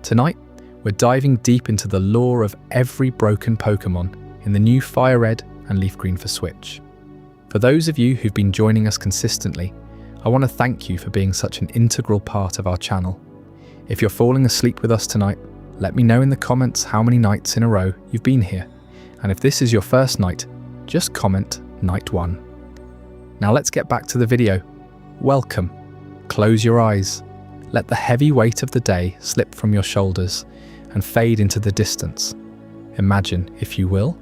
Tonight, we're diving deep into the lore of every broken Pokémon in the new FireRed and LeafGreen for Switch. For those of you who've been joining us consistently, I want to thank you for being such an integral part of our channel. If you're falling asleep with us tonight, let me know in the comments how many nights in a row you've been here. And if this is your first night, just comment Night 1. Now let's get back to the video. Welcome. Close your eyes. Let the heavy weight of the day slip from your shoulders and fade into the distance. Imagine, if you will,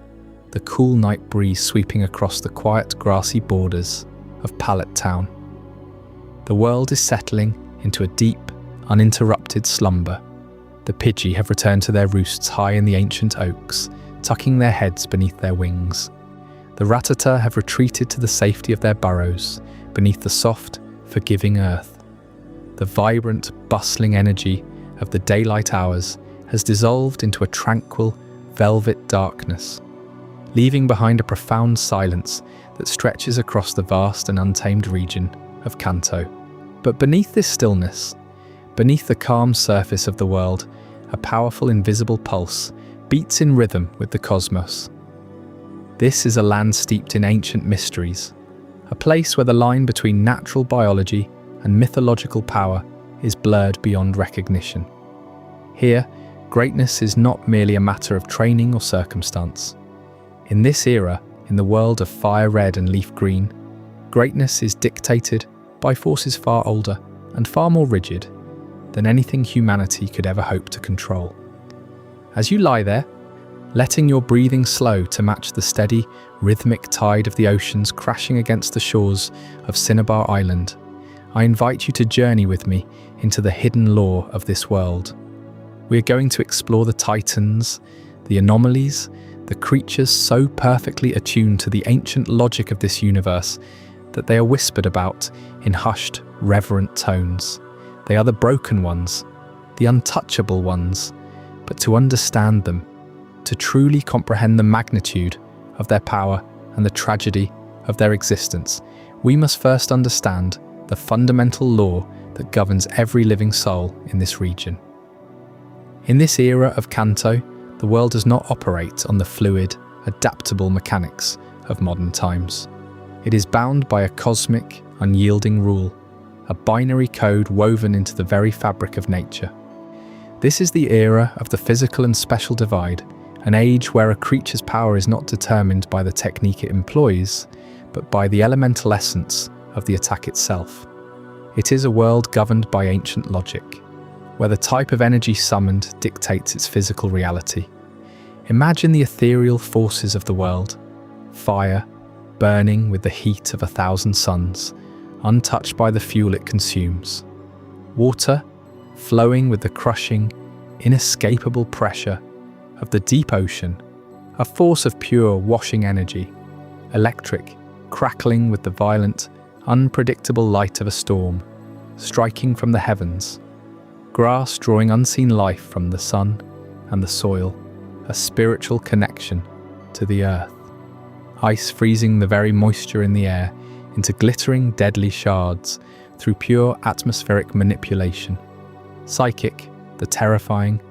the cool night breeze sweeping across the quiet grassy borders of Pallet Town. The world is settling into a deep, uninterrupted slumber. The Pidgey have returned to their roosts high in the ancient oaks, tucking their heads beneath their wings. The Rattata have retreated to the safety of their burrows, beneath the soft, forgiving earth. The vibrant, bustling energy of the daylight hours has dissolved into a tranquil, velvet darkness, leaving behind a profound silence that stretches across the vast and untamed region of Kanto. But beneath this stillness, beneath the calm surface of the world, a powerful invisible pulse beats in rhythm with the cosmos. This is a land steeped in ancient mysteries, a place where the line between natural biology and mythological power is blurred beyond recognition. Here, greatness is not merely a matter of training or circumstance. In this era, in the world of FireRed and LeafGreen, greatness is dictated by forces far older and far more rigid than anything humanity could ever hope to control. As you lie there, letting your breathing slow to match the steady, rhythmic tide of the oceans crashing against the shores of Cinnabar Island, I invite you to journey with me into the hidden lore of this world. We are going to explore the titans, the anomalies, the creatures so perfectly attuned to the ancient logic of this universe that they are whispered about in hushed, reverent tones. They are the broken ones, the untouchable ones, but to understand them, to truly comprehend the magnitude of their power and the tragedy of their existence, we must first understand the fundamental law that governs every living soul in this region. In this era of Kanto, the world does not operate on the fluid, adaptable mechanics of modern times. It is bound by a cosmic, unyielding rule, a binary code woven into the very fabric of nature. This is the era of the physical and special divide, an age where a creature's power is not determined by the technique it employs, but by the elemental essence of the attack itself. It is a world governed by ancient logic, where the type of energy summoned dictates its physical reality. Imagine the ethereal forces of the world: fire, burning with the heat of 1,000 suns, untouched by the fuel it consumes; water, flowing with the crushing, inescapable pressure of the deep ocean, a force of pure, washing energy; electric, crackling with the violent, unpredictable light of a storm, striking from the heavens; grass drawing unseen life from the sun and the soil, a spiritual connection to the earth; ice freezing the very moisture in the air into glittering, deadly shards through pure atmospheric manipulation; psychic, the terrifying,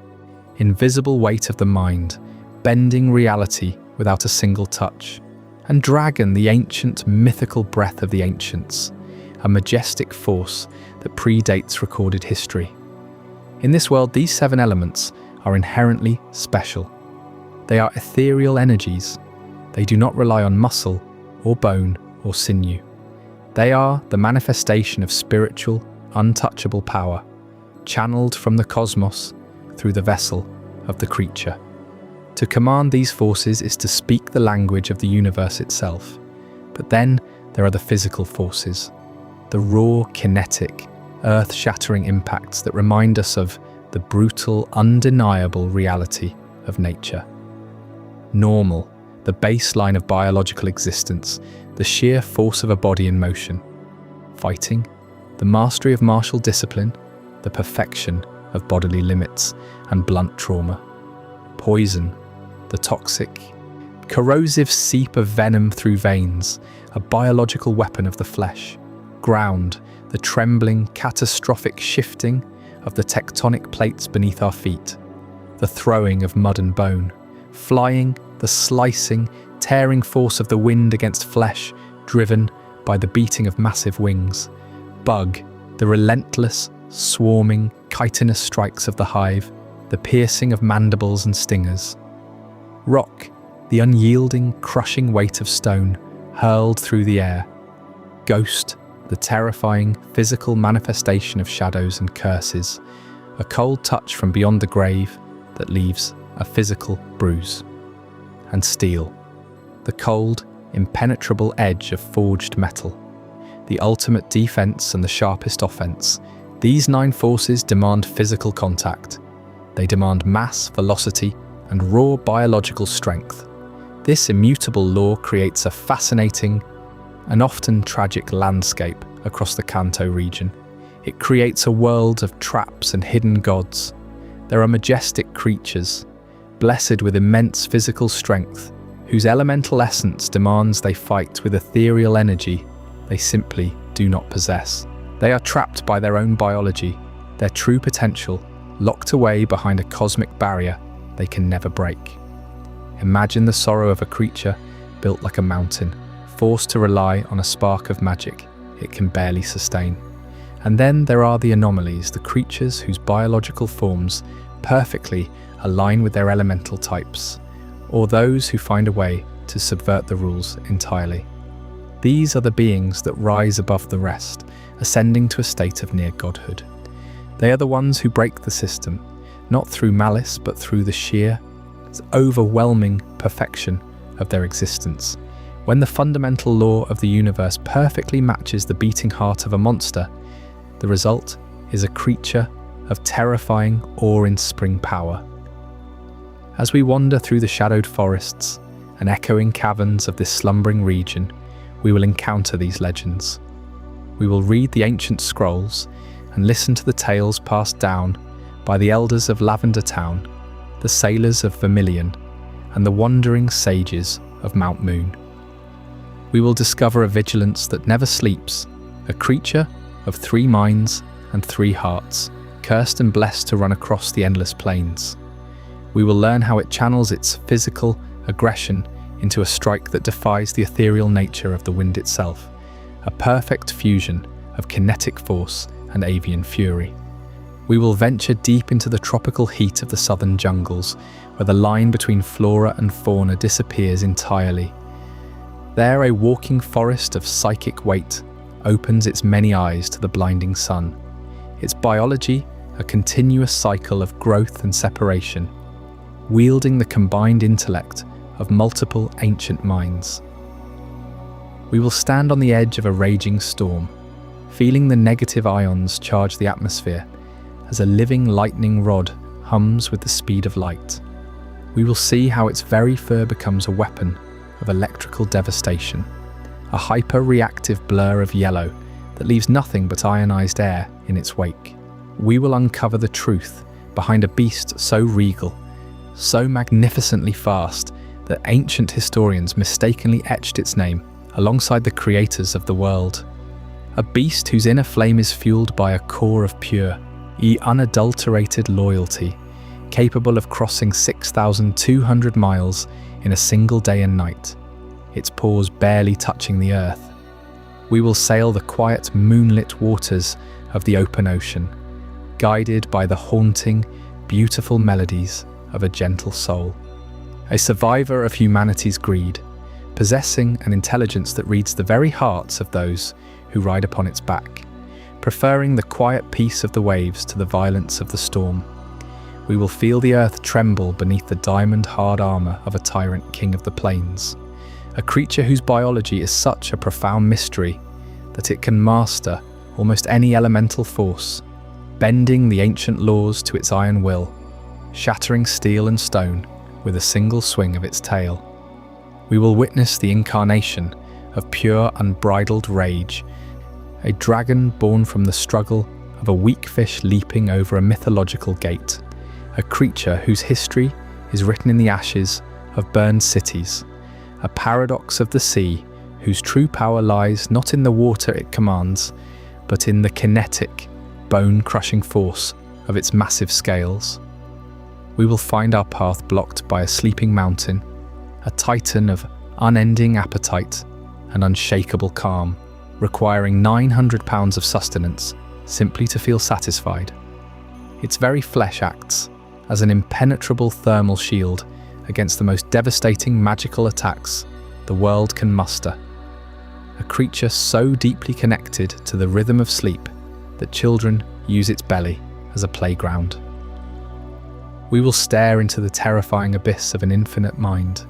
invisible weight of the mind, bending reality without a single touch; and dragon, the ancient, mythical breath of the ancients, a majestic force that predates recorded history. In this world, these 7 elements are inherently special. They are ethereal energies. They do not rely on muscle or bone or sinew. They are the manifestation of spiritual, untouchable power, channeled from the cosmos through the vessel of the creature. To command these forces is to speak the language of the universe itself. But then there are the physical forces, the raw, kinetic, earth-shattering impacts that remind us of the brutal, undeniable reality of nature. Normal, the baseline of biological existence, the sheer force of a body in motion. Fighting, the mastery of martial discipline, the perfection of bodily limits and blunt trauma. Poison, the toxic, corrosive seep of venom through veins, a biological weapon of the flesh. Ground, the trembling, catastrophic shifting of the tectonic plates beneath our feet, the throwing of mud and bone, flying, the slicing, tearing force of the wind against flesh, driven by the beating of massive wings. Bug, the relentless, swarming, chitinous strikes of the hive, the piercing of mandibles and stingers. Rock, the unyielding, crushing weight of stone, hurled through the air. Ghost, the terrifying, physical manifestation of shadows and curses, a cold touch from beyond the grave that leaves a physical bruise. And steel, the cold, impenetrable edge of forged metal, the ultimate defense and the sharpest offense. These 9 forces demand physical contact. They demand mass, velocity, and raw biological strength. This immutable law creates a fascinating and often tragic landscape across the Kanto region. It creates a world of traps and hidden gods. There are majestic creatures, blessed with immense physical strength, whose elemental essence demands they fight with ethereal energy they simply do not possess. They are trapped by their own biology, their true potential, locked away behind a cosmic barrier they can never break. Imagine the sorrow of a creature built like a mountain, forced to rely on a spark of magic it can barely sustain. And then there are the anomalies, the creatures whose biological forms perfectly align with their elemental types, or those who find a way to subvert the rules entirely. These are the beings that rise above the rest, ascending to a state of near godhood. They are the ones who break the system, not through malice, but through the sheer, overwhelming perfection of their existence. When the fundamental law of the universe perfectly matches the beating heart of a monster, the result is a creature of terrifying, awe-inspiring power. As we wander through the shadowed forests and echoing caverns of this slumbering region, we will encounter these legends. We will read the ancient scrolls and listen to the tales passed down by the elders of Lavender Town, the sailors of Vermilion, and the wandering sages of Mount Moon. We will discover a vigilance that never sleeps, a creature of 3 minds and 3 hearts, cursed and blessed to run across the endless plains. We will learn how it channels its physical aggression into a strike that defies the ethereal nature of the wind itself, a perfect fusion of kinetic force and avian fury. We will venture deep into the tropical heat of the southern jungles, where the line between flora and fauna disappears entirely. There, a walking forest of psychic weight opens its many eyes to the blinding sun, its biology a continuous cycle of growth and separation, wielding the combined intellect of multiple ancient minds. We will stand on the edge of a raging storm, feeling the negative ions charge the atmosphere as a living lightning rod hums with the speed of light. We will see how its very fur becomes a weapon of electrical devastation, a hyper-reactive blur of yellow that leaves nothing but ionized air in its wake. We will uncover the truth behind a beast so regal, so magnificently fast that ancient historians mistakenly etched its name alongside the creators of the world. A beast whose inner flame is fueled by a core of pure, unadulterated loyalty, capable of crossing 6,200 miles in a single day and night, its paws barely touching the earth. We will sail the quiet, moonlit waters of the open ocean, guided by the haunting, beautiful melodies of a gentle soul. A survivor of humanity's greed, possessing an intelligence that reads the very hearts of those who ride upon its back, preferring the quiet peace of the waves to the violence of the storm. We will feel the earth tremble beneath the diamond-hard armor of a tyrant king of the plains, a creature whose biology is such a profound mystery that it can master almost any elemental force, bending the ancient laws to its iron will, shattering steel and stone with a single swing of its tail. We will witness the incarnation of pure, unbridled rage, a dragon born from the struggle of a weak fish leaping over a mythological gate, a creature whose history is written in the ashes of burned cities, a paradox of the sea whose true power lies not in the water it commands, but in the kinetic, bone-crushing force of its massive scales. We will find our path blocked by a sleeping mountain, a titan of unending appetite and unshakable calm, requiring 900 pounds of sustenance simply to feel satisfied. Its very flesh acts as an impenetrable thermal shield against the most devastating magical attacks the world can muster. A creature so deeply connected to the rhythm of sleep that children use its belly as a playground. We will stare into the terrifying abyss of an infinite mind,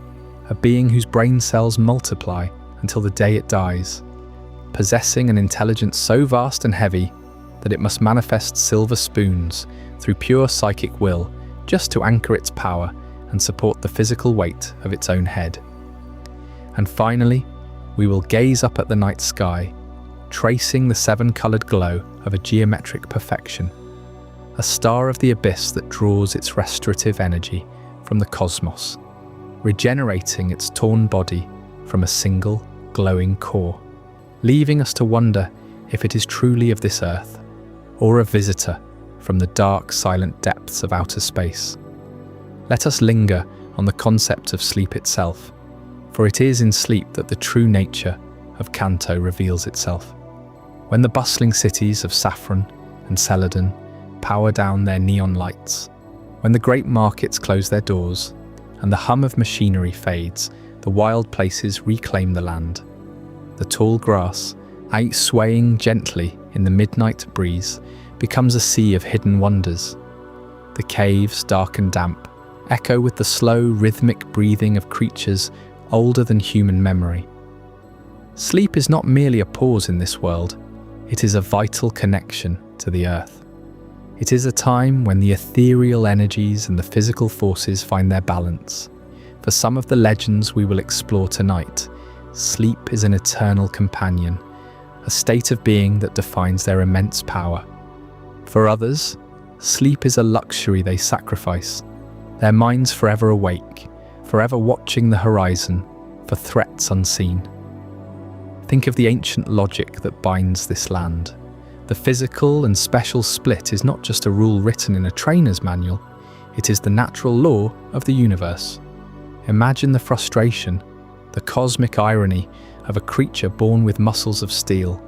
a being whose brain cells multiply until the day it dies, possessing an intelligence so vast and heavy that it must manifest silver spoons through pure psychic will just to anchor its power and support the physical weight of its own head. And finally, we will gaze up at the night sky, tracing the seven-coloured glow of a geometric perfection, a star of the abyss that draws its restorative energy from the cosmos, regenerating its torn body from a single glowing core, leaving us to wonder if it is truly of this earth, or a visitor from the dark, silent depths of outer space. Let us linger on the concept of sleep itself, for it is in sleep that the true nature of Kanto reveals itself. When the bustling cities of Saffron and Celadon power down their neon lights, when the great markets close their doors, and the hum of machinery fades, the wild places reclaim the land. The tall grass, swaying gently in the midnight breeze, becomes a sea of hidden wonders. The caves, dark and damp, echo with the slow, rhythmic breathing of creatures older than human memory. Sleep is not merely a pause in this world, it is a vital connection to the earth. It is a time when the ethereal energies and the physical forces find their balance. For some of the legends we will explore tonight, sleep is an eternal companion, a state of being that defines their immense power. For others, sleep is a luxury they sacrifice, their minds forever awake, forever watching the horizon for threats unseen. Think of the ancient logic that binds this land. The physical and special split is not just a rule written in a trainer's manual, it is the natural law of the universe. Imagine the frustration, the cosmic irony of a creature born with muscles of steel,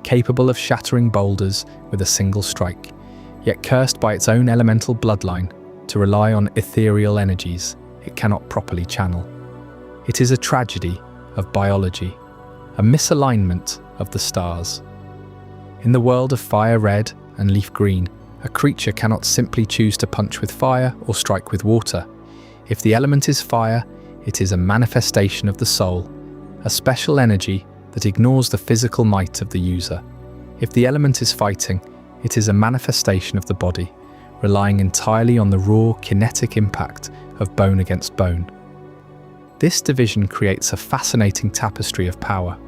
capable of shattering boulders with a single strike, yet cursed by its own elemental bloodline to rely on ethereal energies it cannot properly channel. It is a tragedy of biology, a misalignment of the stars. In the world of FireRed and LeafGreen, a creature cannot simply choose to punch with fire or strike with water. If the element is fire, it is a manifestation of the soul, a special energy that ignores the physical might of the user. If the element is fighting, it is a manifestation of the body, relying entirely on the raw kinetic impact of bone against bone. This division creates a fascinating tapestry of power.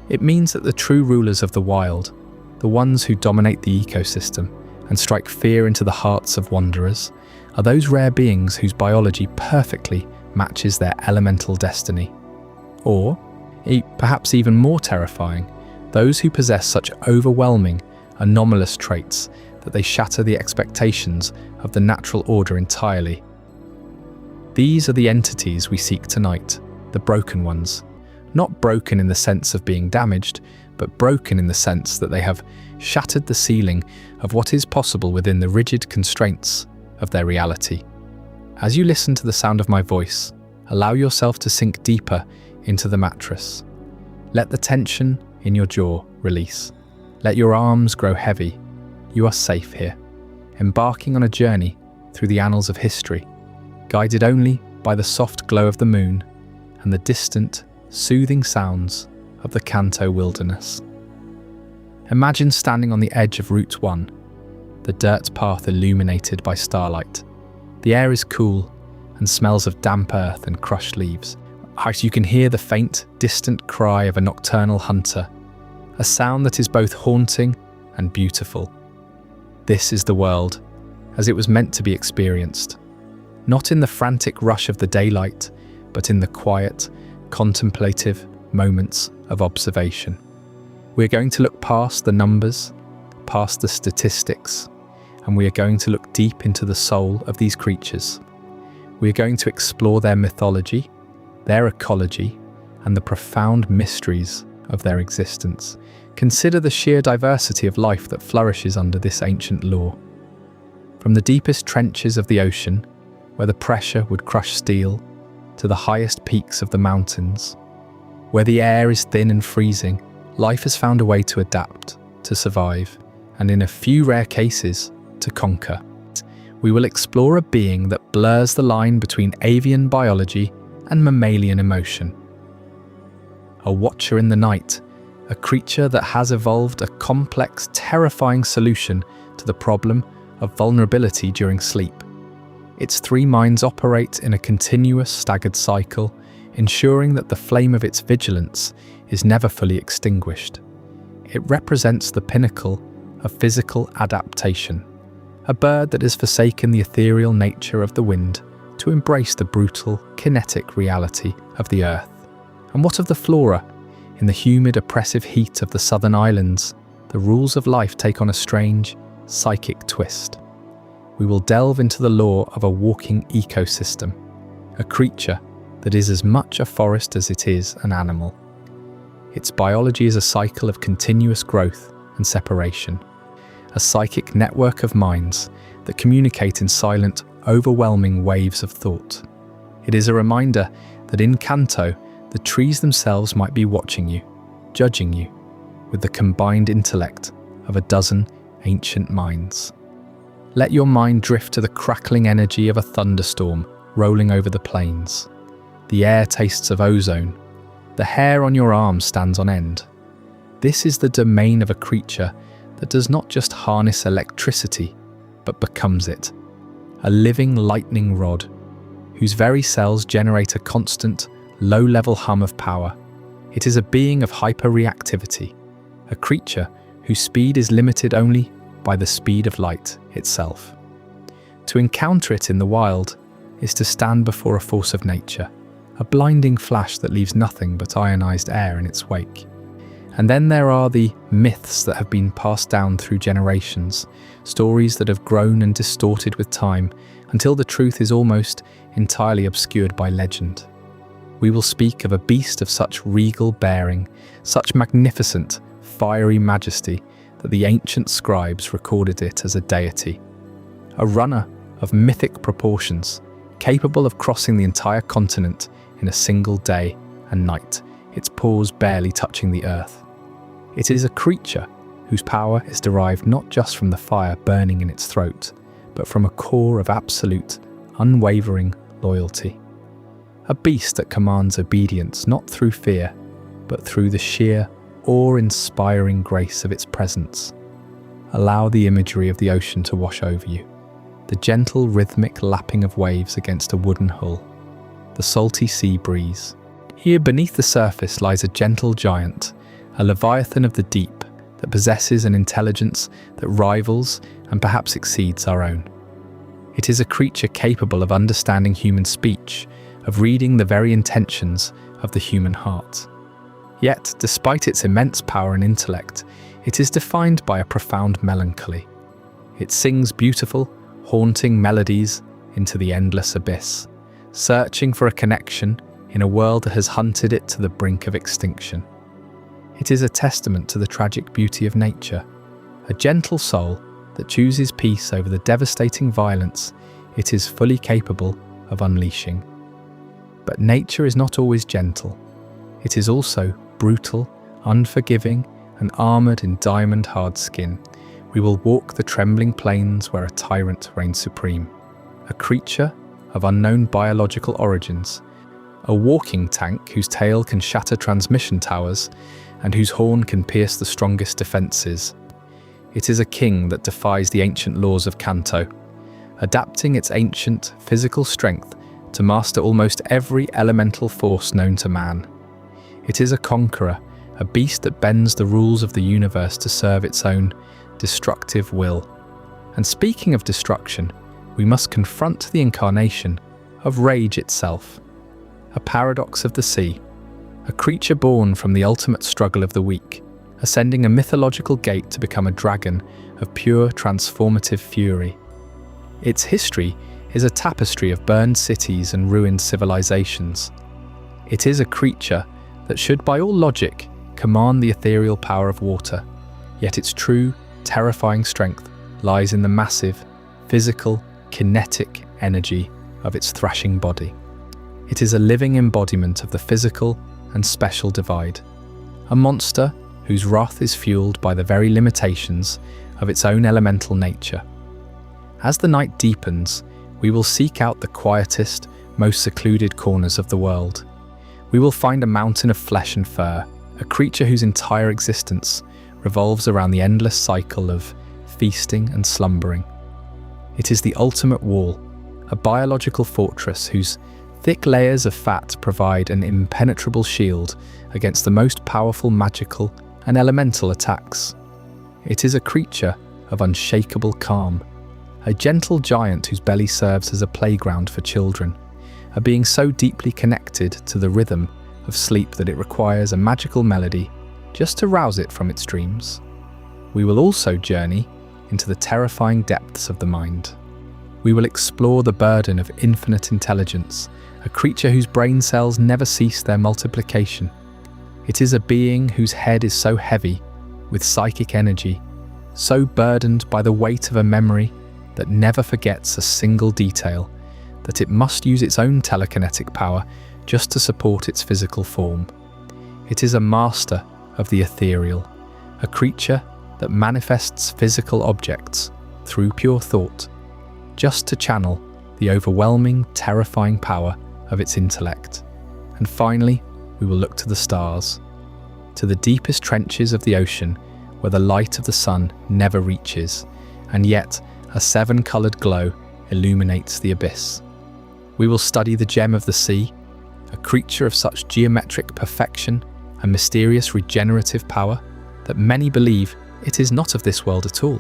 It means that the true rulers of the wild, the ones who dominate the ecosystem and strike fear into the hearts of wanderers, are those rare beings whose biology perfectly matches their elemental destiny. Or, perhaps even more terrifying, those who possess such overwhelming, anomalous traits that they shatter the expectations of the natural order entirely. These are the entities we seek tonight, the broken ones. Not broken in the sense of being damaged, but broken in the sense that they have shattered the ceiling of what is possible within the rigid constraints of their reality. As you listen to the sound of my voice, allow yourself to sink deeper into the mattress. Let the tension in your jaw release. Let your arms grow heavy. You are safe here, embarking on a journey through the annals of history, guided only by the soft glow of the moon and the distant, soothing sounds of the Kanto wilderness. Imagine standing on the edge of Route 1, the dirt path illuminated by starlight. The air is cool and smells of damp earth and crushed leaves. You can hear the faint, distant cry of a nocturnal hunter, a sound that is both haunting and beautiful. This is the world, as it was meant to be experienced. Not in the frantic rush of the daylight, but in the quiet, contemplative moments of observation. We're going to look past the numbers, past the statistics, and we are going to look deep into the soul of these creatures. We are going to explore their mythology, their ecology, and the profound mysteries of their existence. Consider the sheer diversity of life that flourishes under this ancient law. From the deepest trenches of the ocean, where the pressure would crush steel, to the highest peaks of the mountains, where the air is thin and freezing, life has found a way to adapt, to survive, and in a few rare cases, to conquer. We will explore a being that blurs the line between avian biology and mammalian emotion. A watcher in the night, a creature that has evolved a complex, terrifying solution to the problem of vulnerability during sleep. Its three minds operate in a continuous, staggered cycle, ensuring that the flame of its vigilance is never fully extinguished. It represents the pinnacle of physical adaptation, a bird that has forsaken the ethereal nature of the wind to embrace the brutal, kinetic reality of the earth. And what of the flora? In the humid, oppressive heat of the southern islands, the rules of life take on a strange, psychic twist. We will delve into the lore of a walking ecosystem, a creature that is as much a forest as it is an animal. Its biology is a cycle of continuous growth and separation, a psychic network of minds that communicate in silent, overwhelming waves of thought. It is a reminder that in Kanto, the trees themselves might be watching you, judging you, with the combined intellect of a dozen ancient minds. Let your mind drift to the crackling energy of a thunderstorm rolling over the plains. The air tastes of ozone. The hair on your arm stands on end. This is the domain of a creature that does not just harness electricity, but becomes it. A living lightning rod, whose very cells generate a constant, low-level hum of power. It is a being of hyperreactivity, a creature whose speed is limited only by the speed of light itself. To encounter it in the wild is to stand before a force of nature, a blinding flash that leaves nothing but ionized air in its wake. And then there are the myths that have been passed down through generations, stories that have grown and distorted with time until the truth is almost entirely obscured by legend. We will speak of a beast of such regal bearing, such magnificent, fiery majesty, that the ancient scribes recorded it as a deity. A runner of mythic proportions, capable of crossing the entire continent in a single day and night, its paws barely touching the earth. It is a creature whose power is derived not just from the fire burning in its throat, but from a core of absolute, unwavering loyalty. A beast that commands obedience not through fear, but through the sheer, awe-inspiring grace of its presence. Allow the imagery of the ocean to wash over you. The gentle, rhythmic lapping of waves against a wooden hull. The salty sea breeze. Here beneath the surface lies a gentle giant, a leviathan of the deep that possesses an intelligence that rivals and perhaps exceeds our own. It is a creature capable of understanding human speech, of reading the very intentions of the human heart. Yet, despite its immense power and intellect, it is defined by a profound melancholy. It sings beautiful, haunting melodies into the endless abyss, searching for a connection in a world that has hunted it to the brink of extinction. It is a testament to the tragic beauty of nature, a gentle soul that chooses peace over the devastating violence it is fully capable of unleashing. But nature is not always gentle. It is also brutal, unforgiving, and armoured in diamond-hard skin. We will walk the trembling plains where a tyrant reigns supreme, a creature of unknown biological origins, a walking tank whose tail can shatter transmission towers and whose horn can pierce the strongest defences. It is a king that defies the ancient laws of Kanto, adapting its ancient physical strength to master almost every elemental force known to man. It is a conqueror, a beast that bends the rules of the universe to serve its own destructive will. And speaking of destruction, we must confront the incarnation of rage itself, a paradox of the sea, a creature born from the ultimate struggle of the weak, ascending a mythological gate to become a dragon of pure transformative fury. Its history is a tapestry of burned cities and ruined civilizations. It is a creature that should, by all logic, command the ethereal power of water, yet its true, terrifying strength lies in the massive, physical, kinetic energy of its thrashing body. It is a living embodiment of the physical and special divide, a monster whose wrath is fueled by the very limitations of its own elemental nature. As the night deepens, we will seek out the quietest, most secluded corners of the world. We will find a mountain of flesh and fur, a creature whose entire existence revolves around the endless cycle of feasting and slumbering. It is the ultimate wall, a biological fortress whose thick layers of fat provide an impenetrable shield against the most powerful magical and elemental attacks. It is a creature of unshakable calm, a gentle giant whose belly serves as a playground for children, a being so deeply connected to the rhythm of sleep that it requires a magical melody just to rouse it from its dreams. We will also journey into the terrifying depths of the mind. We will explore the burden of infinite intelligence, a creature whose brain cells never cease their multiplication. It is a being whose head is so heavy with psychic energy, so burdened by the weight of a memory that never forgets a single detail, that it must use its own telekinetic power just to support its physical form. It is a master of the ethereal, a creature that manifests physical objects through pure thought, just to channel the overwhelming, terrifying power of its intellect. And finally, we will look to the stars, to the deepest trenches of the ocean where the light of the sun never reaches, and yet a seven-coloured glow illuminates the abyss. We will study the gem of the sea, a creature of such geometric perfection and mysterious regenerative power that many believe it is not of this world at all.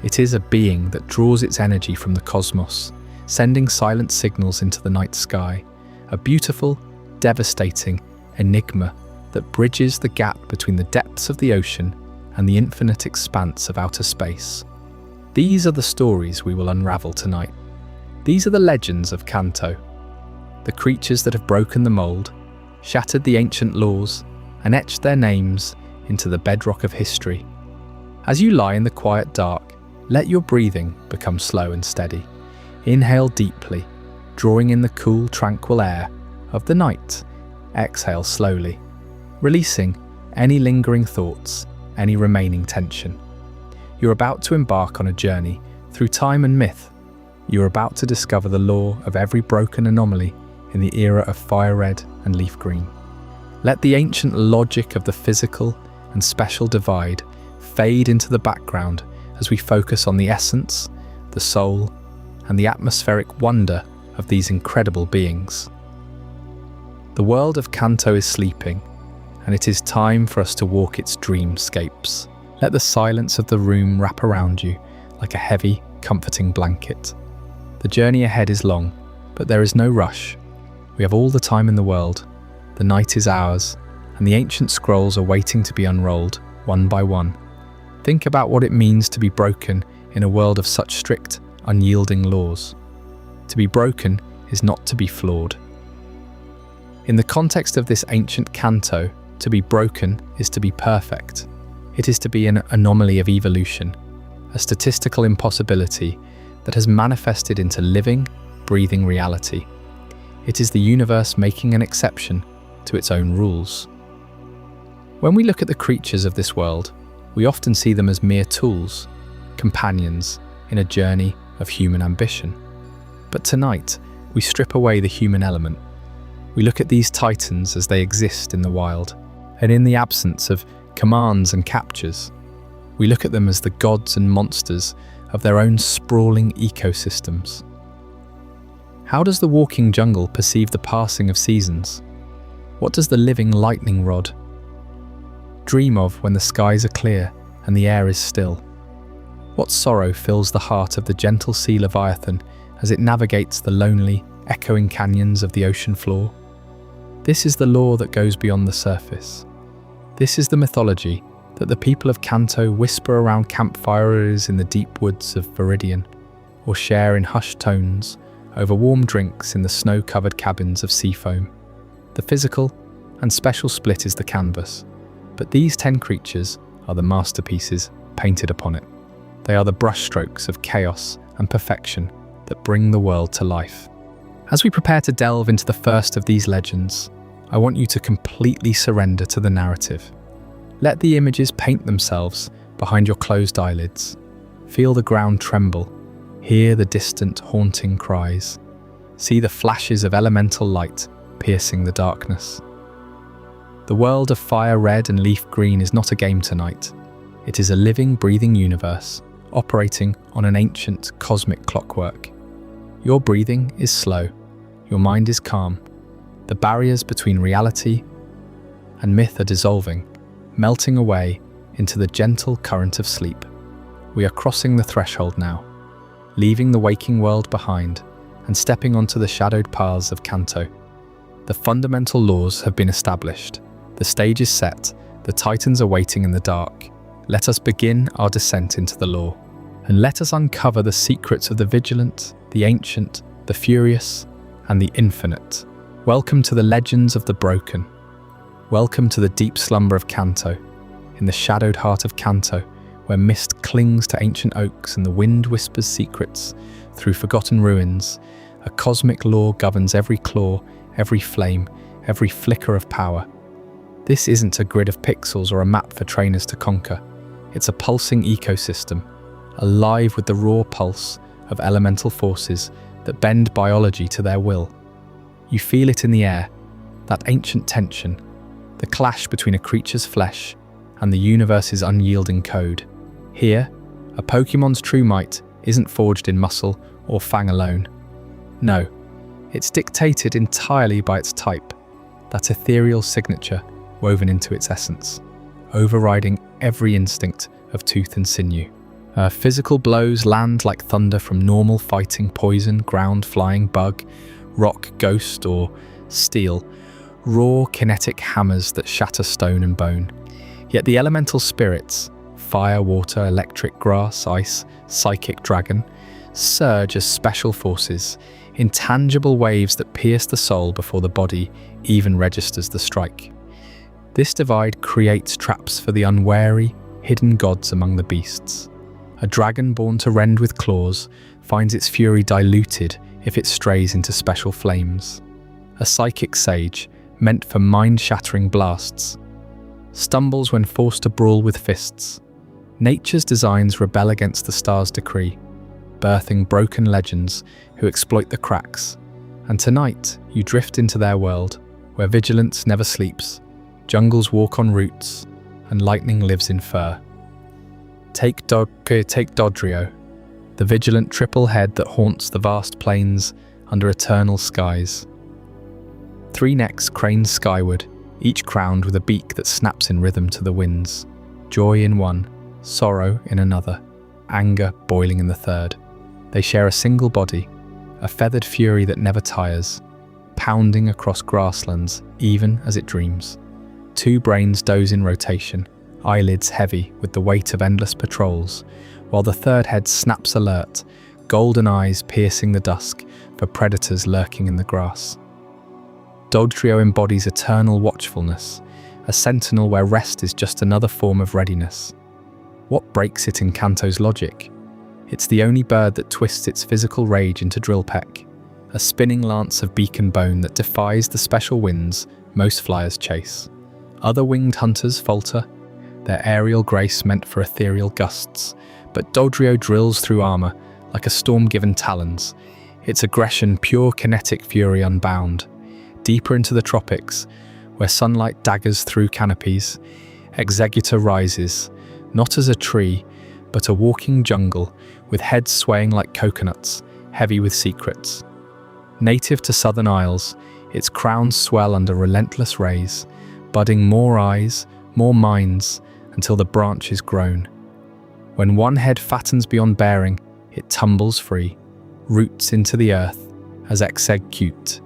It is a being that draws its energy from the cosmos, sending silent signals into the night sky, a beautiful, devastating enigma that bridges the gap between the depths of the ocean and the infinite expanse of outer space. These are the stories we will unravel tonight. These are the legends of Kanto, the creatures that have broken the mold, shattered the ancient laws, and etched their names into the bedrock of history. As you lie in the quiet dark, let your breathing become slow and steady. Inhale deeply, drawing in the cool, tranquil air of the night. Exhale slowly, releasing any lingering thoughts, any remaining tension. You're about to embark on a journey through time and myth. You're about to discover the lore of every broken anomaly in the era of FireRed and LeafGreen. Let the ancient logic of the physical and special divide fade into the background as we focus on the essence, the soul, and the atmospheric wonder of these incredible beings. The world of Kanto is sleeping, and it is time for us to walk its dreamscapes. Let the silence of the room wrap around you like a heavy, comforting blanket. The journey ahead is long, but there is no rush. We have all the time in the world. The night is ours, and the ancient scrolls are waiting to be unrolled, one by one. Think about what it means to be broken in a world of such strict, unyielding laws. To be broken is not to be flawed. In the context of this ancient Kanto, to be broken is to be perfect. It is to be an anomaly of evolution, a statistical impossibility that has manifested into living, breathing reality. It is the universe making an exception to its own rules. When we look at the creatures of this world, we often see them as mere tools, companions in a journey of human ambition. But tonight, we strip away the human element. We look at these titans as they exist in the wild, and in the absence of commands and captures. We look at them as the gods and monsters of their own sprawling ecosystems. How does the walking jungle perceive the passing of seasons? What does the living lightning rod dream of when the skies are clear and the air is still? What sorrow fills the heart of the gentle sea leviathan as it navigates the lonely, echoing canyons of the ocean floor? This is the lore that goes beyond the surface. This is the mythology that the people of Kanto whisper around campfires in the deep woods of Viridian, or share in hushed tones over warm drinks in the snow-covered cabins of Seafoam. The physical and special split is the canvas, but these 10 creatures are the masterpieces painted upon it. They are the brushstrokes of chaos and perfection that bring the world to life. As we prepare to delve into the first of these legends, I want you to completely surrender to the narrative. Let the images paint themselves behind your closed eyelids. Feel the ground tremble, hear the distant haunting cries, see the flashes of elemental light piercing the darkness. The world of FireRed and LeafGreen is not a game tonight. It is a living, breathing universe operating on an ancient cosmic clockwork. Your breathing is slow, your mind is calm. The barriers between reality and myth are dissolving, melting away into the gentle current of sleep. We are crossing the threshold now, leaving the waking world behind and stepping onto the shadowed paths of Kanto. The fundamental laws have been established. The stage is set, the titans are waiting in the dark. Let us begin our descent into the lore, and let us uncover the secrets of the vigilant, the ancient, the furious, and the infinite. Welcome to the legends of the broken. Welcome to the deep slumber of Kanto, in the shadowed heart of Kanto, where mist clings to ancient oaks and the wind whispers secrets through forgotten ruins. A cosmic law governs every claw, every flame, every flicker of power. This isn't a grid of pixels or a map for trainers to conquer. It's a pulsing ecosystem, alive with the raw pulse of elemental forces that bend biology to their will. You feel it in the air, that ancient tension, the clash between a creature's flesh and the universe's unyielding code. Here, a Pokémon's true might isn't forged in muscle or fang alone. No, it's dictated entirely by its type, that ethereal signature woven into its essence, overriding every instinct of tooth and sinew. Physical blows land like thunder from normal fighting, poison, ground flying, bug, rock, ghost, or steel, raw kinetic hammers that shatter stone and bone. Yet the elemental spirits, fire, water, electric, grass, ice, psychic, dragon, surge as special forces, intangible waves that pierce the soul before the body even registers the strike. This divide creates traps for the unwary, hidden gods among the beasts. A dragon born to rend with claws finds its fury diluted if it strays into special flames. A psychic sage, meant for mind-shattering blasts, stumbles when forced to brawl with fists. Nature's designs rebel against the stars' decree, birthing broken legends who exploit the cracks. And tonight, you drift into their world, where vigilance never sleeps, jungles walk on roots, and lightning lives in fur. Take Dodrio, the vigilant triple head that haunts the vast plains under eternal skies. 3 necks crane skyward, each crowned with a beak that snaps in rhythm to the winds. Joy in one, sorrow in another, anger boiling in the third. They share a single body, a feathered fury that never tires, pounding across grasslands even as it dreams. 2 brains doze in rotation, eyelids heavy with the weight of endless patrols, while the third head snaps alert, golden eyes piercing the dusk for predators lurking in the grass. Dodrio embodies eternal watchfulness, a sentinel where rest is just another form of readiness. What breaks it in Kanto's logic? It's the only bird that twists its physical rage into drill peck, a spinning lance of beak and bone that defies the special winds most flyers chase. Other winged hunters falter, their aerial grace meant for ethereal gusts, but Dodrio drills through armor like a storm given talons, its aggression pure kinetic fury unbound. Deeper into the tropics, where sunlight daggers through canopies, Executor rises, not as a tree, but a walking jungle with heads swaying like coconuts, heavy with secrets. Native to southern isles, its crowns swell under relentless rays, budding more eyes, more minds, until the branch is grown. When one head fattens beyond bearing, it tumbles free, roots into the earth as execute,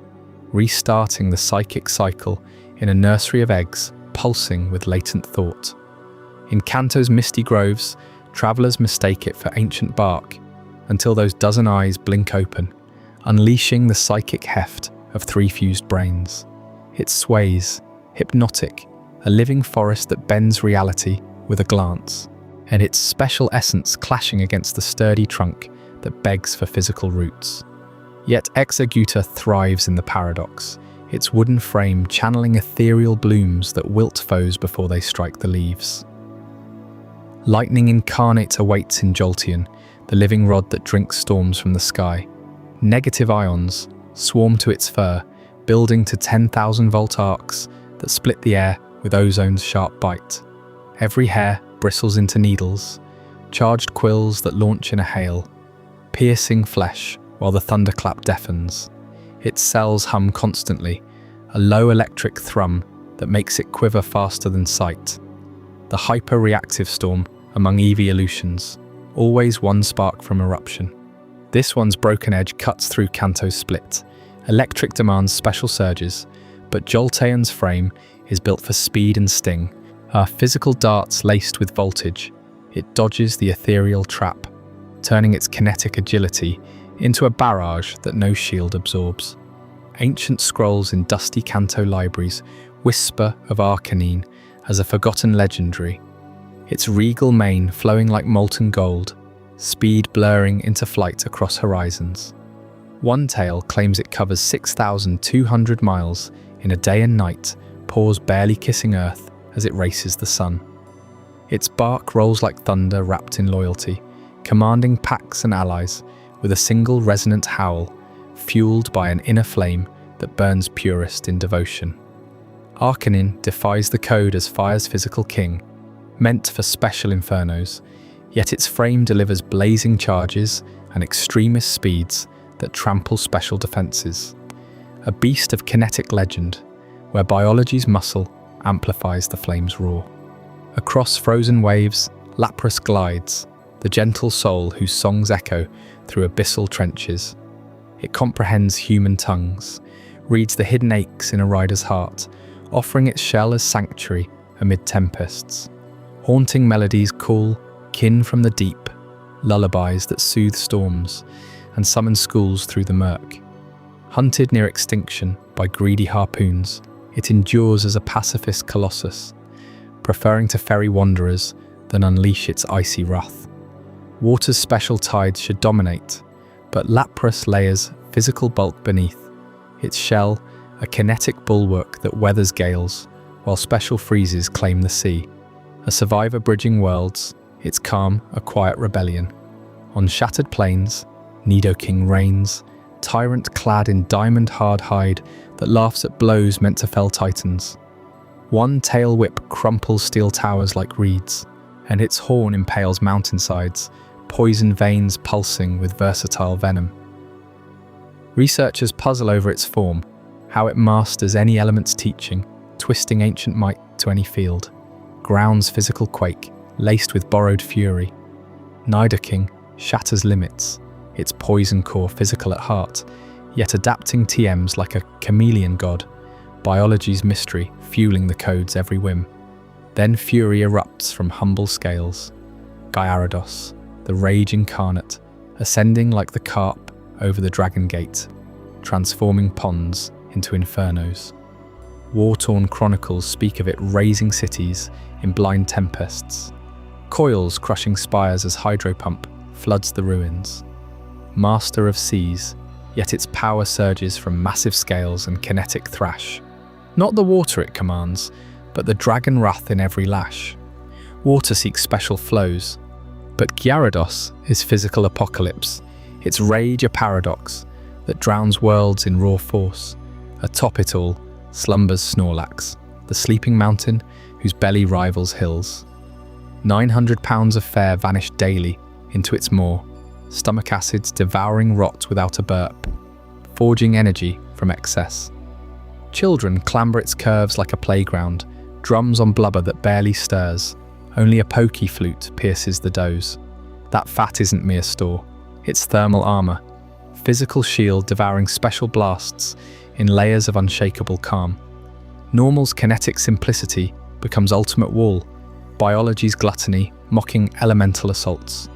restarting the psychic cycle in a nursery of eggs pulsing with latent thought. In Kanto's misty groves, travelers mistake it for ancient bark until those dozen eyes blink open, unleashing the psychic heft of three fused brains. It sways, hypnotic, a living forest that bends reality with a glance, and its special essence clashing against the sturdy trunk that begs for physical roots. Yet Exeguta thrives in the paradox, its wooden frame channeling ethereal blooms that wilt foes before they strike the leaves. Lightning incarnate awaits in Jolteon, the living rod that drinks storms from the sky. Negative ions swarm to its fur, building to 10,000-volt arcs that split the air with ozone's sharp bite. Every hair bristles into needles, charged quills that launch in a hail, piercing flesh while the thunderclap deafens. Its cells hum constantly, a low electric thrum that makes it quiver faster than sight. The hyper-reactive storm among evolutions, always one spark from eruption. This one's broken edge cuts through Kanto's split. Electric demands special surges, but Jolteon's frame is built for speed and sting. Our physical darts laced with voltage, it dodges the ethereal trap, turning its kinetic agility into a barrage that no shield absorbs. Ancient scrolls in dusty Kanto libraries whisper of Arcanine as a forgotten legendary, its regal mane flowing like molten gold, speed blurring into flight across horizons. One tale claims it covers 6,200 miles in a day and night, paws barely kissing Earth as it races the sun. Its bark rolls like thunder wrapped in loyalty, commanding packs and allies with a single resonant howl, fueled by an inner flame that burns purest in devotion. Arcanine defies the code as fire's physical king, meant for special infernos, yet its frame delivers blazing charges and extremist speeds that trample special defenses. A beast of kinetic legend, where biology's muscle amplifies the flame's roar. Across frozen waves, Lapras glides, the gentle soul whose songs echo through abyssal trenches. It comprehends human tongues, reads the hidden aches in a rider's heart, offering its shell as sanctuary amid tempests. Haunting melodies call kin from the deep, lullabies that soothe storms and summon schools through the murk. Hunted near extinction by greedy harpoons, it endures as a pacifist colossus, preferring to ferry wanderers than unleash its icy wrath. Water's special tides should dominate, but Lapras layers physical bulk beneath, its shell a kinetic bulwark that weathers gales, while special freezes claim the sea. A survivor bridging worlds, its calm a quiet rebellion. On shattered plains, Nidoking reigns, tyrant clad in diamond-hard hide that laughs at blows meant to fell titans. One tail whip crumples steel towers like reeds, and its horn impales mountainsides, poison veins pulsing with versatile venom. Researchers puzzle over its form, how it masters any element's teaching, twisting ancient might to any field. Ground's physical quake, laced with borrowed fury. Nidoking shatters limits, its poison core physical at heart, yet adapting TMs like a chameleon god, biology's mystery fueling the code's every whim. Then fury erupts from humble scales. Gyarados, the rage incarnate, ascending like the carp over the dragon gate, transforming ponds into infernos. War-torn chronicles speak of it razing cities in blind tempests, coils crushing spires as hydropump floods the ruins. Master of seas, yet its power surges from massive scales and kinetic thrash. Not the water it commands, but the dragon wrath in every lash. Water seeks special flows, but Gyarados is physical apocalypse, its rage a paradox that drowns worlds in raw force. Atop it all slumbers Snorlax, the sleeping mountain whose belly rivals hills. 900 pounds of fare vanish daily into its maw, stomach acids devouring rot without a burp, forging energy from excess. Children clamber its curves like a playground, drums on blubber that barely stirs. Only a pokey flute pierces the doze. That fat isn't mere store, it's thermal armor, physical shield devouring special blasts in layers of unshakable calm. Normal's kinetic simplicity becomes ultimate wall, biology's gluttony mocking elemental assaults.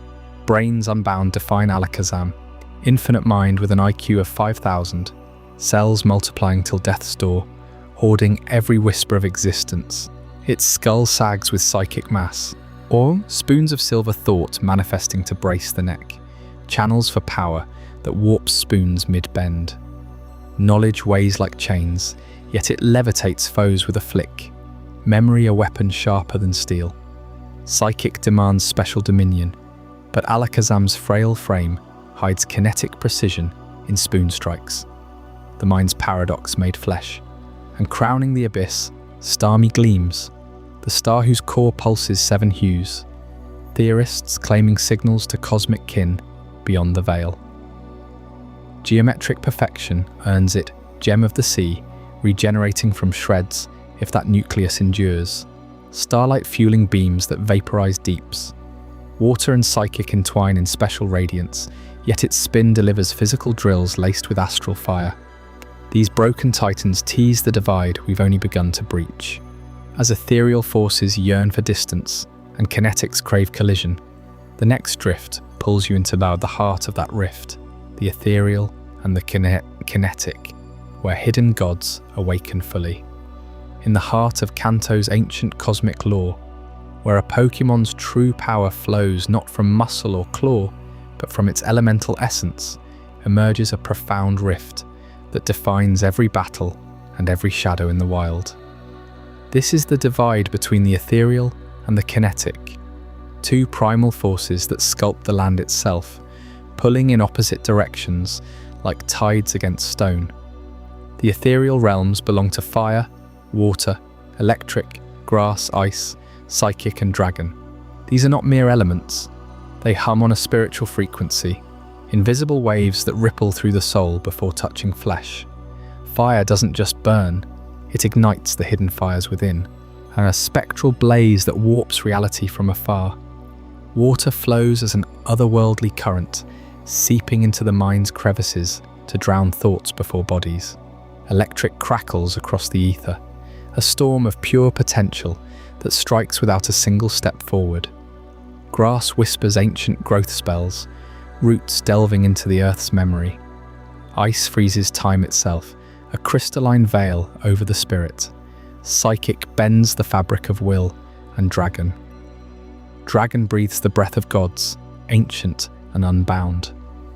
Brains unbound define Alakazam, infinite mind with an IQ of 5,000, cells multiplying till death's door, hoarding every whisper of existence. Its skull sags with psychic mass, or spoons of silver thought manifesting to brace the neck, channels for power that warps spoons mid-bend. Knowledge weighs like chains, yet it levitates foes with a flick, memory a weapon sharper than steel. Psychic demands special dominion, but Alakazam's frail frame hides kinetic precision in spoon strikes. The mind's paradox made flesh, and crowning the abyss, Starmie gleams, the star whose core pulses 7 hues, theorists claiming signals to cosmic kin beyond the veil. Geometric perfection earns it Gem of the Sea, regenerating from shreds if that nucleus endures, starlight fueling beams that vaporize deeps. Water and psychic entwine in special radiance, yet its spin delivers physical drills laced with astral fire. These broken titans tease the divide we've only begun to breach. As ethereal forces yearn for distance and kinetics crave collision, the next drift pulls you into the heart of that rift, the ethereal and the kinetic, where hidden gods awaken fully. In the heart of Kanto's ancient cosmic lore, where a Pokémon's true power flows not from muscle or claw, but from its elemental essence, emerges a profound rift that defines every battle and every shadow in the wild. This is the divide between the ethereal and the kinetic, two primal forces that sculpt the land itself, pulling in opposite directions like tides against stone. The ethereal realms belong to fire, water, electric, grass, ice, psychic and dragon. These are not mere elements. They hum on a spiritual frequency, invisible waves that ripple through the soul before touching flesh. Fire doesn't just burn, it ignites the hidden fires within, and a spectral blaze that warps reality from afar. Water flows as an otherworldly current, seeping into the mind's crevices to drown thoughts before bodies. Electric crackles across the ether, a storm of pure potential that strikes without a single step forward. Grass whispers ancient growth spells, roots delving into the earth's memory. Ice freezes time itself, a crystalline veil over the spirit. Psychic bends the fabric of will, and dragon. Dragon breathes the breath of gods, ancient and unbound.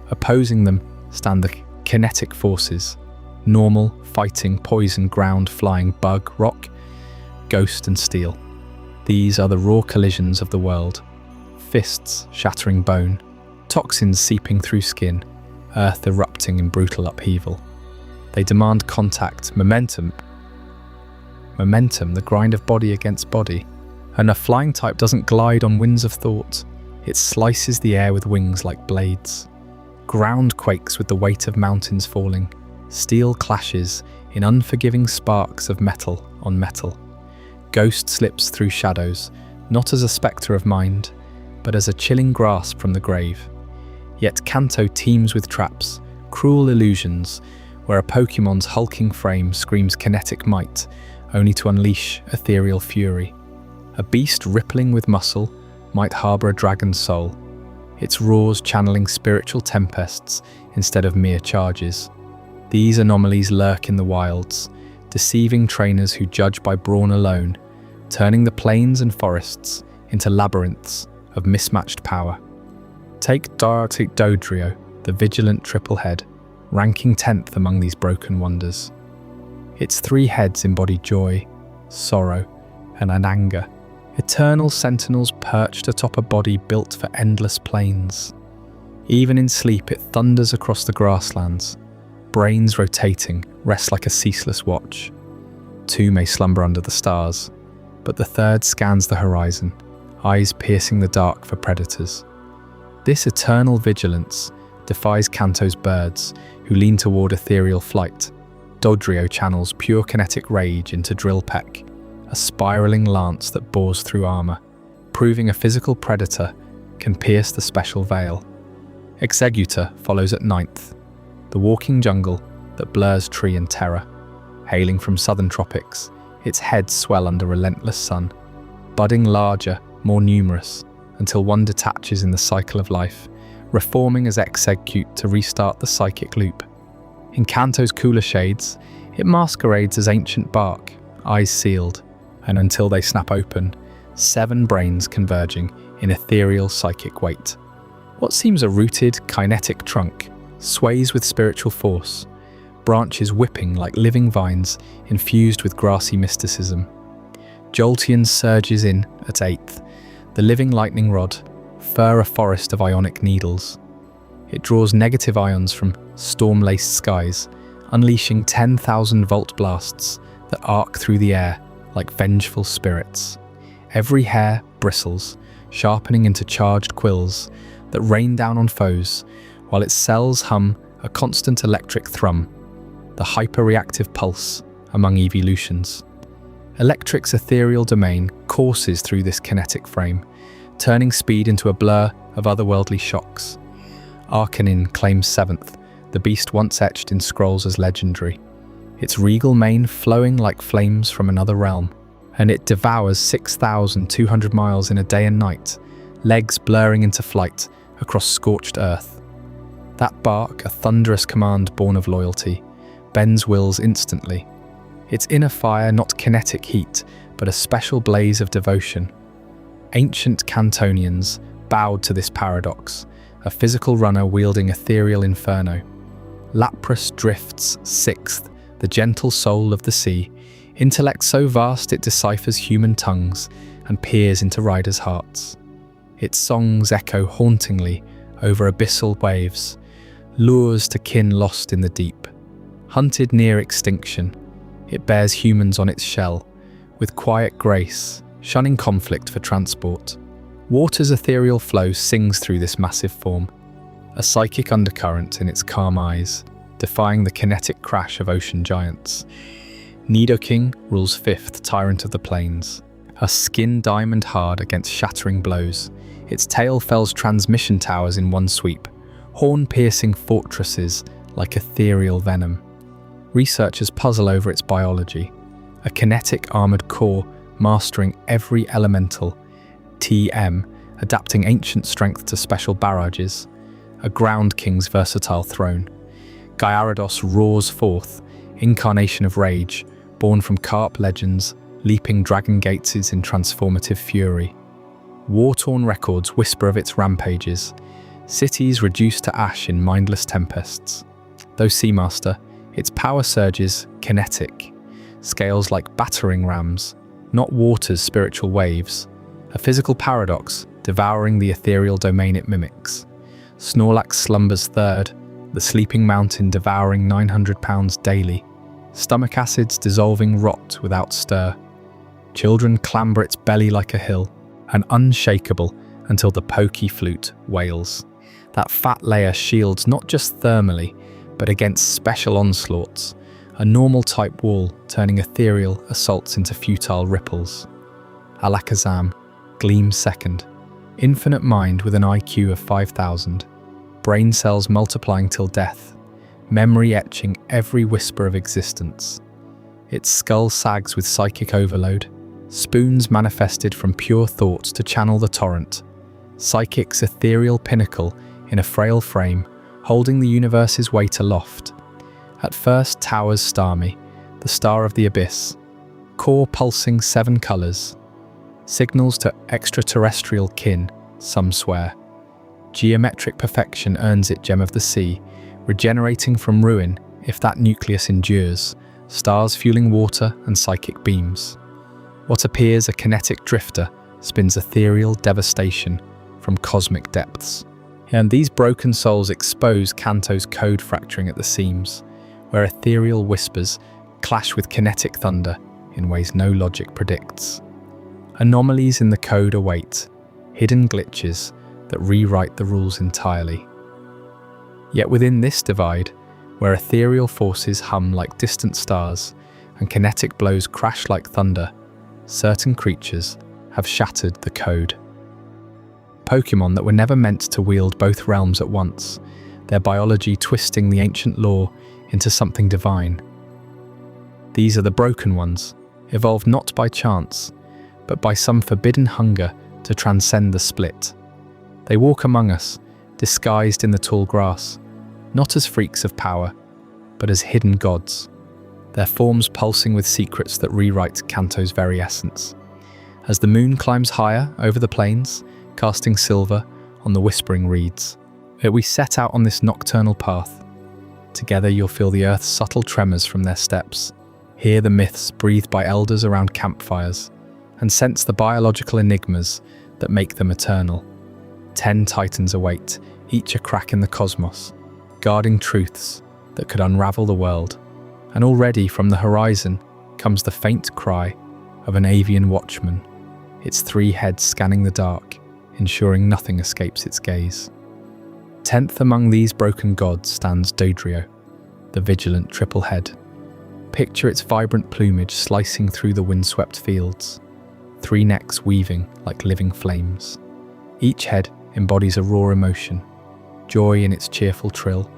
Opposing them stand the kinetic forces, normal, fighting, poison, ground, flying, bug, rock, ghost and steel. These are the raw collisions of the world. Fists shattering bone, toxins seeping through skin, earth erupting in brutal upheaval. They demand contact, momentum, the grind of body against body. And a flying type doesn't glide on winds of thought. It slices the air with wings like blades. Ground quakes with the weight of mountains falling. Steel clashes in unforgiving sparks of metal on metal. Ghost slips through shadows, not as a spectre of mind, but as a chilling grasp from the grave. Yet Kanto teems with traps, cruel illusions, where a Pokémon's hulking frame screams kinetic might, only to unleash ethereal fury. A beast rippling with muscle might harbour a dragon's soul, its roars channeling spiritual tempests instead of mere charges. These anomalies lurk in the wilds, deceiving trainers who judge by brawn alone, turning the plains and forests into labyrinths of mismatched power. Take Dodrio, the vigilant triple head, ranking 10th among these broken wonders. Its 3 heads embody joy, sorrow, and an anger, eternal sentinels perched atop a body built for endless plains. Even in sleep it thunders across the grasslands, brains rotating, rest like a ceaseless watch. 2 may slumber under the stars, but the 3rd scans the horizon, eyes piercing the dark for predators. This eternal vigilance defies Kanto's birds, who lean toward ethereal flight. Dodrio channels pure kinetic rage into Drill Peck, a spiraling lance that bores through armor, proving a physical predator can pierce the special veil. Executor follows at 9th, the walking jungle that blurs tree and terror. Hailing from southern tropics, its heads swell under relentless sun. budding larger, more numerous, until one detaches in the cycle of life, reforming as execute to restart the psychic loop. In Kanto's cooler shades, it masquerades as ancient bark, eyes sealed, and until they snap open, 7 brains converging in ethereal psychic weight. What seems a rooted, kinetic trunk sways with spiritual force, branches whipping like living vines infused with grassy mysticism. Jolteon surges in at 8th, the living lightning rod, fur a forest of ionic needles. It draws negative ions from storm-laced skies, unleashing 10,000-volt blasts that arc through the air like vengeful spirits. Every hair bristles, sharpening into charged quills that rain down on foes, while its cells hum a constant electric thrum, the hyper-reactive pulse among evolutions. Electric's ethereal domain courses through this kinetic frame, turning speed into a blur of otherworldly shocks. Arcanine claims 7th, the beast once etched in scrolls as legendary, its regal mane flowing like flames from another realm, and it devours 6,200 miles in a day and night, legs blurring into flight across scorched earth. That bark, a thunderous command born of loyalty, bends wills instantly. Its inner fire not kinetic heat, but a special blaze of devotion. Ancient Cantonians bowed to this paradox, a physical runner wielding ethereal inferno. Lapras drifts 6th, the gentle soul of the sea, intellect so vast it deciphers human tongues and peers into riders' hearts. Its songs echo hauntingly over abyssal waves, lures to kin lost in the deep. Hunted near extinction, it bears humans on its shell, with quiet grace, shunning conflict for transport. Water's ethereal flow sings through this massive form, a psychic undercurrent in its calm eyes, defying the kinetic crash of ocean giants. Nidoking rules 5th, tyrant of the plains, a skin diamond hard against shattering blows. Its tail fells transmission towers in one sweep, horn-piercing fortresses like ethereal venom. Researchers puzzle over its biology, a kinetic armoured core mastering every elemental, TM, adapting ancient strength to special barrages, a ground king's versatile throne. Gyarados roars forth, incarnation of rage, born from carp legends, leaping dragon gates in transformative fury. War-torn records whisper of its rampages, cities reduced to ash in mindless tempests. Though Seamaster, its power surges kinetic, scales like battering rams, not water's spiritual waves, a physical paradox devouring the ethereal domain it mimics. Snorlax slumbers 3rd, the sleeping mountain devouring 900 pounds daily, stomach acids dissolving rot without stir. Children clamber its belly like a hill, and unshakable until the pokey flute wails. That fat layer shields not just thermally, but against special onslaughts, a normal type wall turning ethereal assaults into futile ripples. Alakazam gleams 2nd, infinite mind with an IQ of 5,000, brain cells multiplying till death, memory etching every whisper of existence. Its skull sags with psychic overload, spoons manifested from pure thoughts to channel the torrent, psychic's ethereal pinnacle in a frail frame, holding the universe's weight aloft. At first towers Starmie, the star of the abyss, core pulsing 7 colours, signals to extraterrestrial kin, some swear. Geometric perfection earns it Gem of the Sea, regenerating from ruin if that nucleus endures, stars fueling water and psychic beams. What appears a kinetic drifter spins ethereal devastation from cosmic depths. And these broken souls expose Kanto's code fracturing at the seams, where ethereal whispers clash with kinetic thunder in ways no logic predicts. Anomalies in the code await, hidden glitches that rewrite the rules entirely. Yet within this divide, where ethereal forces hum like distant stars and kinetic blows crash like thunder, certain creatures have shattered the code. Pokémon that were never meant to wield both realms at once, their biology twisting the ancient law into something divine. These are the broken ones, evolved not by chance, but by some forbidden hunger to transcend the split. They walk among us, disguised in the tall grass, not as freaks of power, but as hidden gods, their forms pulsing with secrets that rewrite Kanto's very essence. As the moon climbs higher over the plains, casting silver on the whispering reeds, we set out on this nocturnal path. Together you'll feel the earth's subtle tremors from their steps, hear the myths breathed by elders around campfires, and sense the biological enigmas that make them eternal. 10 titans await, each a crack in the cosmos, guarding truths that could unravel the world. And already from the horizon comes the faint cry of an avian watchman, its 3 heads scanning the dark, ensuring nothing escapes its gaze. 10th among these broken gods stands Dodrio, the vigilant triple head. Picture its vibrant plumage slicing through the windswept fields, 3 necks weaving like living flames. Each head embodies a raw emotion, joy in its cheerful trill,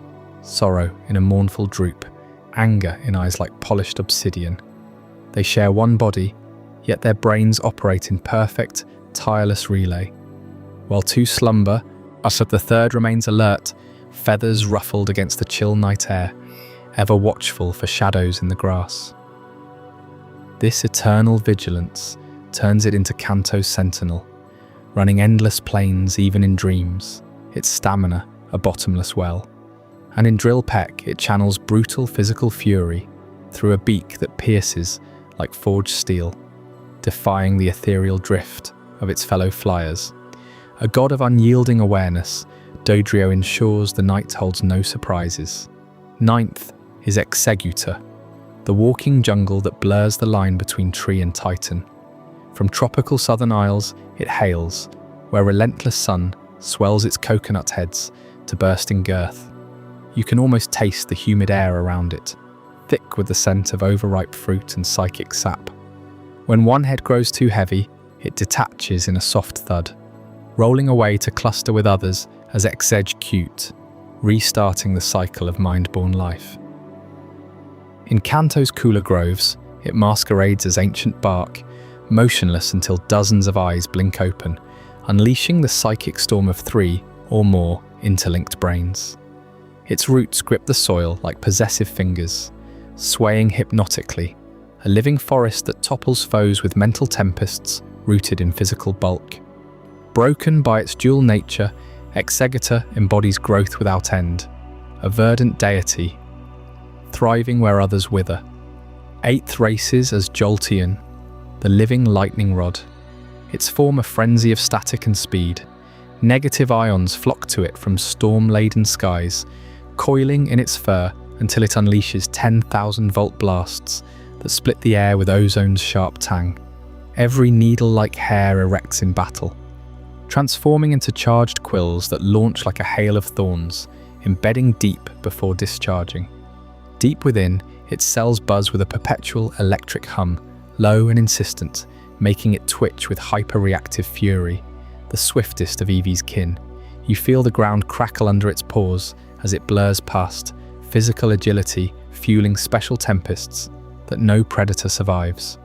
sorrow in a mournful droop, anger in eyes like polished obsidian. They share one body, yet their brains operate in perfect, tireless relay. While 2 slumber, the 3rd remains alert, feathers ruffled against the chill night air, ever watchful for shadows in the grass. This eternal vigilance turns it into Kanto's sentinel, running endless plains even in dreams, its stamina a bottomless well. And in drill peck it channels brutal physical fury through a beak that pierces like forged steel, defying the ethereal drift of its fellow flyers. A god of unyielding awareness, Dodrio ensures the night holds no surprises. 9th is Executor, the walking jungle that blurs the line between tree and titan. From tropical southern isles it hails, where relentless sun swells its coconut heads to bursting girth. You can almost taste the humid air around it, thick with the scent of overripe fruit and psychic sap. When one head grows too heavy, it detaches in a soft thud, rolling away to cluster with others as execute, restarting the cycle of mind-born life. In Kanto's cooler groves, it masquerades as ancient bark, motionless until dozens of eyes blink open, unleashing the psychic storm of 3 or more interlinked brains. Its roots grip the soil like possessive fingers, swaying hypnotically, a living forest that topples foes with mental tempests rooted in physical bulk. Broken by its dual nature, Executor embodies growth without end, a verdant deity, thriving where others wither. 8th races as Jolteon, the living lightning rod, its form a frenzy of static and speed. Negative ions flock to it from storm-laden skies, coiling in its fur until it unleashes 10,000-volt blasts that split the air with ozone's sharp tang. Every needle-like hair erects in battle, transforming into charged quills that launch like a hail of thorns, embedding deep before discharging. Deep within, its cells buzz with a perpetual electric hum, low and insistent, making it twitch with hyper-reactive fury, the swiftest of Eevee's kin. You feel the ground crackle under its paws as it blurs past, physical agility fueling special tempests that no predator survives.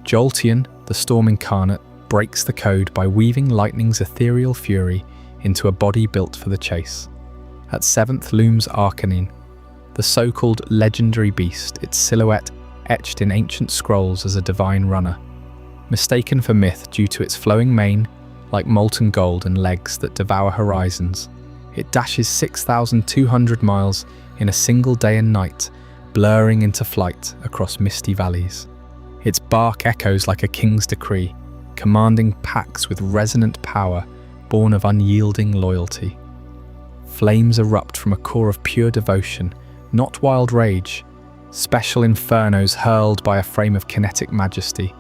Jolteon, the storm incarnate, breaks the code by weaving lightning's ethereal fury into a body built for the chase. At 7th looms Arcanine, the so-called legendary beast, its silhouette etched in ancient scrolls as a divine runner. Mistaken for myth due to its flowing mane, like molten gold, and legs that devour horizons, it dashes 6,200 miles in a single day and night, blurring into flight across misty valleys. Its bark echoes like a king's decree, commanding packs with resonant power born of unyielding loyalty. Flames erupt from a core of pure devotion, not wild rage. Special infernos hurled by a frame of kinetic majesty.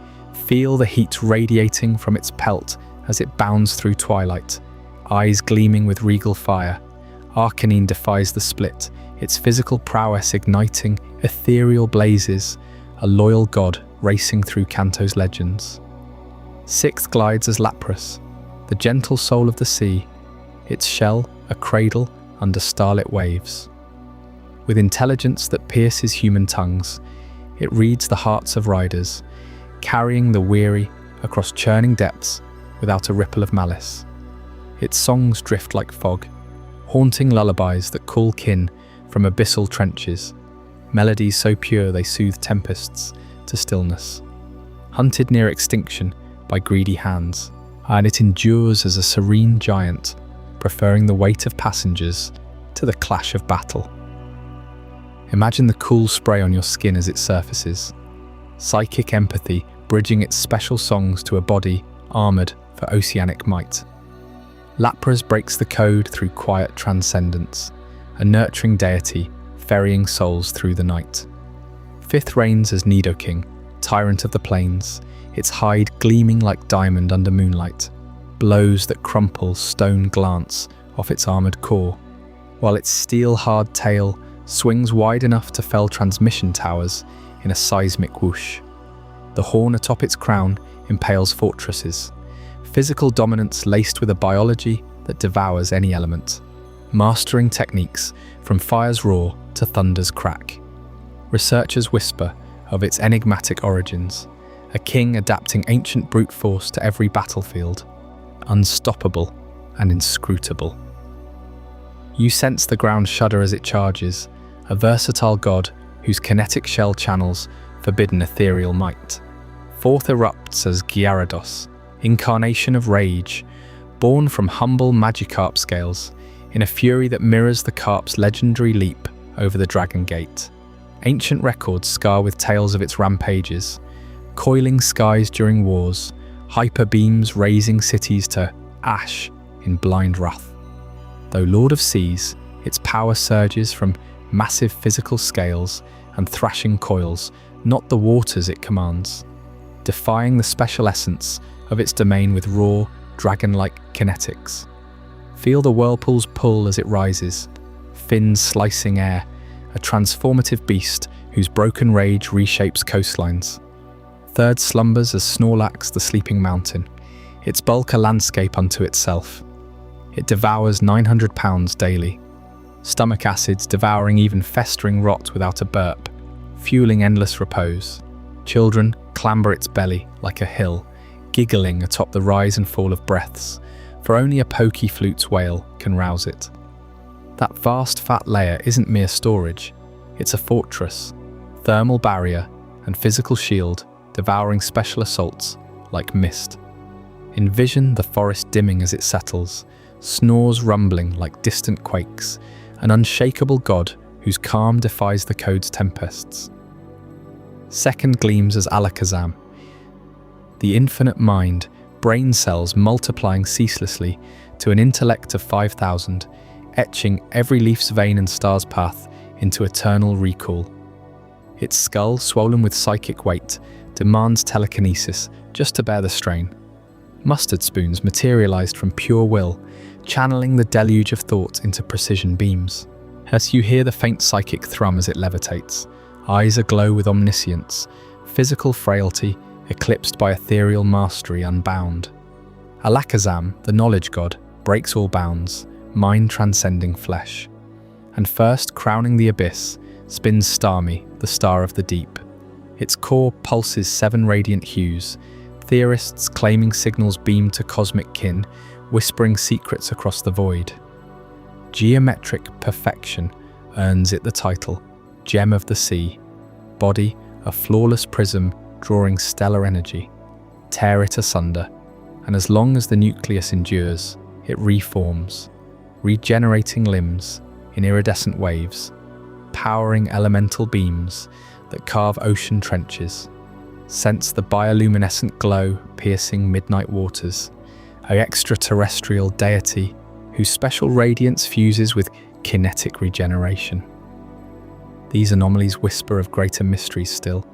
Feel the heat radiating from its pelt as it bounds through twilight, eyes gleaming with regal fire. Arcanine defies the split, its physical prowess igniting ethereal blazes, a loyal god racing through Kanto's legends. 6th glides as Lapras, the gentle soul of the sea, its shell a cradle under starlit waves. With intelligence that pierces human tongues, it reads the hearts of riders, carrying the weary, across churning depths without a ripple of malice. Its songs drift like fog, haunting lullabies that call kin from abyssal trenches, melodies so pure they soothe tempests to stillness. Hunted near extinction by greedy hands, and it endures as a serene giant, preferring the weight of passengers to the clash of battle. Imagine the cool spray on your skin as it surfaces, psychic empathy bridging its special songs to a body armoured for oceanic might. Lapras breaks the code through quiet transcendence, a nurturing deity ferrying souls through the night. Fifth reigns as Nidoking, tyrant of the plains, its hide gleaming like diamond under moonlight, blows that crumple stone glance off its armoured core, while its steel-hard tail swings wide enough to fell transmission towers in a seismic whoosh. The horn atop its crown impales fortresses, physical dominance laced with a biology that devours any element, mastering techniques from fire's roar to thunder's crack. Researchers whisper of its enigmatic origins, a king adapting ancient brute force to every battlefield, unstoppable and inscrutable. You sense the ground shudder as it charges, a versatile god whose kinetic shell channels forbidden ethereal might. Fourth erupts as Gyarados, incarnation of rage, born from humble Magikarp scales, in a fury that mirrors the Carp's legendary leap over the Dragon Gate. Ancient records scar with tales of its rampages, coiling skies during wars, hyper beams razing cities to ash in blind wrath. Though Lord of Seas, its power surges from massive physical scales and thrashing coils, not the waters it commands, defying the special essence of its domain with raw, dragon-like kinetics. Feel the whirlpool's pull as it rises, fins slicing air, a transformative beast whose broken rage reshapes coastlines. Third slumbers as Snorlax the Sleeping Mountain, its bulk a landscape unto itself. It devours 900 pounds daily, stomach acids devouring even festering rot without a burp, fueling endless repose. Children clamber its belly like a hill, giggling atop the rise and fall of breaths, for only a pokey flute's wail can rouse it. That vast fat layer isn't mere storage, it's a fortress, thermal barrier and physical shield devouring special assaults like mist. Envision the forest dimming as it settles, snores rumbling like distant quakes, an unshakable god whose calm defies the code's tempests. Second gleams as Alakazam, the infinite mind, brain cells multiplying ceaselessly to an intellect of 5,000, etching every leaf's vein and star's path into eternal recall. Its skull, swollen with psychic weight, demands telekinesis just to bear the strain. Mustard spoons materialized from pure will, channeling the deluge of thought into precision beams. As you hear the faint psychic thrum as it levitates, eyes aglow with omniscience, physical frailty eclipsed by ethereal mastery unbound. Alakazam, the knowledge god, breaks all bounds, mind transcending flesh. And first crowning the abyss, spins Starmie, the star of the deep. Its core pulses 7 radiant hues, theorists claiming signals beam to cosmic kin, whispering secrets across the void. Geometric perfection earns it the title, Gem of the Sea, body a flawless prism drawing stellar energy. Tear it asunder, and as long as the nucleus endures, it reforms, regenerating limbs in iridescent waves, powering elemental beams that carve ocean trenches. Sense the bioluminescent glow piercing midnight waters, an extraterrestrial deity whose special radiance fuses with kinetic regeneration. These anomalies whisper of greater mysteries still,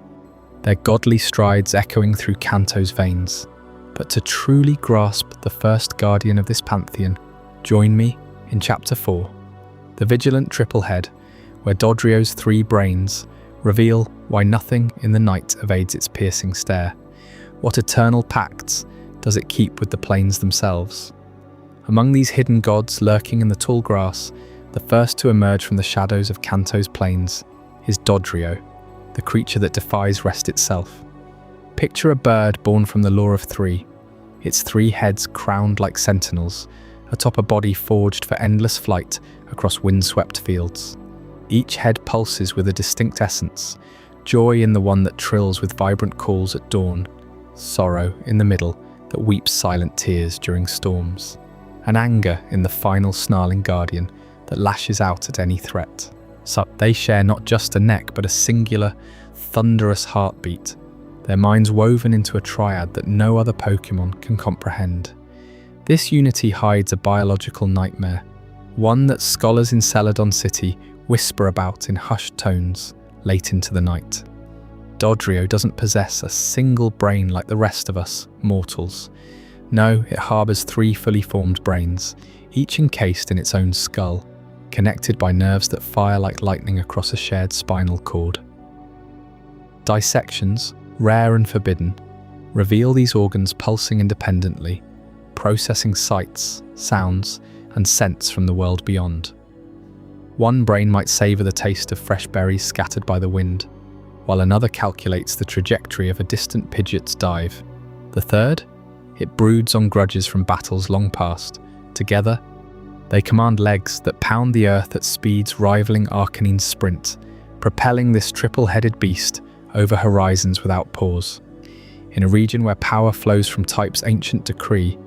their godly strides echoing through Kanto's veins. But to truly grasp the first guardian of this pantheon, join me in Chapter 4, the vigilant triple head, where Dodrio's 3 brains reveal why nothing in the night evades its piercing stare. What eternal pacts does it keep with the plains themselves? Among these hidden gods lurking in the tall grass, the first to emerge from the shadows of Kanto's plains is Dodrio, the creature that defies rest itself. Picture a bird born from the law of three, its three heads crowned like sentinels, atop a body forged for endless flight across windswept fields. Each head pulses with a distinct essence, joy in the one that trills with vibrant calls at dawn, sorrow in the middle that weeps silent tears during storms, and anger in the final snarling guardian that lashes out at any threat. So they share not just a neck but a singular, thunderous heartbeat, their minds woven into a triad that no other Pokémon can comprehend. This unity hides a biological nightmare, one that scholars in Celadon City whisper about in hushed tones late into the night. Dodrio doesn't possess a single brain like the rest of us, mortals. No, it harbours three fully formed brains, each encased in its own skull, connected by nerves that fire like lightning across a shared spinal cord. Dissections, rare and forbidden, reveal these organs pulsing independently, processing sights, sounds, and scents from the world beyond. One brain might savour the taste of fresh berries scattered by the wind, while another calculates the trajectory of a distant Pidgeot's dive. The third? It broods on grudges from battles long past. Together, they command legs that pound the earth at speeds rivaling Arcanine's sprint, propelling this triple-headed beast over horizons without pause. In a region where power flows from type's ancient decree,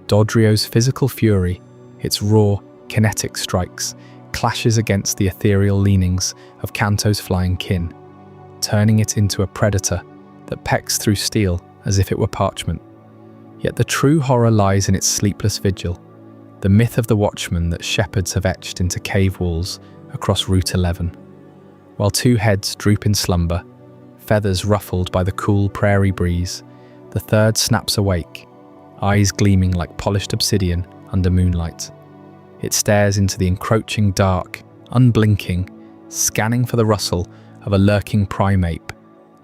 Dodrio's physical fury, its raw, kinetic strikes, clashes against the ethereal leanings of Kanto's flying kin, turning it into a predator that pecks through steel as if it were parchment. Yet the true horror lies in its sleepless vigil, the myth of the watchman that shepherds have etched into cave walls across Route 11. While two heads droop in slumber, feathers ruffled by the cool prairie breeze, the third snaps awake, eyes gleaming like polished obsidian under moonlight. It stares into the encroaching dark, unblinking, scanning for the rustle of a lurking primeape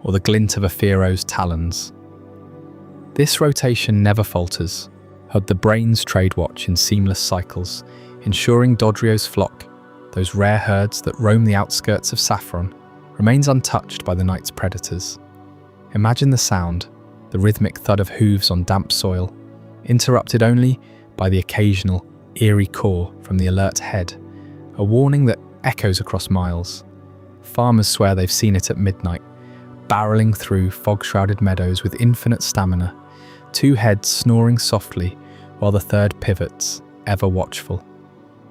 or the glint of a Fearo's talons. This rotation never falters, the brains trade watch in seamless cycles, ensuring Dodrio's flock, those rare herds that roam the outskirts of Saffron, remains untouched by the night's predators. Imagine the sound, the rhythmic thud of hooves on damp soil, interrupted only by the occasional, eerie caw from the alert head, a warning that echoes across miles. Farmers swear they've seen it at midnight, barreling through fog-shrouded meadows with infinite stamina, two heads snoring softly while the third pivots, ever watchful.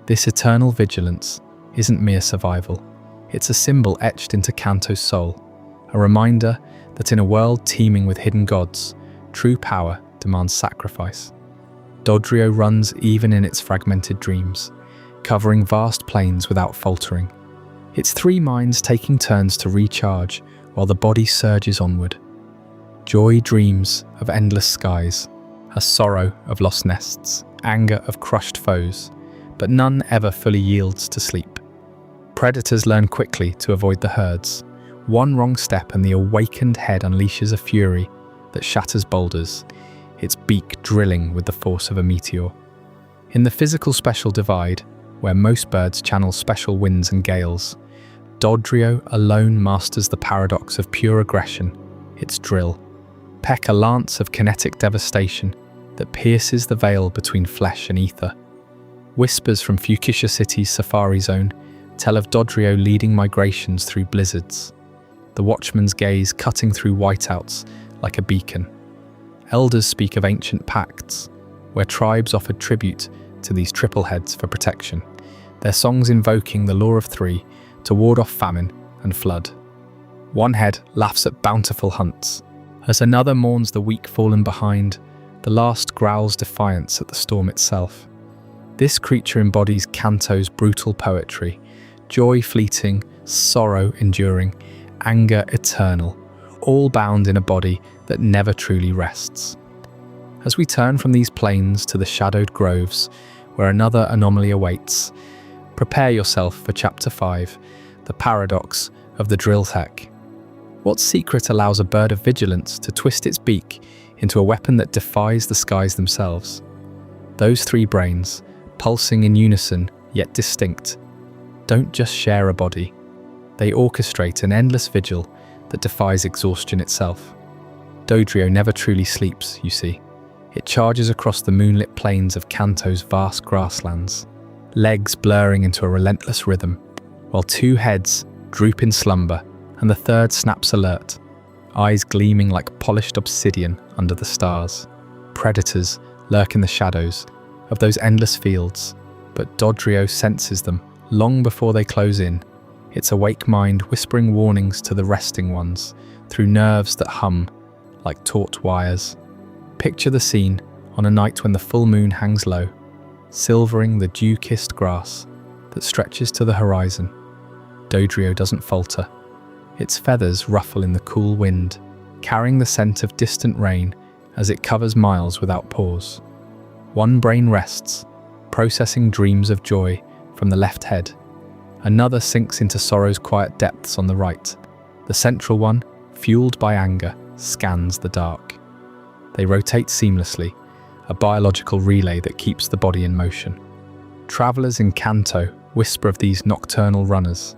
This eternal vigilance isn't mere survival. It's a symbol etched into Kanto's soul, a reminder that in a world teeming with hidden gods, true power demands sacrifice. Dodrio runs even in its fragmented dreams, covering vast plains without faltering, its three minds taking turns to recharge while the body surges onward. Joy dreams of endless skies, a sorrow of lost nests, anger of crushed foes, but none ever fully yields to sleep. Predators learn quickly to avoid the herds. One wrong step and the awakened head unleashes a fury that shatters boulders, its beak drilling with the force of a meteor. In the physical special divide, where most birds channel special winds and gales, Dodrio alone masters the paradox of pure aggression, its drill. Peck a lance of kinetic devastation that pierces the veil between flesh and ether. Whispers from Fuchsia City's safari zone tell of Dodrio leading migrations through blizzards, the watchman's gaze cutting through whiteouts like a beacon. Elders speak of ancient pacts, where tribes offered tribute to these triple heads for protection, their songs invoking the law of three to ward off famine and flood. One head laughs at bountiful hunts, as another mourns the weak fallen behind, the last growls defiance at the storm itself. This creature embodies Kanto's brutal poetry, joy fleeting, sorrow enduring, anger eternal, all bound in a body that never truly rests. As we turn from these plains to the shadowed groves, where another anomaly awaits, prepare yourself for Chapter 5, the paradox of the drill tech. What secret allows a bird of vigilance to twist its beak into a weapon that defies the skies themselves? Those three brains, pulsing in unison yet distinct, don't just share a body. They orchestrate an endless vigil that defies exhaustion itself. Dodrio never truly sleeps, you see. It charges across the moonlit plains of Kanto's vast grasslands, legs blurring into a relentless rhythm, while two heads droop in slumber and the third snaps alert, eyes gleaming like polished obsidian under the stars. Predators lurk in the shadows of those endless fields, but Dodrio senses them long before they close in, its awake mind whispering warnings to the resting ones through nerves that hum like taut wires. Picture the scene on a night when the full moon hangs low, silvering the dew-kissed grass that stretches to the horizon. Dodrio doesn't falter. Its feathers ruffle in the cool wind, carrying the scent of distant rain as it covers miles without pause. One brain rests, processing dreams of joy from the left head. Another sinks into sorrow's quiet depths on the right. The central one, fueled by anger, scans the dark. They rotate seamlessly, a biological relay that keeps the body in motion. Travelers in Kanto whisper of these nocturnal runners,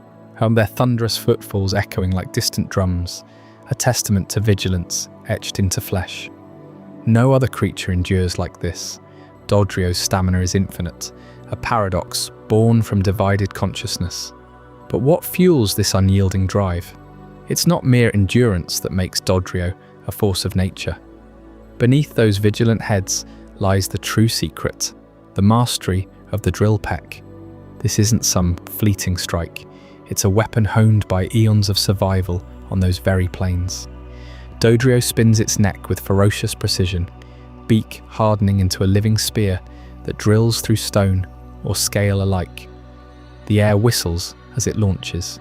their thunderous footfalls echoing like distant drums, a testament to vigilance etched into flesh. No other creature endures like this. Dodrio's stamina is infinite, a paradox born from divided consciousness. But what fuels this unyielding drive? It's not mere endurance that makes Dodrio a force of nature. Beneath those vigilant heads lies the true secret, the mastery of the drill peck. This isn't some fleeting strike. It's a weapon honed by eons of survival on those very plains. Dodrio spins its neck with ferocious precision, beak hardening into a living spear that drills through stone or scale alike. The air whistles as it launches,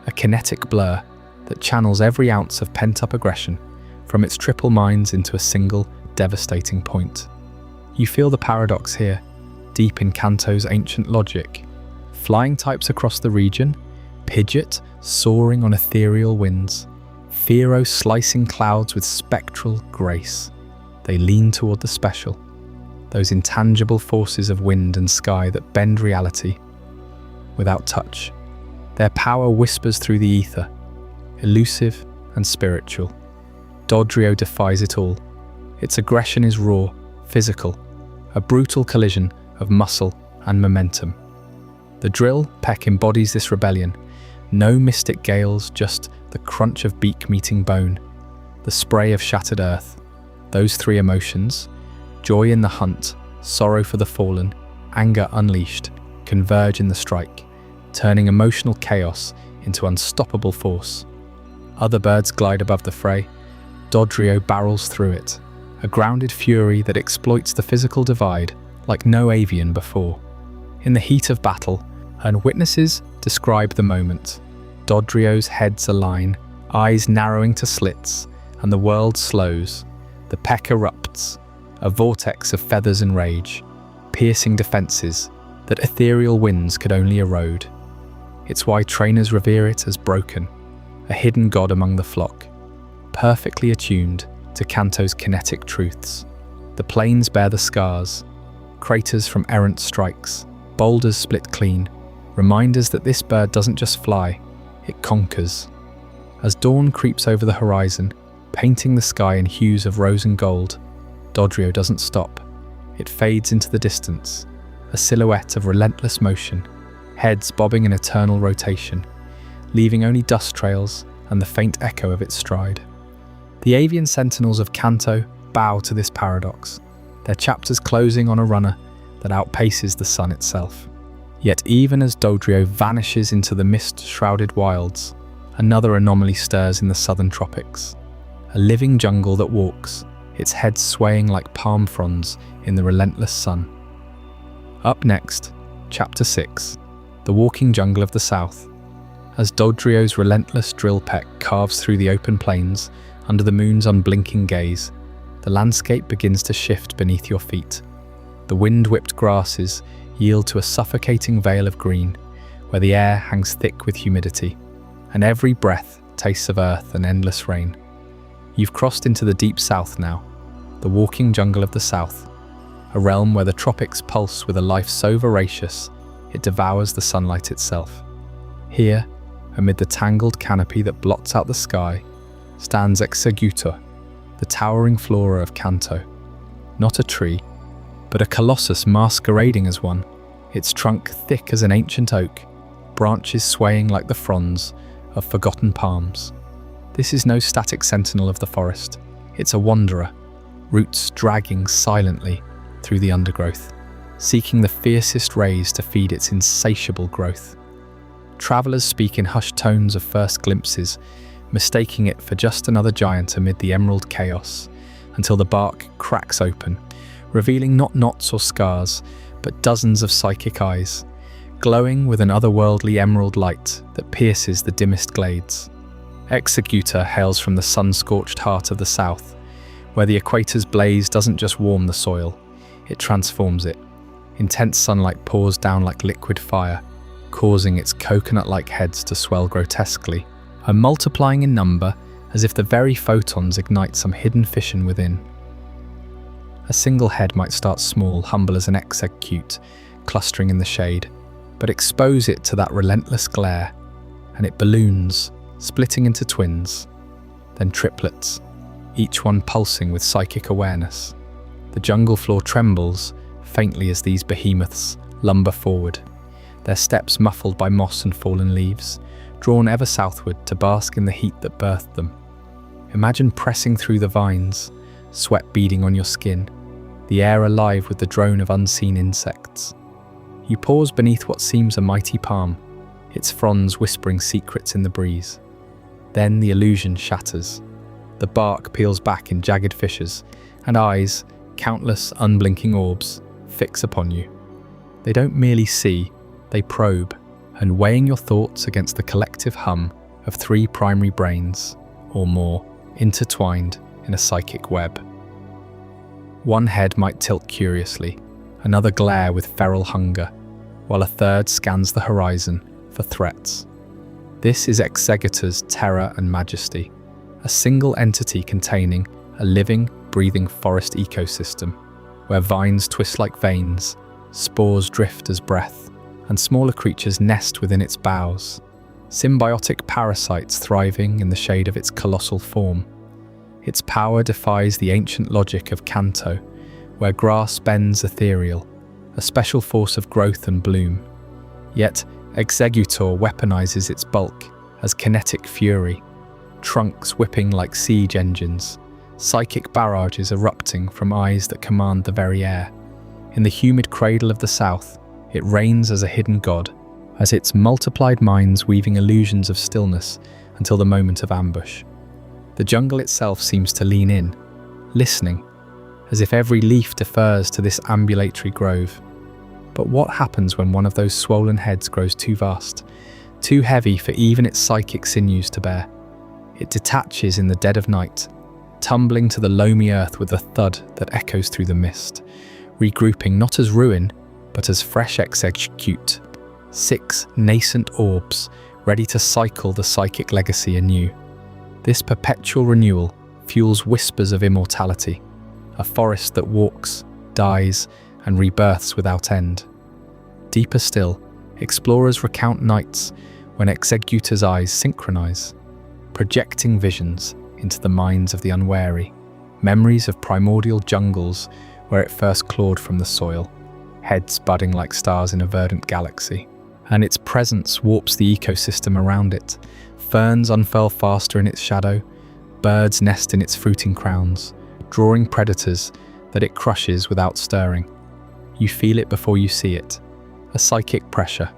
a kinetic blur that channels every ounce of pent-up aggression from its triple minds into a single, devastating point. You feel the paradox here, deep in Kanto's ancient logic. Flying types across the region, Pidgeot soaring on ethereal winds, Fearow slicing clouds with spectral grace. They lean toward the special, those intangible forces of wind and sky that bend reality without touch. Their power whispers through the ether, elusive and spiritual. Dodrio defies it all. Its aggression is raw, physical, a brutal collision of muscle and momentum. The drill peck embodies this rebellion. No mystic gales, just the crunch of beak meeting bone, the spray of shattered earth. Those three emotions, joy in the hunt, sorrow for the fallen, anger unleashed, converge in the strike, turning emotional chaos into unstoppable force. Other birds glide above the fray. Dodrio barrels through it, a grounded fury that exploits the physical divide like no avian before. In the heat of battle, and witnesses describe the moment. Dodrio's heads align, eyes narrowing to slits, and the world slows. The peck erupts, a vortex of feathers and rage, piercing defenses that ethereal winds could only erode. It's why trainers revere it as broken, a hidden god among the flock, perfectly attuned to Kanto's kinetic truths. The plains bear the scars, craters from errant strikes, boulders split clean, reminders that this bird doesn't just fly, it conquers. As dawn creeps over the horizon, painting the sky in hues of rose and gold, Dodrio doesn't stop. It fades into the distance, a silhouette of relentless motion, heads bobbing in eternal rotation, leaving only dust trails and the faint echo of its stride. The avian sentinels of Kanto bow to this paradox, their chapters closing on a runner that outpaces the sun itself. Yet even as Dodrio vanishes into the mist-shrouded wilds, another anomaly stirs in the southern tropics. A living jungle that walks, its head swaying like palm fronds in the relentless sun. Up next, Chapter 6, The Walking Jungle of the South. As Dodrio's relentless drill peck carves through the open plains under the moon's unblinking gaze, the landscape begins to shift beneath your feet. The wind-whipped grasses yield to a suffocating veil of green, where the air hangs thick with humidity, and every breath tastes of earth and endless rain. You've crossed into the deep south now, the walking jungle of the south, a realm where the tropics pulse with a life so voracious it devours the sunlight itself. Here, amid the tangled canopy that blots out the sky, stands Executor, the towering flora of Kanto. Not a tree, but a colossus masquerading as one, its trunk thick as an ancient oak, branches swaying like the fronds of forgotten palms. This is no static sentinel of the forest. It's a wanderer, roots dragging silently through the undergrowth, seeking the fiercest rays to feed its insatiable growth. Travelers speak in hushed tones of first glimpses, mistaking it for just another giant amid the emerald chaos, until the bark cracks open, revealing not knots or scars, but dozens of psychic eyes, glowing with an otherworldly emerald light that pierces the dimmest glades. Executor hails from the sun-scorched heart of the south, where the equator's blaze doesn't just warm the soil, it transforms it. Intense sunlight pours down like liquid fire, causing its coconut-like heads to swell grotesquely, and multiplying in number as if the very photons ignite some hidden fission within. A single head might start small, humble as an execute, clustering in the shade, but expose it to that relentless glare, and it balloons, splitting into twins, then triplets, each one pulsing with psychic awareness. The jungle floor trembles faintly as these behemoths lumber forward, their steps muffled by moss and fallen leaves, drawn ever southward to bask in the heat that birthed them. Imagine pressing through the vines, sweat beading on your skin, the air alive with the drone of unseen insects. You pause beneath what seems a mighty palm, its fronds whispering secrets in the breeze. Then the illusion shatters. The bark peels back in jagged fissures, and eyes, countless unblinking orbs, fix upon you. They don't merely see, they probe, and weighing your thoughts against the collective hum of 3 primary brains, or more, intertwined in a psychic web. One head might tilt curiously, another glare with feral hunger, while a third scans the horizon for threats. This is Executor's terror and majesty, a single entity containing a living, breathing forest ecosystem, where vines twist like veins, spores drift as breath, and smaller creatures nest within its boughs, symbiotic parasites thriving in the shade of its colossal form. Its power defies the ancient logic of Kanto, where grass bends ethereal, a special force of growth and bloom. Yet, Executor weaponizes its bulk as kinetic fury, trunks whipping like siege engines, psychic barrages erupting from eyes that command the very air. In the humid cradle of the south, it reigns as a hidden god, as its multiplied minds weaving illusions of stillness until the moment of ambush. The jungle itself seems to lean in, listening, as if every leaf defers to this ambulatory grove. But what happens when one of those swollen heads grows too vast, too heavy for even its psychic sinews to bear? It detaches in the dead of night, tumbling to the loamy earth with a thud that echoes through the mist, regrouping not as ruin, but as fresh execute, 6 nascent orbs ready to cycle the psychic legacy anew. This perpetual renewal fuels whispers of immortality, a forest that walks, dies, and rebirths without end. Deeper still, explorers recount nights when Executor's eyes synchronize, projecting visions into the minds of the unwary, memories of primordial jungles where it first clawed from the soil, heads budding like stars in a verdant galaxy. And its presence warps the ecosystem around it. Ferns unfurl faster in its shadow, birds nest in its fruiting crowns, drawing predators that it crushes without stirring. You feel it before you see it, a psychic pressure,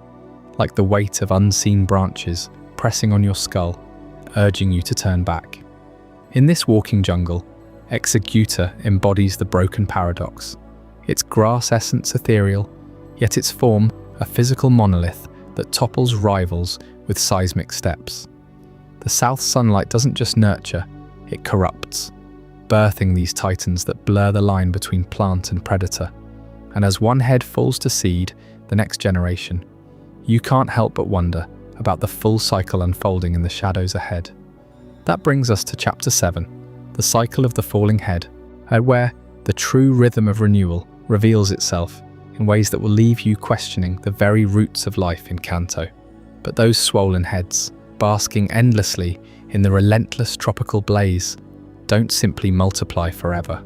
like the weight of unseen branches pressing on your skull, urging you to turn back. In this walking jungle, Executor embodies the broken paradox. Its grass essence ethereal, yet its form a physical monolith that topples rivals with seismic steps. The south sunlight doesn't just nurture, it corrupts, birthing these titans that blur the line between plant and predator. And as one head falls to seed the next generation, you can't help but wonder about the full cycle unfolding in the shadows ahead. That brings us to Chapter 7, the cycle of the falling head, where the true rhythm of renewal reveals itself in ways that will leave you questioning the very roots of life in Kanto. But those swollen heads, basking endlessly in the relentless tropical blaze, don't simply multiply forever.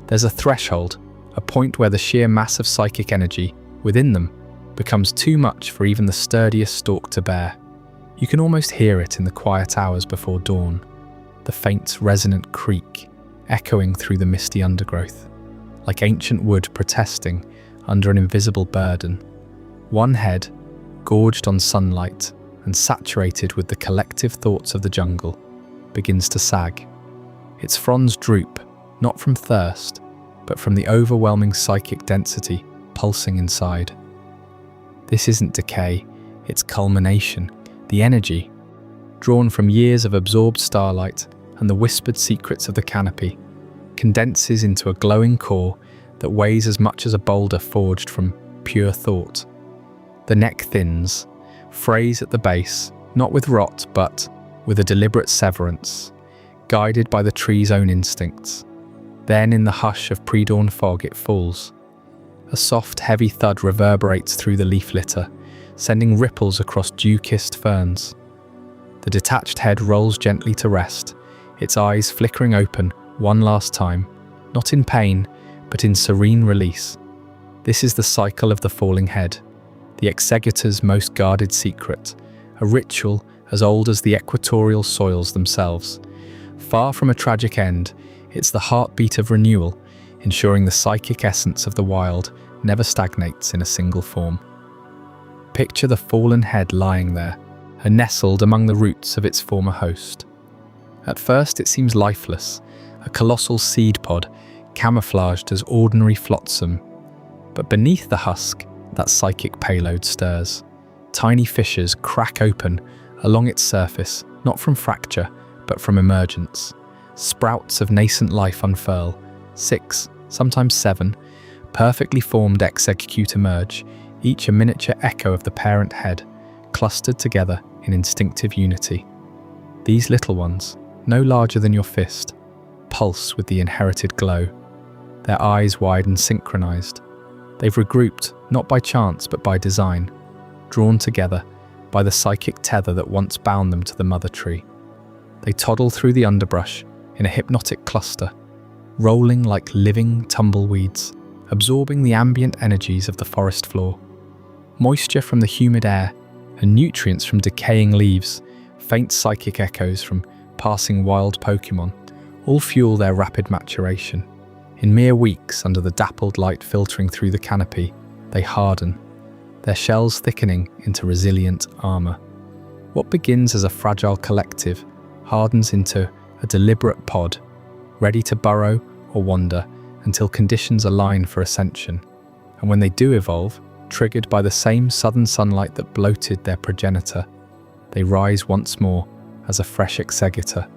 There's a threshold, a point where the sheer mass of psychic energy within them becomes too much for even the sturdiest stalk to bear. You can almost hear it in the quiet hours before dawn, the faint, resonant creak echoing through the misty undergrowth, like ancient wood protesting under an invisible burden. One head, gorged on sunlight and saturated with the collective thoughts of the jungle, begins to sag. Its fronds droop, not from thirst, but from the overwhelming psychic density pulsing inside. This isn't decay, it's culmination. The energy, drawn from years of absorbed starlight and the whispered secrets of the canopy, condenses into a glowing core that weighs as much as a boulder forged from pure thought. The neck thins, frays at the base, not with rot, but with a deliberate severance, guided by the tree's own instincts. Then, in the hush of pre-dawn fog, it falls. A soft, heavy thud reverberates through the leaf litter, sending ripples across dew-kissed ferns. The detached head rolls gently to rest, its eyes flickering open one last time, not in pain, but in serene release. This is the cycle of the falling head, the executor's most guarded secret, a ritual as old as the equatorial soils themselves. Far from a tragic end, it's the heartbeat of renewal, ensuring the psychic essence of the wild never stagnates in a single form. Picture the fallen head lying there, nestled among the roots of its former host. At first it seems lifeless, a colossal seed pod camouflaged as ordinary flotsam. But beneath the husk, that psychic payload stirs. Tiny fissures crack open along its surface, not from fracture, but from emergence. Sprouts of nascent life unfurl. 6, sometimes 7, perfectly formed execute emerge, each a miniature echo of the parent head, clustered together in instinctive unity. These little ones, no larger than your fist, pulse with the inherited glow, their eyes wide and synchronized. They've regrouped, not by chance but by design, drawn together by the psychic tether that once bound them to the mother tree. They toddle through the underbrush in a hypnotic cluster, rolling like living tumbleweeds, absorbing the ambient energies of the forest floor. Moisture from the humid air and nutrients from decaying leaves, faint psychic echoes from passing wild Pokémon, all fuel their rapid maturation. In mere weeks, under the dappled light filtering through the canopy, they harden, their shells thickening into resilient armor. What begins as a fragile collective hardens into a deliberate pod, ready to burrow or wander until conditions align for ascension. And when they do evolve, triggered by the same southern sunlight that bloated their progenitor, they rise once more as a fresh executor,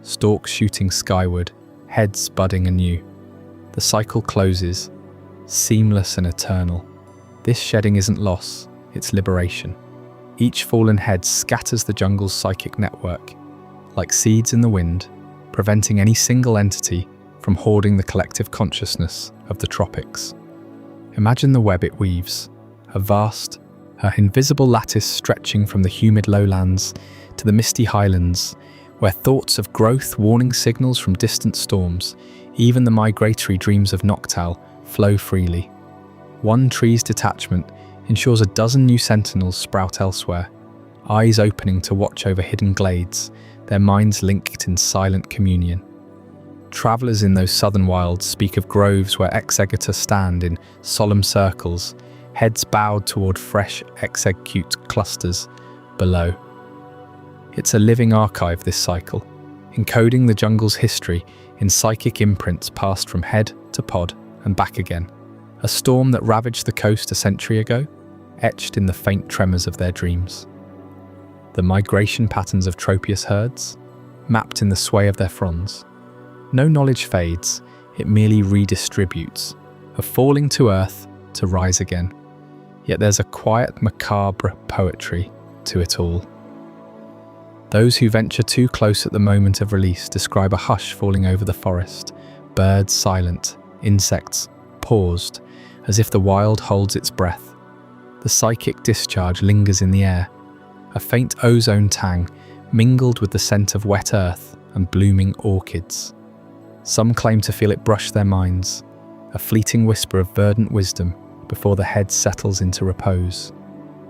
stalks shooting skyward, heads budding anew. The cycle closes, seamless and eternal. This shedding isn't loss, it's liberation. Each fallen head scatters the jungle's psychic network, like seeds in the wind, preventing any single entity from hoarding the collective consciousness of the tropics. Imagine the web it weaves, a vast, invisible lattice stretching from the humid lowlands to the misty highlands, where thoughts of growth, warning signals from distant storms, even the migratory dreams of Noctowl, flow freely. One tree's detachment ensures a dozen new sentinels sprout elsewhere, eyes opening to watch over hidden glades, their minds linked in silent communion. Travellers in those southern wilds speak of groves where executor stand in solemn circles, heads bowed toward fresh execute clusters below. It's a living archive, this cycle, encoding the jungle's history in psychic imprints passed from head to pod and back again. A storm that ravaged the coast a century ago, etched in the faint tremors of their dreams. The migration patterns of Tropius herds, mapped in the sway of their fronds. No knowledge fades, it merely redistributes, of falling to earth to rise again. Yet there's a quiet, macabre poetry to it all. Those who venture too close at the moment of release describe a hush falling over the forest, birds silent, insects paused, as if the wild holds its breath. The psychic discharge lingers in the air, a faint ozone tang mingled with the scent of wet earth and blooming orchids. Some claim to feel it brush their minds, a fleeting whisper of verdant wisdom before the head settles into repose.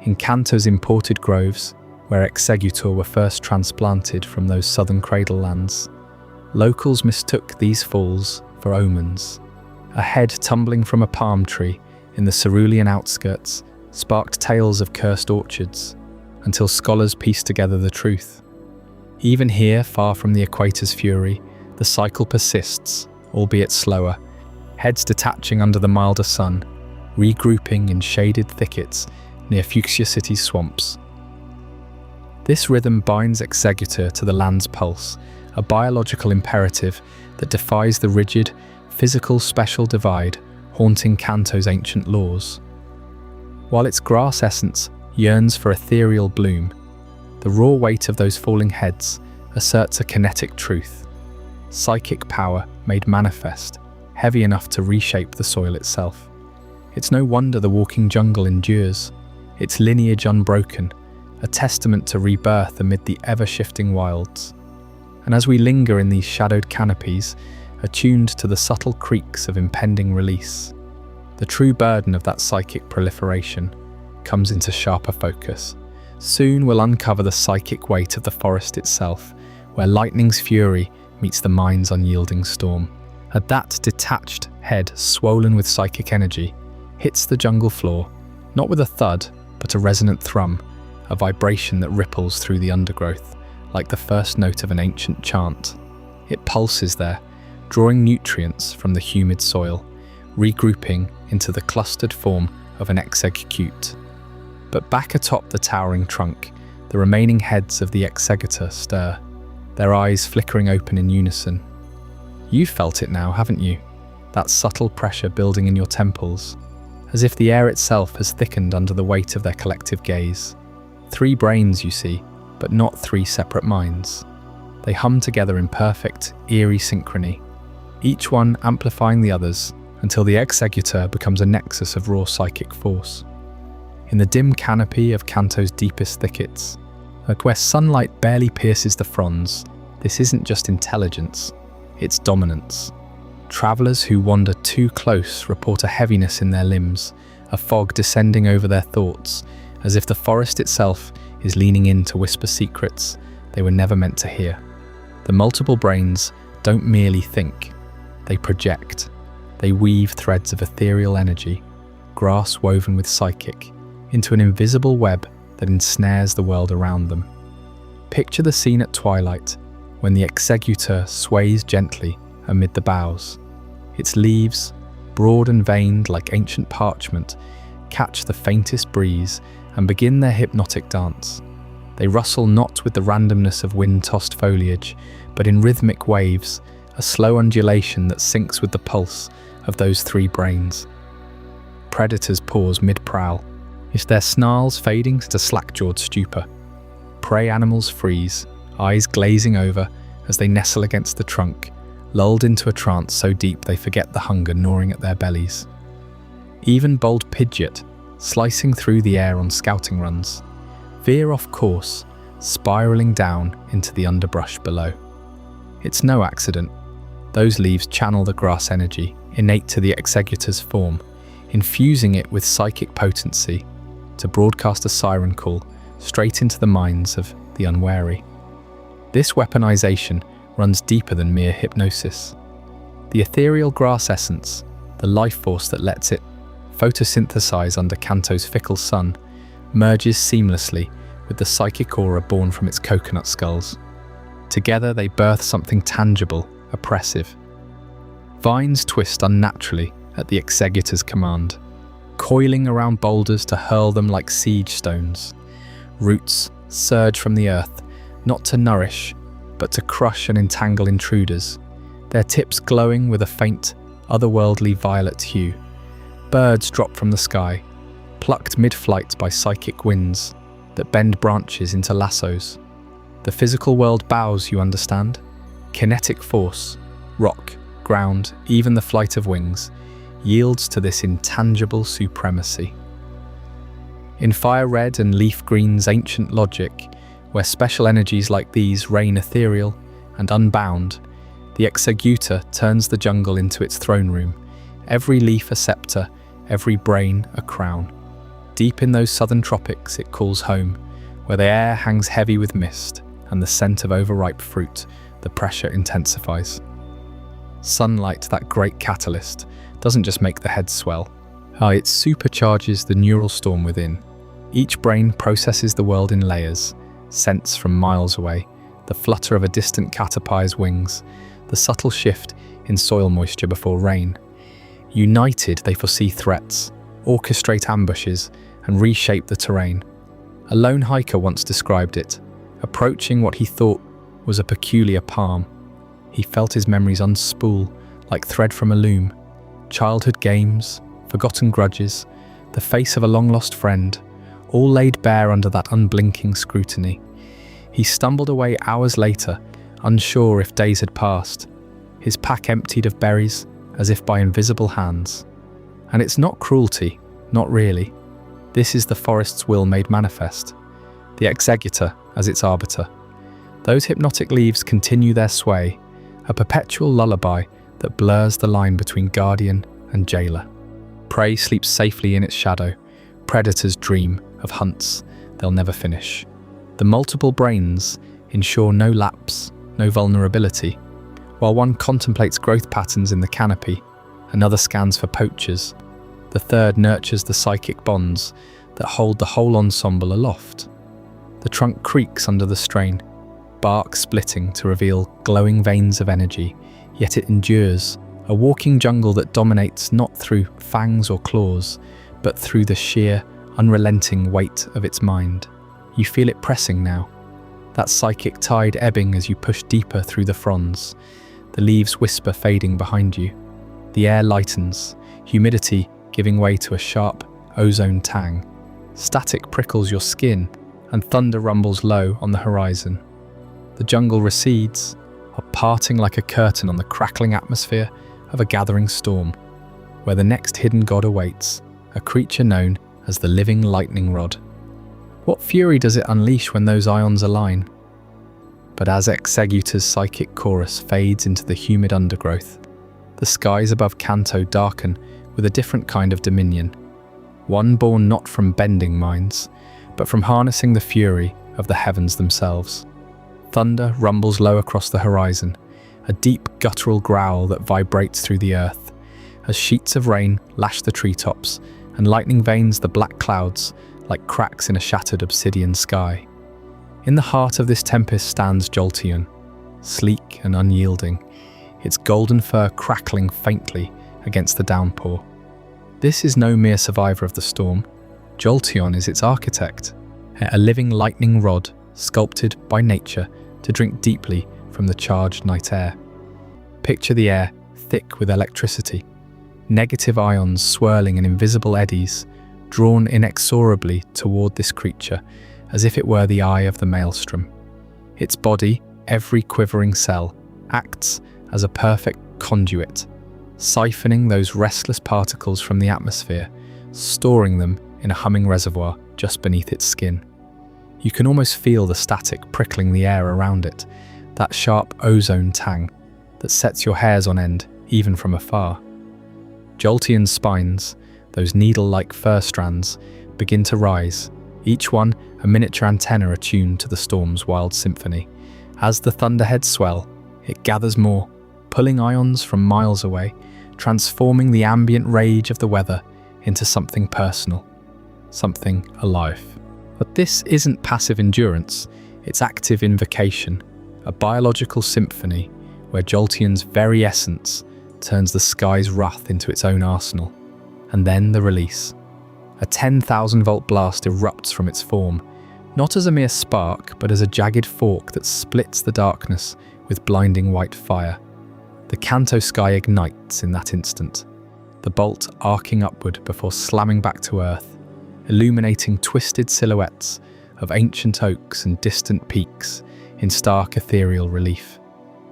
In Kanto's imported groves, where executor were first transplanted from those southern cradle lands, locals mistook these falls for omens. A head tumbling from a palm tree in the cerulean outskirts sparked tales of cursed orchards, until scholars pieced together the truth. Even here, far from the equator's fury, the cycle persists, albeit slower, heads detaching under the milder sun, regrouping in shaded thickets near Fuchsia City's swamps. This rhythm binds executor to the land's pulse, a biological imperative that defies the rigid, physical spatial divide haunting Kanto's ancient laws. While its grass essence yearns for ethereal bloom, the raw weight of those falling heads asserts a kinetic truth, psychic power made manifest, heavy enough to reshape the soil itself. It's no wonder the walking jungle endures, its lineage unbroken, a testament to rebirth amid the ever-shifting wilds. And as we linger in these shadowed canopies, attuned to the subtle creaks of impending release, the true burden of that psychic proliferation comes into sharper focus. Soon we'll uncover the psychic weight of the forest itself, where lightning's fury meets the mind's unyielding storm. As that detached head, swollen with psychic energy, hits the jungle floor, not with a thud, but a resonant thrum, a vibration that ripples through the undergrowth, like the first note of an ancient chant. It pulses there, drawing nutrients from the humid soil, regrouping into the clustered form of an exegcute. But back atop the towering trunk, the remaining heads of the executor stir, their eyes flickering open in unison. You've felt it now, haven't you? That subtle pressure building in your temples, as if the air itself has thickened under the weight of their collective gaze. 3 brains, you see, but not 3 separate minds. They hum together in perfect, eerie synchrony, each one amplifying the others until the executor becomes a nexus of raw psychic force. In the dim canopy of Kanto's deepest thickets, where sunlight barely pierces the fronds, this isn't just intelligence, it's dominance. Travelers who wander too close report a heaviness in their limbs, a fog descending over their thoughts, as if the forest itself is leaning in to whisper secrets they were never meant to hear. The multiple brains don't merely think, they project. They weave threads of ethereal energy, grass woven with psychic, into an invisible web that ensnares the world around them. Picture the scene at twilight, when the executor sways gently amid the boughs. Its leaves, broad and veined like ancient parchment, catch the faintest breeze and begin their hypnotic dance. They rustle not with the randomness of wind-tossed foliage, but in rhythmic waves, a slow undulation that syncs with the pulse of those 3 brains. Predators pause mid-prowl, their snarls fading to slack-jawed stupor. Prey animals freeze, eyes glazing over as they nestle against the trunk, lulled into a trance so deep they forget the hunger gnawing at their bellies. Even bold Pidgeot, slicing through the air on scouting runs, veer off course, spiraling down into the underbrush below. It's no accident. Those leaves channel the grass energy innate to the executor's form, infusing it with psychic potency to broadcast a siren call straight into the minds of the unwary. This weaponization runs deeper than mere hypnosis. The ethereal grass essence, the life force that lets it photosynthesize under Kanto's fickle sun, merges seamlessly with the psychic aura born from its coconut skulls. Together they birth something tangible, oppressive. Vines twist unnaturally at the executor's command, coiling around boulders to hurl them like siege stones. Roots surge from the earth, not to nourish, but to crush and entangle intruders, their tips glowing with a faint, otherworldly violet hue. Birds drop from the sky, plucked mid-flight by psychic winds that bend branches into lassos. The physical world bows, you understand? Kinetic force, rock, ground, even the flight of wings, yields to this intangible supremacy. In FireRed and LeafGreen's ancient logic, where special energies like these reign ethereal, and unbound, the Executor turns the jungle into its throne room, every leaf a scepter, every brain a crown. Deep in those southern tropics it calls home, where the air hangs heavy with mist, and the scent of overripe fruit, the pressure intensifies. Sunlight, that great catalyst, doesn't just make the head swell. It supercharges the neural storm within. Each brain processes the world in layers, scents from miles away, the flutter of a distant caterpillar's wings, the subtle shift in soil moisture before rain. United, they foresee threats, orchestrate ambushes, and reshape the terrain. A lone hiker once described it, approaching what he thought was a peculiar palm. He felt his memories unspool like thread from a loom. Childhood games, forgotten grudges, the face of a long-lost friend, all laid bare under that unblinking scrutiny. He stumbled away hours later, unsure if days had passed, his pack emptied of berries as if by invisible hands. And it's not cruelty, not really. This is the forest's will made manifest, the Executor as its arbiter. Those hypnotic leaves continue their sway, a perpetual lullaby that blurs the line between guardian and jailer. Prey sleeps safely in its shadow, predators dream of hunts they'll never finish. The multiple brains ensure no lapse, no vulnerability. While one contemplates growth patterns in the canopy, another scans for poachers, the third nurtures the psychic bonds that hold the whole ensemble aloft. The trunk creaks under the strain, bark splitting to reveal glowing veins of energy, yet it endures, a walking jungle that dominates not through fangs or claws, but through the sheer, unrelenting weight of its mind. You feel it pressing now, that psychic tide ebbing as you push deeper through the fronds, the leaves whisper fading behind you. The air lightens, humidity giving way to a sharp ozone tang. Static prickles your skin, and thunder rumbles low on the horizon. The jungle recedes, parting like a curtain on the crackling atmosphere of a gathering storm, where the next hidden god awaits, a creature known as the living lightning rod. What fury does it unleash when those ions align? But as Executor's psychic chorus fades into the humid undergrowth, the skies above Kanto darken with a different kind of dominion, one born not from bending minds, but from harnessing the fury of the heavens themselves. Thunder rumbles low across the horizon, a deep guttural growl that vibrates through the earth, as sheets of rain lash the treetops, and lightning veins the black clouds like cracks in a shattered obsidian sky. In the heart of this tempest stands Jolteon, sleek and unyielding, its golden fur crackling faintly against the downpour. This is no mere survivor of the storm. Jolteon is its architect, a living lightning rod sculpted by nature to drink deeply from the charged night air. Picture the air thick with electricity, negative ions swirling in invisible eddies, drawn inexorably toward this creature as if it were the eye of the maelstrom. Its body, every quivering cell, acts as a perfect conduit, siphoning those restless particles from the atmosphere, storing them in a humming reservoir just beneath its skin. You can almost feel the static prickling the air around it, that sharp ozone tang that sets your hairs on end even from afar. Jolteon's spines, those needle-like fur strands, begin to rise, each one a miniature antenna attuned to the storm's wild symphony. As the thunderheads swell, it gathers more, pulling ions from miles away, transforming the ambient rage of the weather into something personal, something alive. But this isn't passive endurance, it's active invocation, a biological symphony where Jolteon's very essence turns the sky's wrath into its own arsenal. And then the release. A 10,000-volt blast erupts from its form, not as a mere spark, but as a jagged fork that splits the darkness with blinding white fire. The Kanto sky ignites in that instant, the bolt arcing upward before slamming back to earth, illuminating twisted silhouettes of ancient oaks and distant peaks in stark ethereal relief.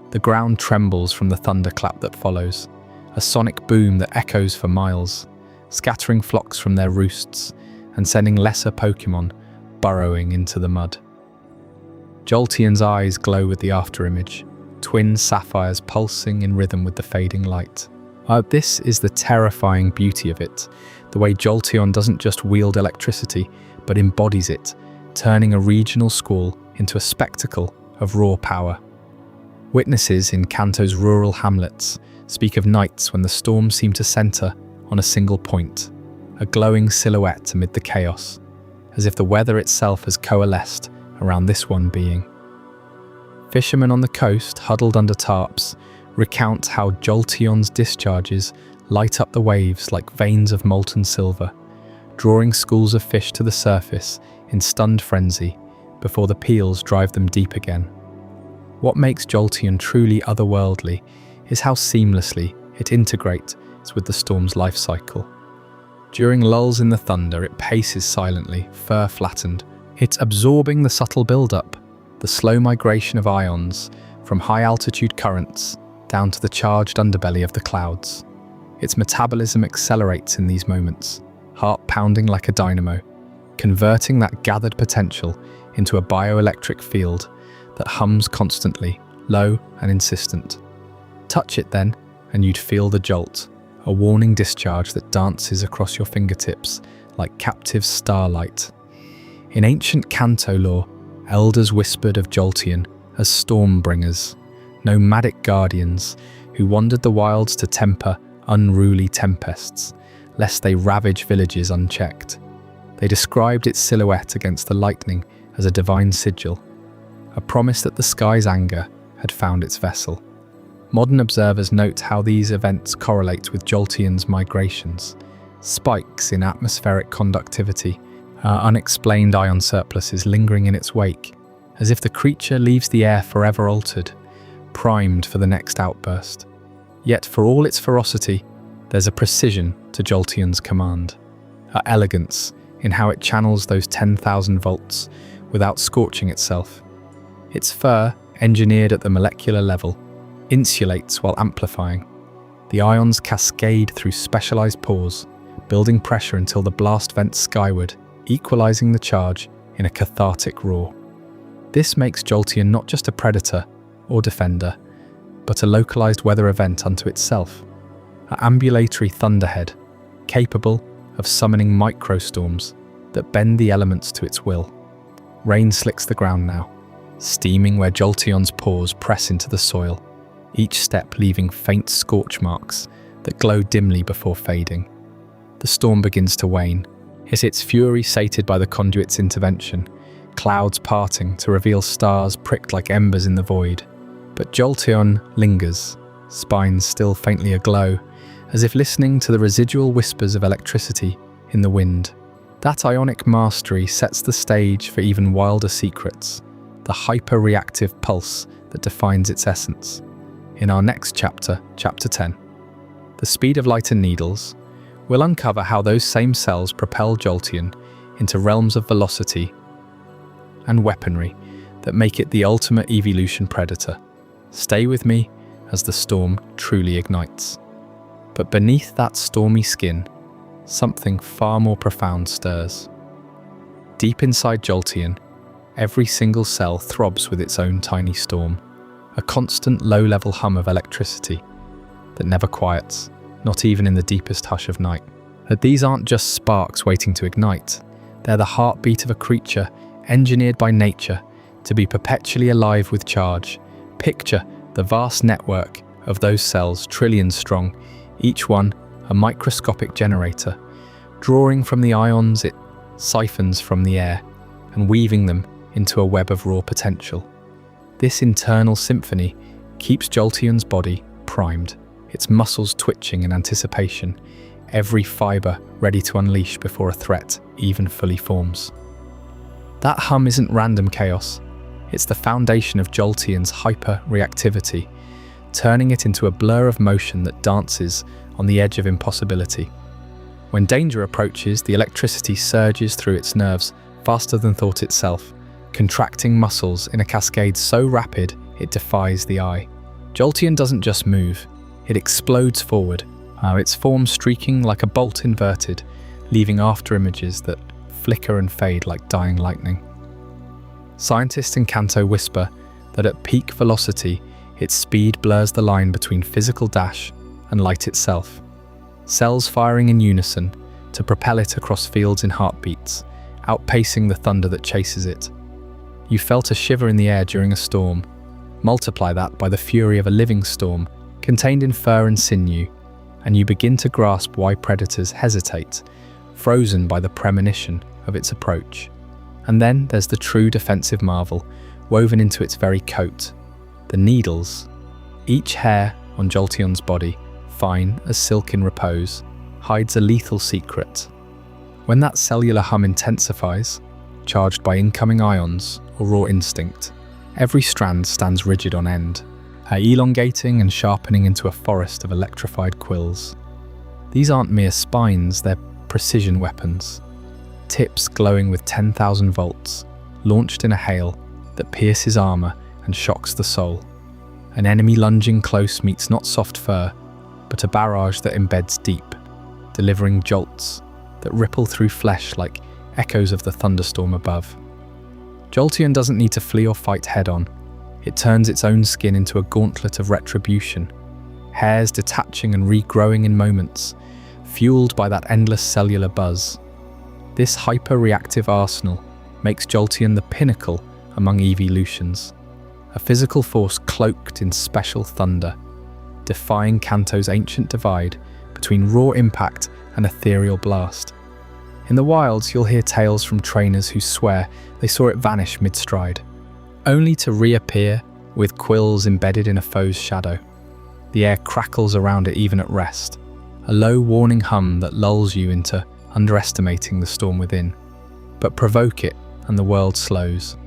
The ground trembles from the thunderclap that follows, a sonic boom that echoes for miles, scattering flocks from their roosts and sending lesser Pokémon burrowing into the mud. Jolteon's eyes glow with the afterimage, twin sapphires pulsing in rhythm with the fading light. This is the terrifying beauty of it, the way Jolteon doesn't just wield electricity, but embodies it, turning a regional squall into a spectacle of raw power. Witnesses in Kanto's rural hamlets speak of nights when the storms seem to center on a single point, a glowing silhouette amid the chaos, as if the weather itself has coalesced around this one being. Fishermen on the coast, huddled under tarps, recount how Jolteon's discharges light up the waves like veins of molten silver, drawing schools of fish to the surface in stunned frenzy before the peals drive them deep again. What makes Jolteon truly otherworldly is how seamlessly it integrates with the storm's life cycle. During lulls in the thunder, it paces silently, fur flattened. It's absorbing the subtle build-up, the slow migration of ions from high-altitude currents down to the charged underbelly of the clouds. Its metabolism accelerates in these moments, heart pounding like a dynamo, converting that gathered potential into a bioelectric field that hums constantly, low and insistent. Touch it then, and you'd feel the jolt, a warning discharge that dances across your fingertips like captive starlight. In ancient Kanto lore, elders whispered of Jolteon as stormbringers, nomadic guardians who wandered the wilds to temper unruly tempests, lest they ravage villages unchecked. They described its silhouette against the lightning as a divine sigil, a promise that the sky's anger had found its vessel. Modern observers note how these events correlate with Jolteon's migrations, spikes in atmospheric conductivity, unexplained ion surpluses lingering in its wake, as if the creature leaves the air forever altered, primed for the next outburst. Yet for all its ferocity, there's a precision to Jolteon's command, a elegance in how it channels those 10,000 volts without scorching itself. Its fur, engineered at the molecular level, insulates while amplifying. The ions cascade through specialized pores, building pressure until the blast vents skyward, equalizing the charge in a cathartic roar. This makes Jolteon not just a predator or defender, but a localized weather event unto itself, an ambulatory thunderhead capable of summoning microstorms that bend the elements to its will. Rain slicks the ground now, steaming where Jolteon's paws press into the soil, each step leaving faint scorch marks that glow dimly before fading. The storm begins to wane, its fury sated by the conduit's intervention, clouds parting to reveal stars pricked like embers in the void. But Jolteon lingers, spines still faintly aglow, as if listening to the residual whispers of electricity in the wind. That ionic mastery sets the stage for even wilder secrets, the hyper-reactive pulse that defines its essence. In our next chapter, Chapter 10, The Speed of Light and Needles, we'll uncover how those same cells propel Jolteon into realms of velocity and weaponry that make it the ultimate evolution predator. Stay with me as the storm truly ignites. But beneath that stormy skin, something far more profound stirs. Deep inside Jolteon, every single cell throbs with its own tiny storm, a constant low-level hum of electricity that never quiets, not even in the deepest hush of night. That these aren't just sparks waiting to ignite, they're the heartbeat of a creature engineered by nature to be perpetually alive with charge. Picture the vast network of those cells, trillions strong, each one a microscopic generator. Drawing from the ions it siphons from the air and weaving them into a web of raw potential. This internal symphony keeps Jolteon's body primed, its muscles twitching in anticipation, every fibre ready to unleash before a threat even fully forms. That hum isn't random chaos, it's the foundation of Jolteon's hyper-reactivity, turning it into a blur of motion that dances on the edge of impossibility. When danger approaches, the electricity surges through its nerves faster than thought itself, contracting muscles in a cascade so rapid it defies the eye. Jolteon doesn't just move, it explodes forward, its form streaking like a bolt inverted, leaving after images that flicker and fade like dying lightning. Scientists in Kanto whisper that at peak velocity, Its speed blurs the line between physical dash and light itself, cells firing in unison to propel it across fields in heartbeats, outpacing the thunder that chases it. You felt a shiver in the air during a storm. Multiply that by the fury of a living storm contained in fur and sinew, and you begin to grasp why predators hesitate, frozen by the premonition of its approach. And then there's the true defensive marvel woven into its very coat, the needles. Each hair on Jolteon's body, fine as silk in repose, hides a lethal secret. When that cellular hum intensifies, charged by incoming ions or raw instinct, every strand stands rigid on end, elongating and sharpening into a forest of electrified quills. These aren't mere spines, they're precision weapons. Tips glowing with 10,000 volts, launched in a hail that pierces armor and shocks the soul. An enemy lunging close meets not soft fur, but a barrage that embeds deep, delivering jolts that ripple through flesh like echoes of the thunderstorm above. Jolteon doesn't need to flee or fight head-on. It turns its own skin into a gauntlet of retribution, hairs detaching and regrowing in moments, fueled by that endless cellular buzz. This hyper-reactive arsenal makes Jolteon the pinnacle among evolutions, a physical force cloaked in special thunder, defying Kanto's ancient divide between raw impact and ethereal blast. In the wilds, you'll hear tales from trainers who swear they saw it vanish mid-stride, only to reappear with quills embedded in a foe's shadow. The air crackles around it even at rest, a low warning hum that lulls you into underestimating the storm within. But provoke it and the world slows.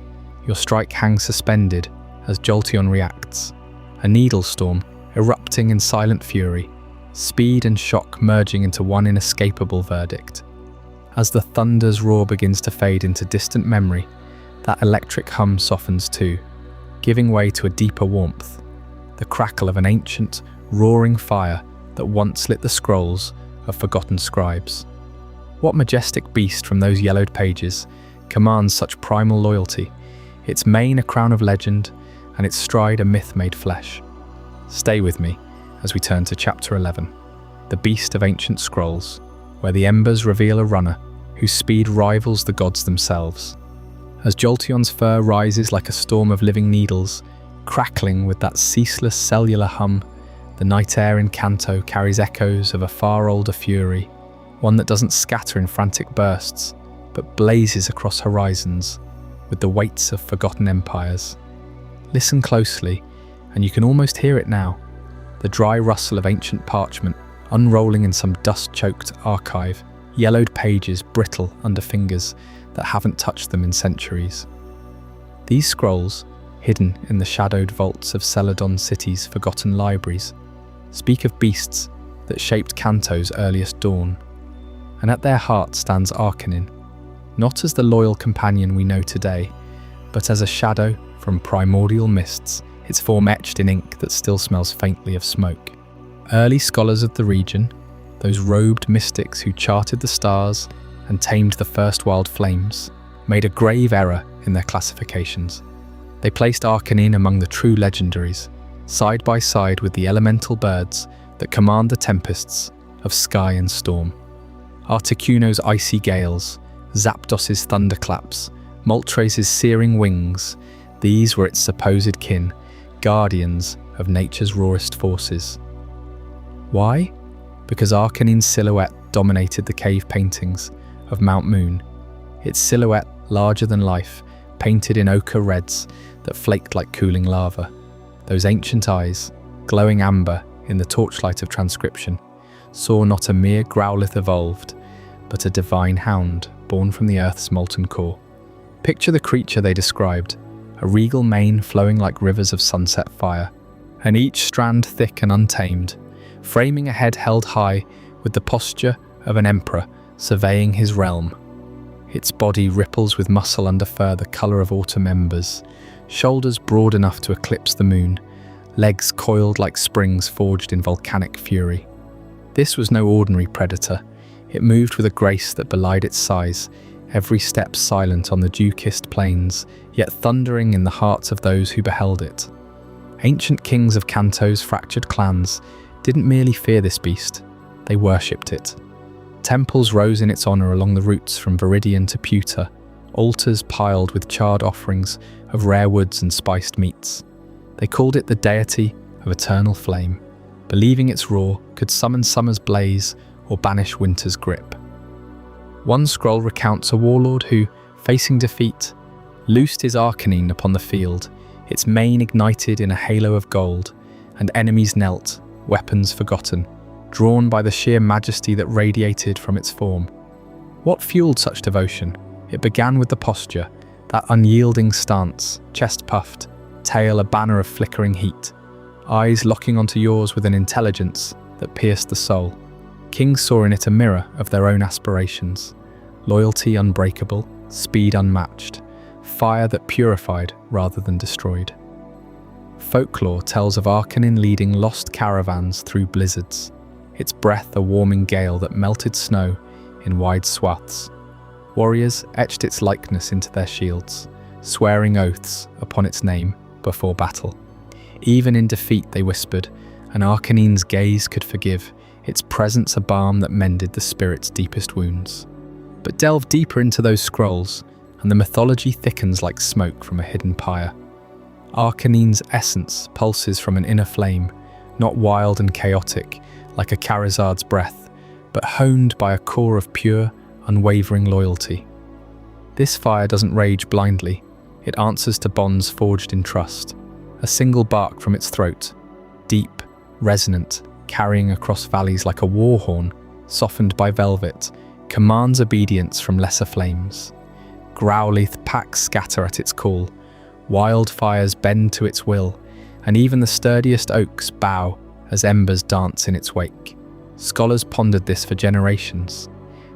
Your strike hangs suspended as Jolteon reacts, a needle storm erupting in silent fury, speed and shock merging into one inescapable verdict. As the thunder's roar begins to fade into distant memory, that electric hum softens too, giving way to a deeper warmth, the crackle of an ancient, roaring fire that once lit the scrolls of forgotten scribes. What majestic beast from those yellowed pages commands such primal loyalty, its mane a crown of legend, and its stride a myth made flesh? Stay with me as we turn to Chapter 11, the Beast of Ancient Scrolls, where the embers reveal a runner whose speed rivals the gods themselves. As Jolteon's fur rises like a storm of living needles, crackling with that ceaseless cellular hum, the night air in Kanto carries echoes of a far older fury, one that doesn't scatter in frantic bursts, but blazes across horizons with the weights of forgotten empires. Listen closely, and you can almost hear it now, the dry rustle of ancient parchment unrolling in some dust-choked archive, yellowed pages brittle under fingers that haven't touched them in centuries. These scrolls, hidden in the shadowed vaults of Celadon City's forgotten libraries, speak of beasts that shaped Kanto's earliest dawn. And at their heart stands Arcanine, not as the loyal companion we know today, but as a shadow from primordial mists, its form etched in ink that still smells faintly of smoke. Early scholars of the region, those robed mystics who charted the stars and tamed the first wild flames, made a grave error in their classifications. They placed Arcanine among the true legendaries, side by side with the elemental birds that command the tempests of sky and storm. Articuno's icy gales, Zapdos's thunderclaps, Moltres' searing wings, these were its supposed kin, guardians of nature's rawest forces. Why? Because Arcanine's silhouette dominated the cave paintings of Mount Moon, its silhouette larger than life, painted in ochre reds that flaked like cooling lava. Those ancient eyes, glowing amber in the torchlight of transcription, saw not a mere Growlithe evolved, but a divine hound born from the earth's molten core. Picture the creature they described, a regal mane flowing like rivers of sunset fire, and each strand thick and untamed, framing a head held high with the posture of an emperor surveying his realm. Its body ripples with muscle under fur the colour of autumn embers, shoulders broad enough to eclipse the moon, legs coiled like springs forged in volcanic fury. This was no ordinary predator. It moved with a grace that belied its size, every step silent on the dew-kissed plains, yet thundering in the hearts of those who beheld it. Ancient kings of Kanto's fractured clans didn't merely fear this beast, they worshipped it. Temples rose in its honor along the routes from Viridian to Pewter, altars piled with charred offerings of rare woods and spiced meats. They called it the deity of eternal flame, believing its roar could summon summer's blaze or banish winter's grip. One scroll recounts a warlord who, facing defeat, loosed his arcanine upon the field, its mane ignited in a halo of gold, and enemies knelt, weapons forgotten, drawn by the sheer majesty that radiated from its form. What fueled such devotion? It began with the posture, that unyielding stance, chest puffed, tail a banner of flickering heat, eyes locking onto yours with an intelligence that pierced the soul. Kings saw in it a mirror of their own aspirations, loyalty unbreakable, speed unmatched, fire that purified rather than destroyed. Folklore tells of Arcanine leading lost caravans through blizzards, its breath a warming gale that melted snow in wide swaths. Warriors etched its likeness into their shields, swearing oaths upon its name before battle. Even in defeat, they whispered, and Arcanine's gaze could forgive, its presence a balm that mended the spirit's deepest wounds. But delve deeper into those scrolls, and the mythology thickens like smoke from a hidden pyre. Arcanine's essence pulses from an inner flame, not wild and chaotic, like a Charizard's breath, but honed by a core of pure, unwavering loyalty. This fire doesn't rage blindly, it answers to bonds forged in trust. A single bark from its throat, deep, resonant, carrying across valleys like a war horn, softened by velvet, commands obedience from lesser flames. Growlithe packs scatter at its call, wildfires bend to its will, and even the sturdiest oaks bow as embers dance in its wake. Scholars pondered this for generations.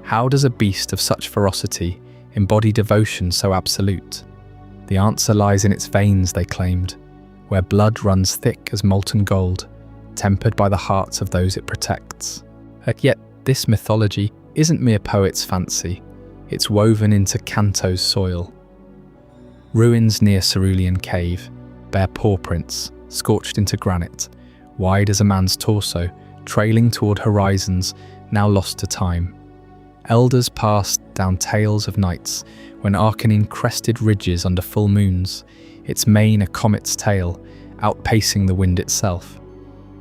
How does a beast of such ferocity embody devotion so absolute? The answer lies in its veins, they claimed, where blood runs thick as molten gold, tempered by the hearts of those it protects. And yet, this mythology isn't mere poet's fancy, it's woven into Kanto's soil. Ruins near Cerulean Cave bear paw prints, scorched into granite, wide as a man's torso, trailing toward horizons now lost to time. Elders passed down tales of nights when Arcanine crested ridges under full moons, its mane a comet's tail, outpacing the wind itself.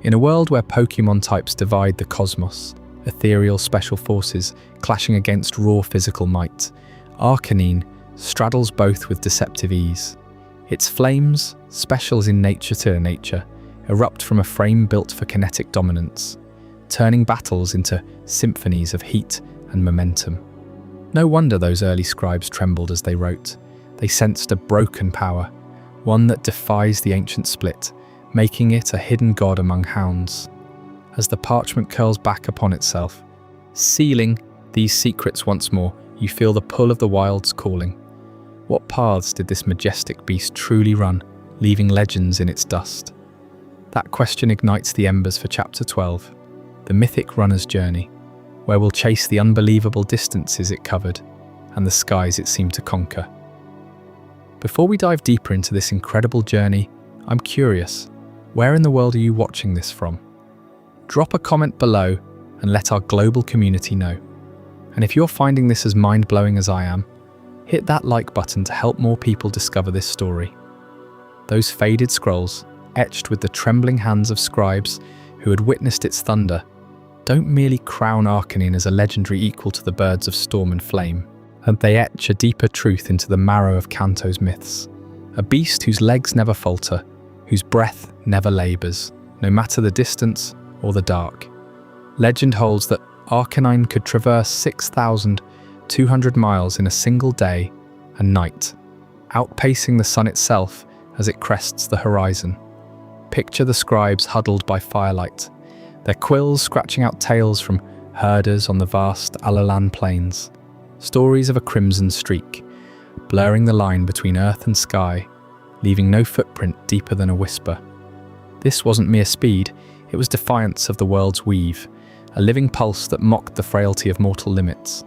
In a world where Pokémon types divide the cosmos, ethereal special forces clashing against raw physical might, Arcanine straddles both with deceptive ease. Its flames, specials in nature to nature, erupt from a frame built for kinetic dominance, turning battles into symphonies of heat and momentum. No wonder those early scribes trembled as they wrote. They sensed a broken power, one that defies the ancient split, making it a hidden god among hounds. As the parchment curls back upon itself, sealing these secrets once more, you feel the pull of the wilds calling. What paths did this majestic beast truly run, leaving legends in its dust? That question ignites the embers for Chapter 12, the mythic runner's journey, where we'll chase the unbelievable distances it covered and the skies it seemed to conquer. Before we dive deeper into this incredible journey, I'm curious, where in the world are you watching this from? Drop a comment below and let our global community know. And if you're finding this as mind-blowing as I am, hit that like button to help more people discover this story. Those faded scrolls, etched with the trembling hands of scribes who had witnessed its thunder, don't merely crown Arcanine as a legendary equal to the birds of storm and flame, and they etch a deeper truth into the marrow of Kanto's myths. A beast whose legs never falter, whose breath never labours, no matter the distance or the dark. Legend holds that Arcanine could traverse 6,200 miles in a single day and night, outpacing the sun itself as it crests the horizon. Picture the scribes huddled by firelight, their quills scratching out tales from herders on the vast Alolan plains. Stories of a crimson streak, blurring the line between earth and sky, leaving no footprint deeper than a whisper. This wasn't mere speed, it was defiance of the world's weave, a living pulse that mocked the frailty of mortal limits.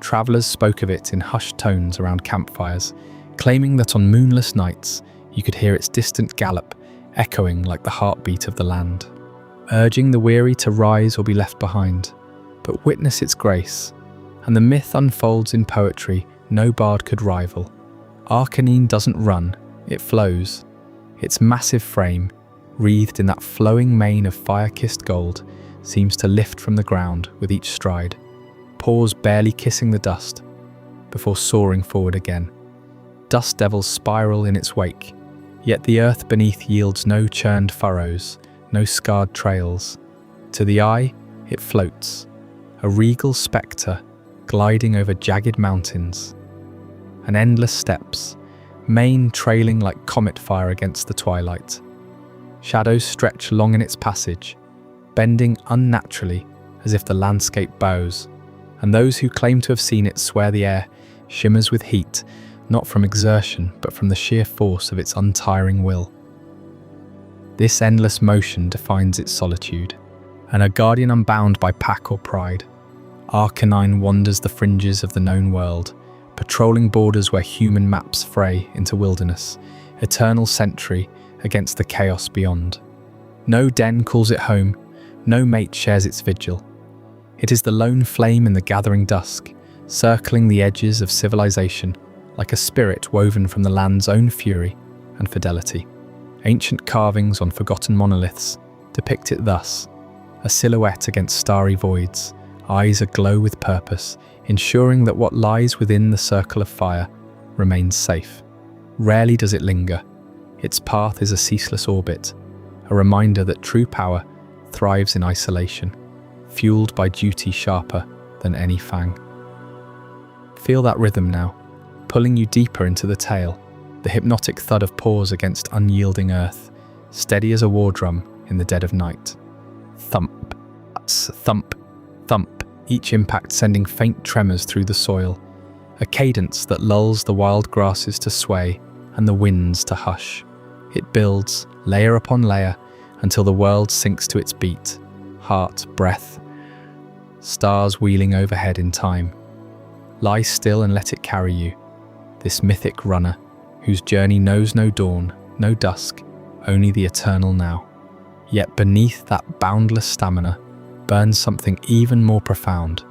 Travellers spoke of it in hushed tones around campfires, claiming that on moonless nights you could hear its distant gallop echoing like the heartbeat of the land, urging the weary to rise or be left behind, but witness its grace, and the myth unfolds in poetry no bard could rival. Arcanine doesn't run, it flows. Its massive frame, wreathed in that flowing mane of fire-kissed gold, seems to lift from the ground with each stride, paws barely kissing the dust, before soaring forward again. Dust devils spiral in its wake, yet the earth beneath yields no churned furrows, no scarred trails. To the eye, it floats, a regal spectre gliding over jagged mountains. And endless steps, mane trailing like comet fire against the twilight. Shadows stretch long in its passage, bending unnaturally as if the landscape bows, and those who claim to have seen it swear the air shimmers with heat, not from exertion but from the sheer force of its untiring will. This endless motion defines its solitude, and a guardian unbound by pack or pride. Arcanine wanders the fringes of the known world, patrolling borders where human maps fray into wilderness, eternal sentry against the chaos beyond. No den calls it home, no mate shares its vigil. It is the lone flame in the gathering dusk, circling the edges of civilization like a spirit woven from the land's own fury and fidelity. Ancient carvings on forgotten monoliths depict it thus, a silhouette against starry voids, eyes aglow with purpose, ensuring that what lies within the circle of fire remains safe. Rarely does it linger. Its path is a ceaseless orbit, a reminder that true power thrives in isolation, fueled by duty sharper than any fang. Feel that rhythm now, pulling you deeper into the tale, the hypnotic thud of paws against unyielding earth, steady as a war drum in the dead of night. Thump, thump, thump, each impact sending faint tremors through the soil, a cadence that lulls the wild grasses to sway and the winds to hush. It builds, layer upon layer, until the world sinks to its beat, heart, breath, stars wheeling overhead in time. Lie still and let it carry you, this mythic runner, whose journey knows no dawn, no dusk, only the eternal now. Yet beneath that boundless stamina burns something even more profound,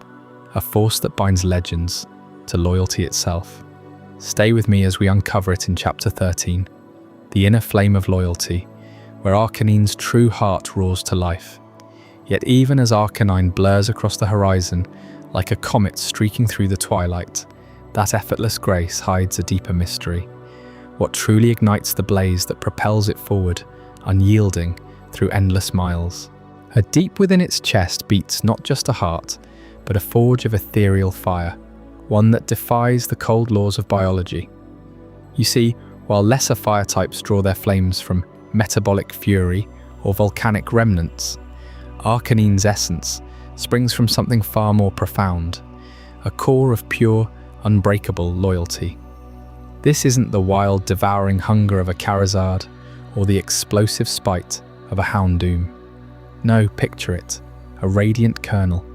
a force that binds legends to loyalty itself. Stay with me as we uncover it in Chapter 13, the inner flame of loyalty, where Arcanine's true heart roars to life. Yet even as Arcanine blurs across the horizon, like a comet streaking through the twilight, that effortless grace hides a deeper mystery. What truly ignites the blaze that propels it forward, unyielding, through endless miles. A deep within its chest beats not just a heart, but a forge of ethereal fire, one that defies the cold laws of biology. You see, while lesser fire types draw their flames from metabolic fury or volcanic remnants, Arcanine's essence springs from something far more profound, a core of pure, unbreakable loyalty. This isn't the wild, devouring hunger of a Charizard or the explosive spite of a Houndoom. No, picture it, a radiant kernel,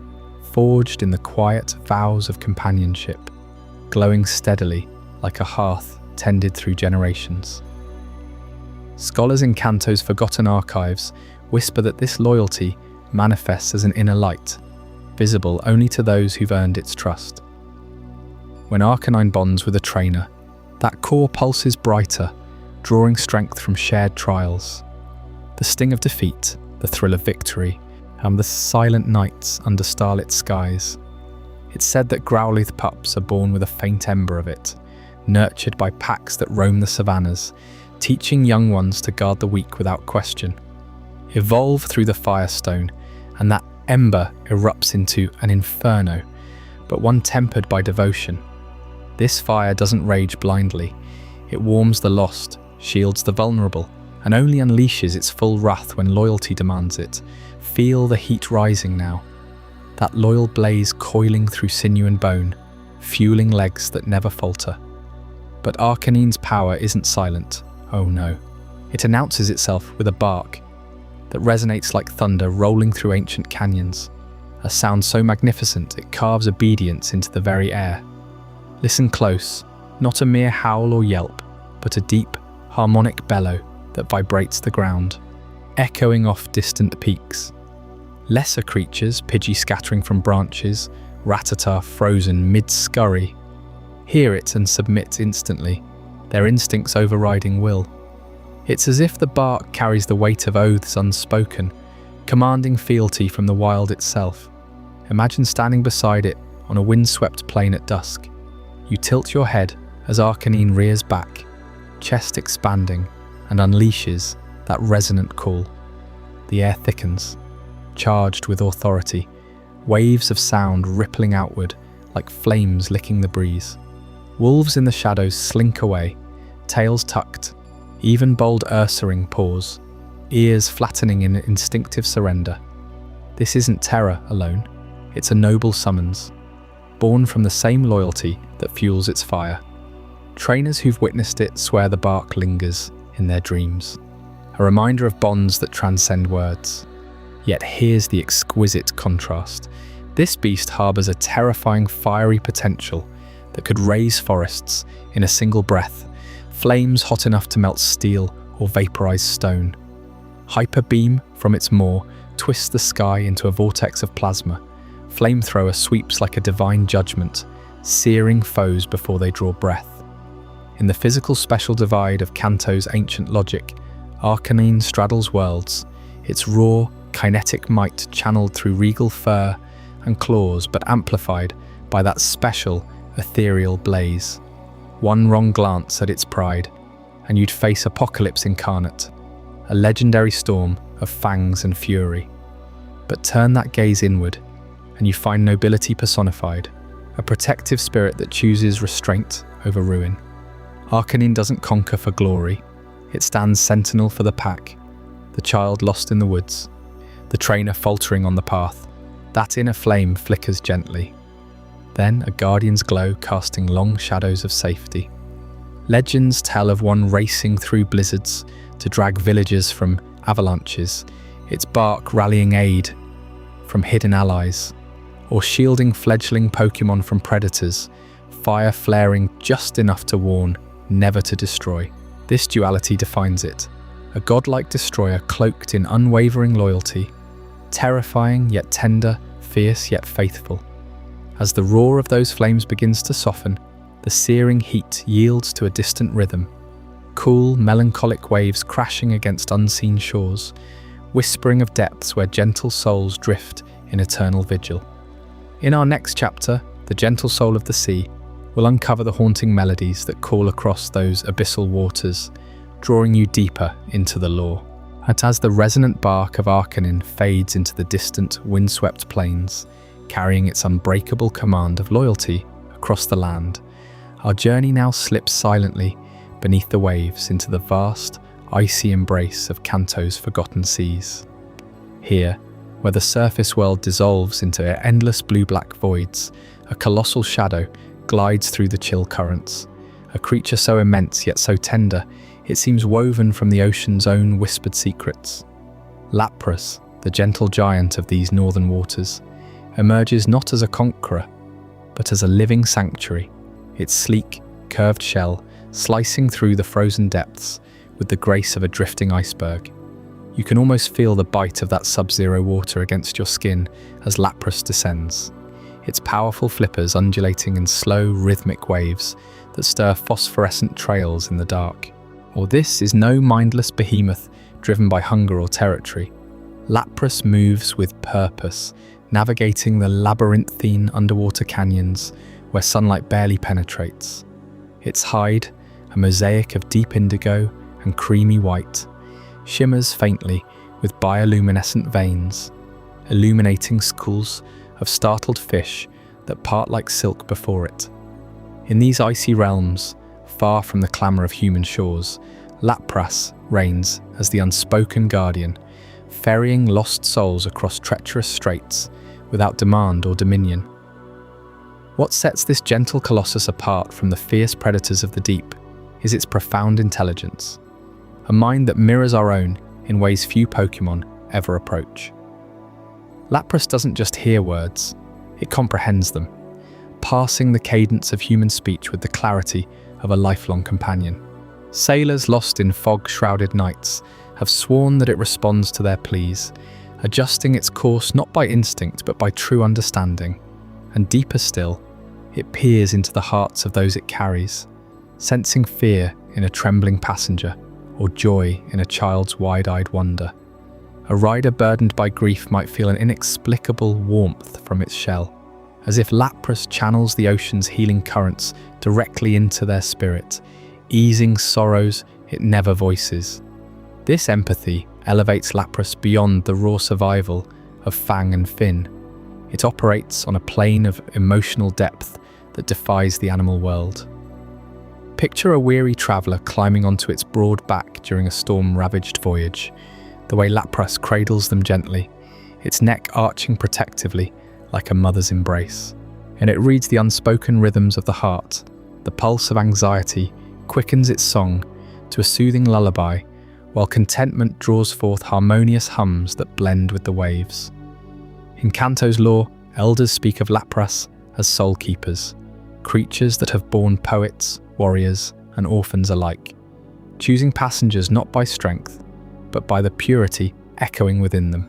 forged in the quiet vows of companionship, glowing steadily like a hearth tended through generations. Scholars in Kanto's forgotten archives whisper that this loyalty manifests as an inner light, visible only to those who've earned its trust. When Arcanine bonds with a trainer, that core pulses brighter, drawing strength from shared trials. The sting of defeat, the thrill of victory, and the silent nights under starlit skies. It's said that Growlithe pups are born with a faint ember of it, nurtured by packs that roam the savannas, teaching young ones to guard the weak without question. Evolve through the Firestone, and that ember erupts into an inferno, but one tempered by devotion. This fire doesn't rage blindly. It warms the lost, shields the vulnerable, and only unleashes its full wrath when loyalty demands it. Feel the heat rising now, that loyal blaze coiling through sinew and bone, fueling legs that never falter. But Arcanine's power isn't silent, oh no. It announces itself with a bark that resonates like thunder rolling through ancient canyons, a sound so magnificent it carves obedience into the very air. Listen close, not a mere howl or yelp, but a deep, harmonic bellow, that vibrates the ground, echoing off distant peaks. Lesser creatures, Pidgey scattering from branches, Rattata frozen mid-scurry, hear it and submit instantly, their instincts overriding will. It's as if the bark carries the weight of oaths unspoken, commanding fealty from the wild itself. Imagine standing beside it on a windswept plain at dusk. You tilt your head as Arcanine rears back, chest expanding, and unleashes that resonant call. The air thickens, charged with authority, waves of sound rippling outward like flames licking the breeze. Wolves in the shadows slink away, tails tucked, even bold Ursaring pause, ears flattening in instinctive surrender. This isn't terror alone, it's a noble summons, born from the same loyalty that fuels its fire. Trainers who've witnessed it swear the bark lingers in their dreams, a reminder of bonds that transcend words. Yet here's the exquisite contrast. This beast harbours a terrifying fiery potential that could raise forests in a single breath, flames hot enough to melt steel or vaporize stone. Hyper beam from its maw twists the sky into a vortex of plasma. Flamethrower sweeps like a divine judgment, searing foes before they draw breath. In the physical special divide of Kanto's ancient logic, Arcanine straddles worlds, its raw, kinetic might channeled through regal fur and claws but amplified by that special, ethereal blaze. One wrong glance at its pride, and you'd face apocalypse incarnate, a legendary storm of fangs and fury. But turn that gaze inward, and you find nobility personified, a protective spirit that chooses restraint over ruin. Arcanine doesn't conquer for glory, it stands sentinel for the pack, the child lost in the woods, the trainer faltering on the path. That inner flame flickers gently. Then a guardian's glow casting long shadows of safety. Legends tell of one racing through blizzards to drag villagers from avalanches, its bark rallying aid from hidden allies, or shielding fledgling Pokémon from predators, fire flaring just enough to warn, never to destroy. This duality defines it, a godlike destroyer cloaked in unwavering loyalty, terrifying yet tender, fierce yet faithful. As the roar of those flames begins to soften, the searing heat yields to a distant rhythm. Cool, melancholic waves crashing against unseen shores, whispering of depths where gentle souls drift in eternal vigil. In our next chapter, The Gentle Soul of the Sea, we'll uncover the haunting melodies that call across those abyssal waters, drawing you deeper into the lore. And as the resonant bark of Arcanine fades into the distant, windswept plains, carrying its unbreakable command of loyalty across the land, our journey now slips silently beneath the waves into the vast, icy embrace of Kanto's forgotten seas. Here, where the surface world dissolves into endless blue-black voids, a colossal shadow glides through the chill currents, a creature so immense yet so tender, it seems woven from the ocean's own whispered secrets. Lapras, the gentle giant of these northern waters, emerges not as a conqueror, but as a living sanctuary, its sleek, curved shell slicing through the frozen depths with the grace of a drifting iceberg. You can almost feel the bite of that sub-zero water against your skin as Lapras descends, its powerful flippers undulating in slow, rhythmic waves that stir phosphorescent trails in the dark. Or this is no mindless behemoth driven by hunger or territory. Lapras moves with purpose, navigating the labyrinthine underwater canyons where sunlight barely penetrates. Its hide, a mosaic of deep indigo and creamy white, shimmers faintly with bioluminescent veins, illuminating schools of startled fish that part like silk before it. In these icy realms, far from the clamour of human shores, Lapras reigns as the unspoken guardian, ferrying lost souls across treacherous straits without demand or dominion. What sets this gentle colossus apart from the fierce predators of the deep is its profound intelligence, a mind that mirrors our own in ways few Pokémon ever approach. Lapras doesn't just hear words, it comprehends them, parsing the cadence of human speech with the clarity of a lifelong companion. Sailors lost in fog-shrouded nights have sworn that it responds to their pleas, adjusting its course not by instinct but by true understanding. And deeper still, it peers into the hearts of those it carries, sensing fear in a trembling passenger or joy in a child's wide-eyed wonder. A rider burdened by grief might feel an inexplicable warmth from its shell, as if Lapras channels the ocean's healing currents directly into their spirit, easing sorrows it never voices. This empathy elevates Lapras beyond the raw survival of fang and fin. It operates on a plane of emotional depth that defies the animal world. Picture a weary traveller climbing onto its broad back during a storm-ravaged voyage, the way Lapras cradles them gently, its neck arching protectively like a mother's embrace. And it reads the unspoken rhythms of the heart. The pulse of anxiety quickens its song to a soothing lullaby, while contentment draws forth harmonious hums that blend with the waves. In Kanto's lore, elders speak of Lapras as soul keepers, creatures that have borne poets, warriors, and orphans alike, choosing passengers not by strength, but by the purity echoing within them.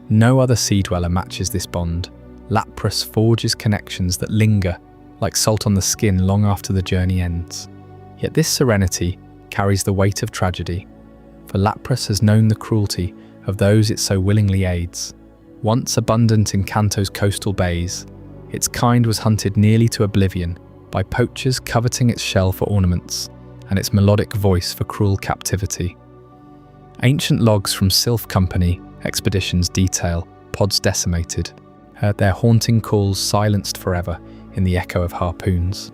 No other sea dweller matches this bond. Lapras forges connections that linger like salt on the skin long after the journey ends. Yet this serenity carries the weight of tragedy, for Lapras has known the cruelty of those it so willingly aids. Once abundant in Kanto's coastal bays, its kind was hunted nearly to oblivion by poachers coveting its shell for ornaments and its melodic voice for cruel captivity. Ancient logs from Sylph Company expeditions detail pods decimated, heard their haunting calls silenced forever in the echo of harpoons.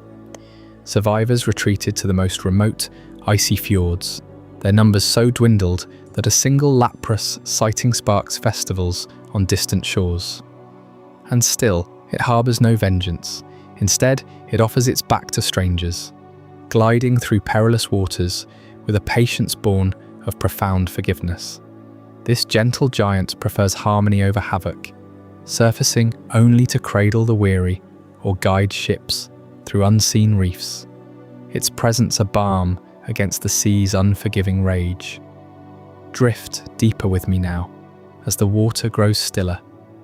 Survivors retreated to the most remote, icy fjords, their numbers so dwindled that a single Lapras sighting sparks festivals on distant shores. And still, it harbours no vengeance. Instead, it offers its back to strangers, gliding through perilous waters with a patience born of profound forgiveness. This gentle giant prefers harmony over havoc, surfacing only to cradle the weary or guide ships through unseen reefs, its presence a balm against the sea's unforgiving rage. Drift deeper with me now, as the water grows stiller,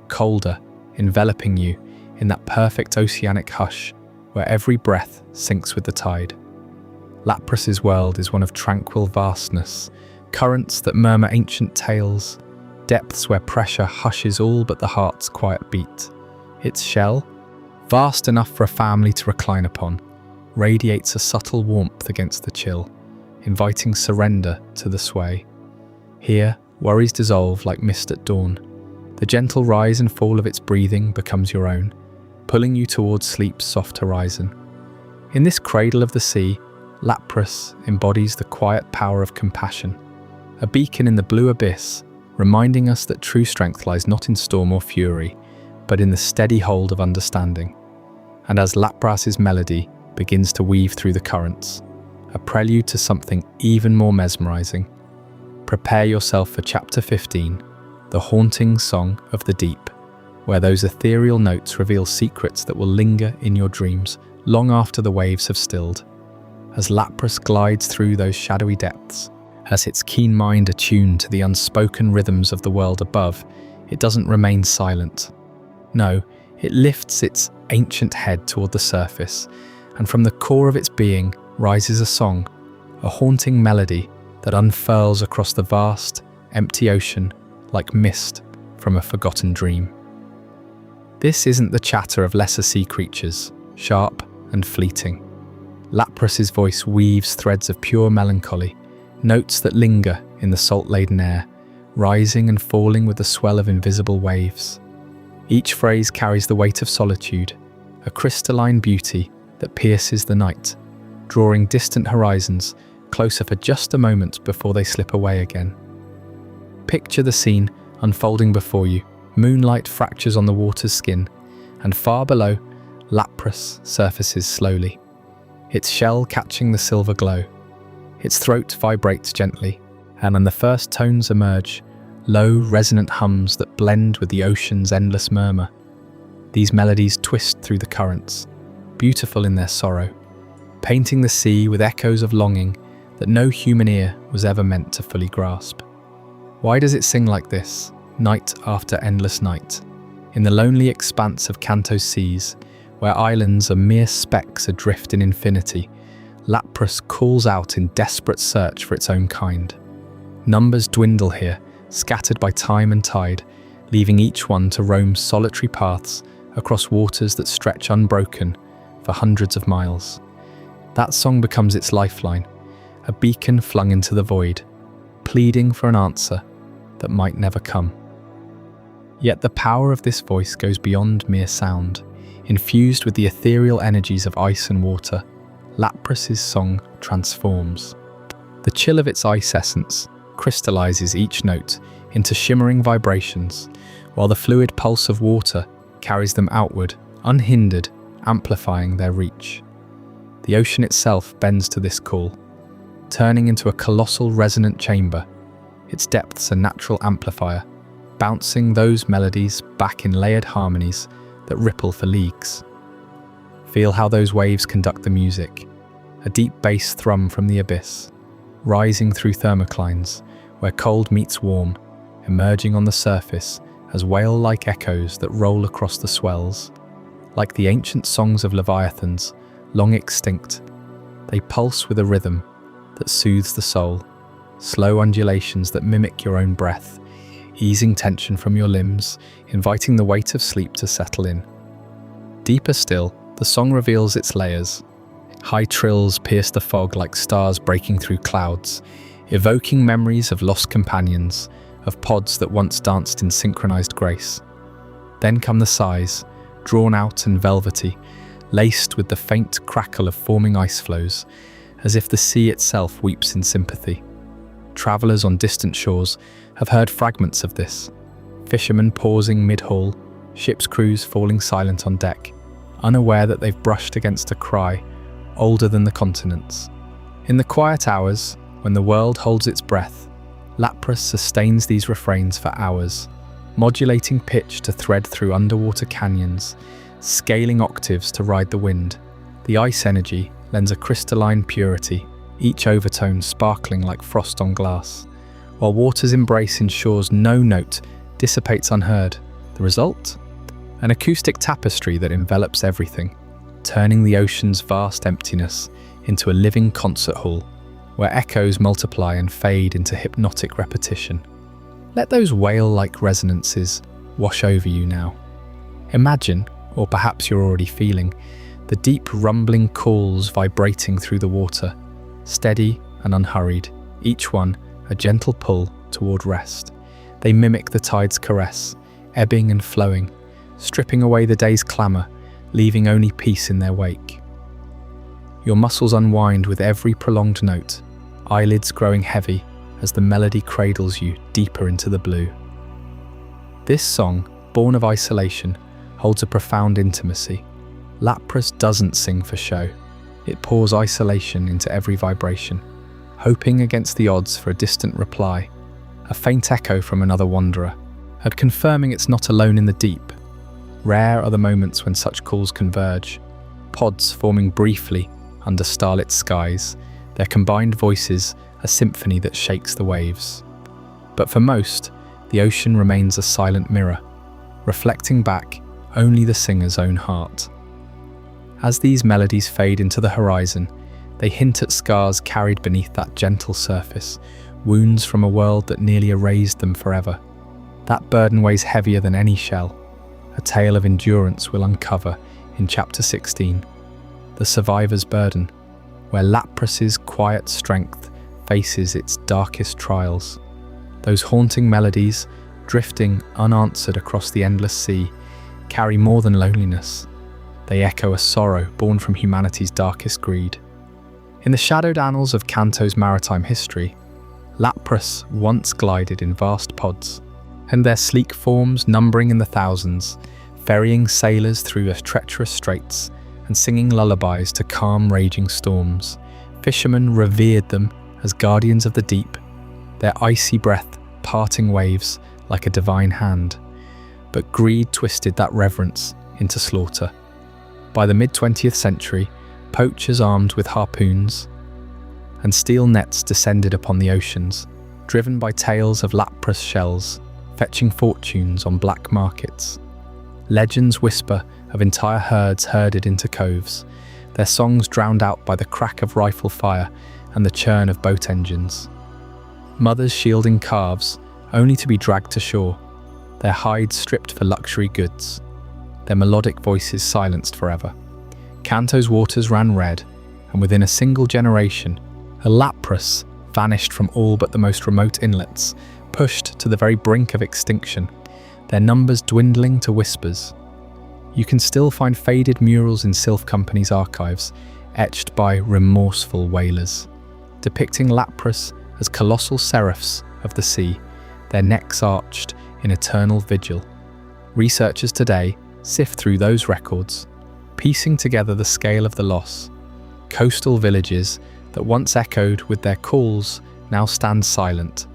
colder, enveloping you in that perfect oceanic hush where every breath sinks with the tide. Lapras's world is one of tranquil vastness, currents that murmur ancient tales, depths where pressure hushes all but the heart's quiet beat. Its shell, vast enough for a family to recline upon, radiates a subtle warmth against the chill, inviting surrender to the sway. Here, worries dissolve like mist at dawn. The gentle rise and fall of its breathing becomes your own, pulling you towards sleep's soft horizon. In this cradle of the sea, Lapras embodies the quiet power of compassion, a beacon in the blue abyss, reminding us that true strength lies not in storm or fury, but in the steady hold of understanding. And as Lapras's melody begins to weave through the currents, a prelude to something even more mesmerizing, prepare yourself for Chapter 15, the haunting song of the deep, where those ethereal notes reveal secrets that will linger in your dreams long after the waves have stilled. As Lapras glides through those shadowy depths, as its keen mind attuned to the unspoken rhythms of the world above, it doesn't remain silent. No, it lifts its ancient head toward the surface, and from the core of its being rises a song, a haunting melody that unfurls across the vast, empty ocean like mist from a forgotten dream. This isn't the chatter of lesser sea creatures, sharp and fleeting. Lapras's voice weaves threads of pure melancholy, notes that linger in the salt-laden air, rising and falling with the swell of invisible waves. Each phrase carries the weight of solitude, a crystalline beauty that pierces the night, drawing distant horizons closer for just a moment before they slip away again. Picture the scene unfolding before you. Moonlight fractures on the water's skin, and far below, Lapras surfaces slowly, its shell catching the silver glow. Its throat vibrates gently, and when the first tones emerge, low, resonant hums that blend with the ocean's endless murmur. These melodies twist through the currents, beautiful in their sorrow, painting the sea with echoes of longing that no human ear was ever meant to fully grasp. Why does it sing like this, night after endless night? In the lonely expanse of Kanto's seas, where islands are mere specks adrift in infinity, Lapras calls out in desperate search for its own kind. Numbers dwindle here, scattered by time and tide, leaving each one to roam solitary paths across waters that stretch unbroken for hundreds of miles. That song becomes its lifeline, a beacon flung into the void, pleading for an answer that might never come. Yet the power of this voice goes beyond mere sound. Infused with the ethereal energies of ice and water, Lapras's song transforms. The chill of its ice essence crystallizes each note into shimmering vibrations, while the fluid pulse of water carries them outward, unhindered, amplifying their reach. The ocean itself bends to this call, turning into a colossal resonant chamber, its depths a natural amplifier, bouncing those melodies back in layered harmonies that ripple for leagues. Feel how those waves conduct the music, a deep bass thrum from the abyss, rising through thermoclines, where cold meets warm, emerging on the surface as whale-like echoes that roll across the swells. Like the ancient songs of leviathans, long extinct, they pulse with a rhythm that soothes the soul, slow undulations that mimic your own breath, easing tension from your limbs, inviting the weight of sleep to settle in. Deeper still, the song reveals its layers. High trills pierce the fog like stars breaking through clouds, evoking memories of lost companions, of pods that once danced in synchronized grace. Then come the sighs, drawn out and velvety, laced with the faint crackle of forming ice flows, as if the sea itself weeps in sympathy. Travelers on distant shores have heard fragments of this, fishermen pausing mid-haul, ship's crews falling silent on deck, unaware that they've brushed against a cry older than the continents. In the quiet hours, when the world holds its breath, Lapras sustains these refrains for hours, modulating pitch to thread through underwater canyons, scaling octaves to ride the wind. The ice energy lends a crystalline purity, each overtone sparkling like frost on glass. While water's embrace ensures no note dissipates unheard, the result? An acoustic tapestry that envelops everything, turning the ocean's vast emptiness into a living concert hall, where echoes multiply and fade into hypnotic repetition. Let those whale-like resonances wash over you now. Imagine, or perhaps you're already feeling, the deep rumbling calls vibrating through the water, steady and unhurried, each one a gentle pull toward rest. They mimic the tide's caress, ebbing and flowing, stripping away the day's clamour, leaving only peace in their wake. Your muscles unwind with every prolonged note, eyelids growing heavy as the melody cradles you deeper into the blue. This song, born of isolation, holds a profound intimacy. Lapras doesn't sing for show. It pours isolation into every vibration, hoping against the odds for a distant reply, a faint echo from another wanderer, and confirming it's not alone in the deep. Rare are the moments when such calls converge, pods forming briefly under starlit skies, their combined voices a symphony that shakes the waves. But for most, the ocean remains a silent mirror, reflecting back only the singer's own heart. As these melodies fade into the horizon, they hint at scars carried beneath that gentle surface, wounds from a world that nearly erased them forever. That burden weighs heavier than any shell. A tale of endurance will uncover in Chapter 16, The Survivor's Burden, where Lapras's quiet strength faces its darkest trials. Those haunting melodies, drifting unanswered across the endless sea, carry more than loneliness. They echo a sorrow born from humanity's darkest greed. In the shadowed annals of Kanto's maritime history, Lapras once glided in vast pods, and their sleek forms numbering in the thousands, ferrying sailors through treacherous straits and singing lullabies to calm raging storms. Fishermen revered them as guardians of the deep, their icy breath parting waves like a divine hand. But greed twisted that reverence into slaughter. By the mid-20th century, poachers armed with harpoons, and steel nets descended upon the oceans, driven by tales of lapras shells, fetching fortunes on black markets. Legends whisper of entire herds herded into coves, their songs drowned out by the crack of rifle fire and the churn of boat engines. Mothers shielding calves, only to be dragged to shore, their hides stripped for luxury goods, their melodic voices silenced forever. Kanto's waters ran red, and within a single generation, a lapras vanished from all but the most remote inlets, pushed to the very brink of extinction, their numbers dwindling to whispers. You can still find faded murals in Sylph Company's archives, etched by remorseful whalers, depicting lapras as colossal seraphs of the sea, their necks arched in eternal vigil. Researchers today sift through those records, piecing together the scale of the loss. Coastal villages that once echoed with their calls now stand silent,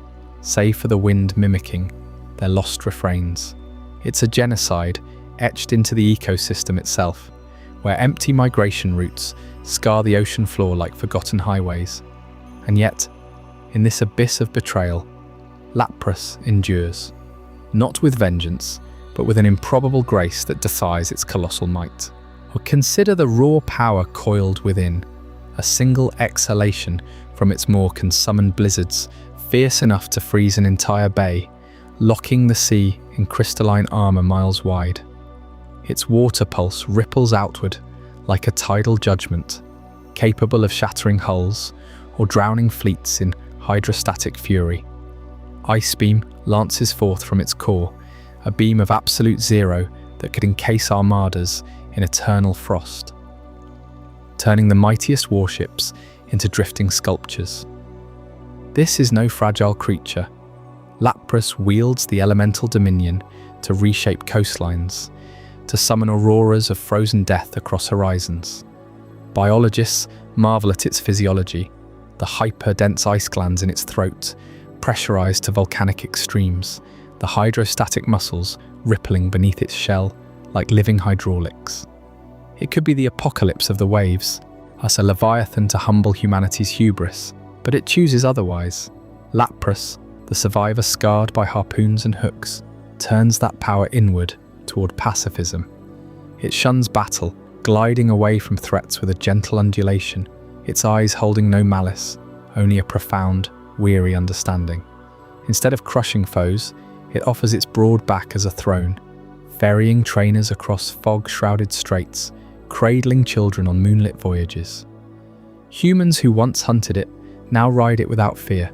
save for the wind mimicking their lost refrains. It's a genocide etched into the ecosystem itself, where empty migration routes scar the ocean floor like forgotten highways. And yet, in this abyss of betrayal, lapras endures, not with vengeance, but with an improbable grace that defies its colossal might. Or consider the raw power coiled within, a single exhalation from its maw can summon blizzards fierce enough to freeze an entire bay, locking the sea in crystalline armor miles wide. Its water pulse ripples outward like a tidal judgment, capable of shattering hulls or drowning fleets in hydrostatic fury. Ice beam lances forth from its core, a beam of absolute zero that could encase armadas in eternal frost, turning the mightiest warships into drifting sculptures. This is no fragile creature. Lapras wields the elemental dominion to reshape coastlines, to summon auroras of frozen death across horizons. Biologists marvel at its physiology, the hyper-dense ice glands in its throat, pressurized to volcanic extremes, the hydrostatic muscles rippling beneath its shell like living hydraulics. It could be the apocalypse of the waves, us a leviathan to humble humanity's hubris, but it chooses otherwise. Lapras, the survivor scarred by harpoons and hooks, turns that power inward toward pacifism. It shuns battle, gliding away from threats with a gentle undulation, its eyes holding no malice, only a profound, weary understanding. Instead of crushing foes, it offers its broad back as a throne, ferrying trainers across fog-shrouded straits, cradling children on moonlit voyages. Humans who once hunted it now ride it without fear,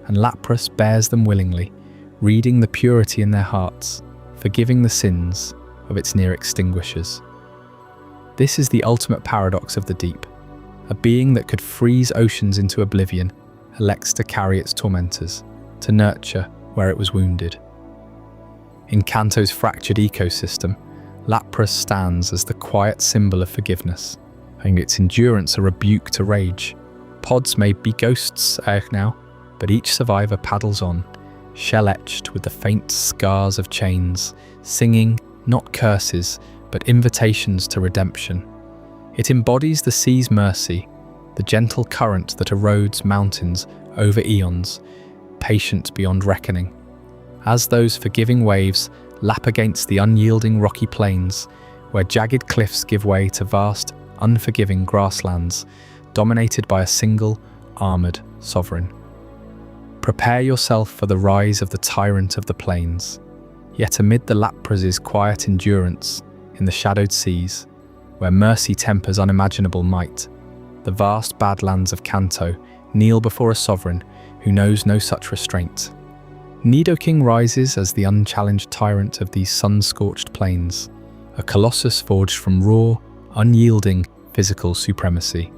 and Lapras bears them willingly, reading the purity in their hearts, forgiving the sins of its near extinguishers. This is the ultimate paradox of the deep. A being that could freeze oceans into oblivion elects to carry its tormentors, to nurture where it was wounded. In Kanto's fractured ecosystem, Lapras stands as the quiet symbol of forgiveness, and its endurance a rebuke to rage. Pods may be ghosts now, but each survivor paddles on, shell-etched with the faint scars of chains, singing not curses, but invitations to redemption. It embodies the sea's mercy, the gentle current that erodes mountains over eons, patient beyond reckoning. As those forgiving waves lap against the unyielding rocky plains, where jagged cliffs give way to vast, unforgiving grasslands, dominated by a single, armoured sovereign. Prepare yourself for the rise of the tyrant of the plains. Yet amid the Lapras' quiet endurance, in the shadowed seas, where mercy tempers unimaginable might, the vast badlands of Kanto kneel before a sovereign who knows no such restraint. Nidoking rises as the unchallenged tyrant of these sun-scorched plains, a colossus forged from raw, unyielding physical supremacy.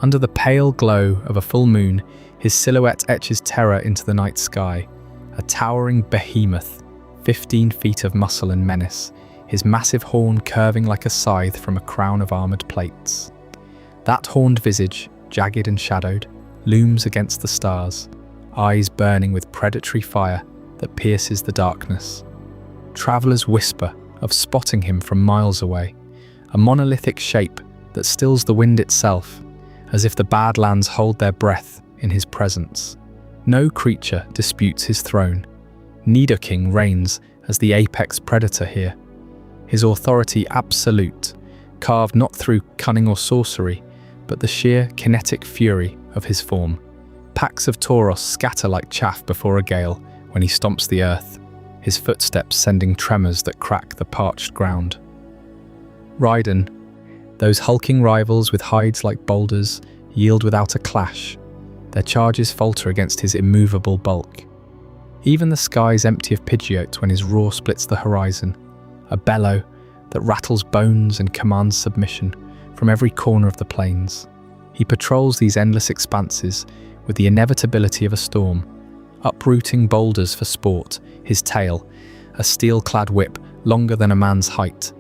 Under the pale glow of a full moon, his silhouette etches terror into the night sky, a towering behemoth, 15 feet of muscle and menace, his massive horn curving like a scythe from a crown of armoured plates. That horned visage, jagged and shadowed, looms against the stars, eyes burning with predatory fire that pierces the darkness. Travellers whisper of spotting him from miles away, a monolithic shape that stills the wind itself, as if the Badlands hold their breath in his presence. No creature disputes his throne. Nidoking reigns as the apex predator here, his authority absolute, carved not through cunning or sorcery, but the sheer kinetic fury of his form. Packs of Tauros scatter like chaff before a gale when he stomps the earth, his footsteps sending tremors that crack the parched ground. Raiden, those hulking rivals with hides like boulders, yield without a clash. Their charges falter against his immovable bulk. Even the sky's empty of Pidgeot when his roar splits the horizon, a bellow that rattles bones and commands submission from every corner of the plains. He patrols these endless expanses with the inevitability of a storm, uprooting boulders for sport, his tail, a steel-clad whip longer than a man's height,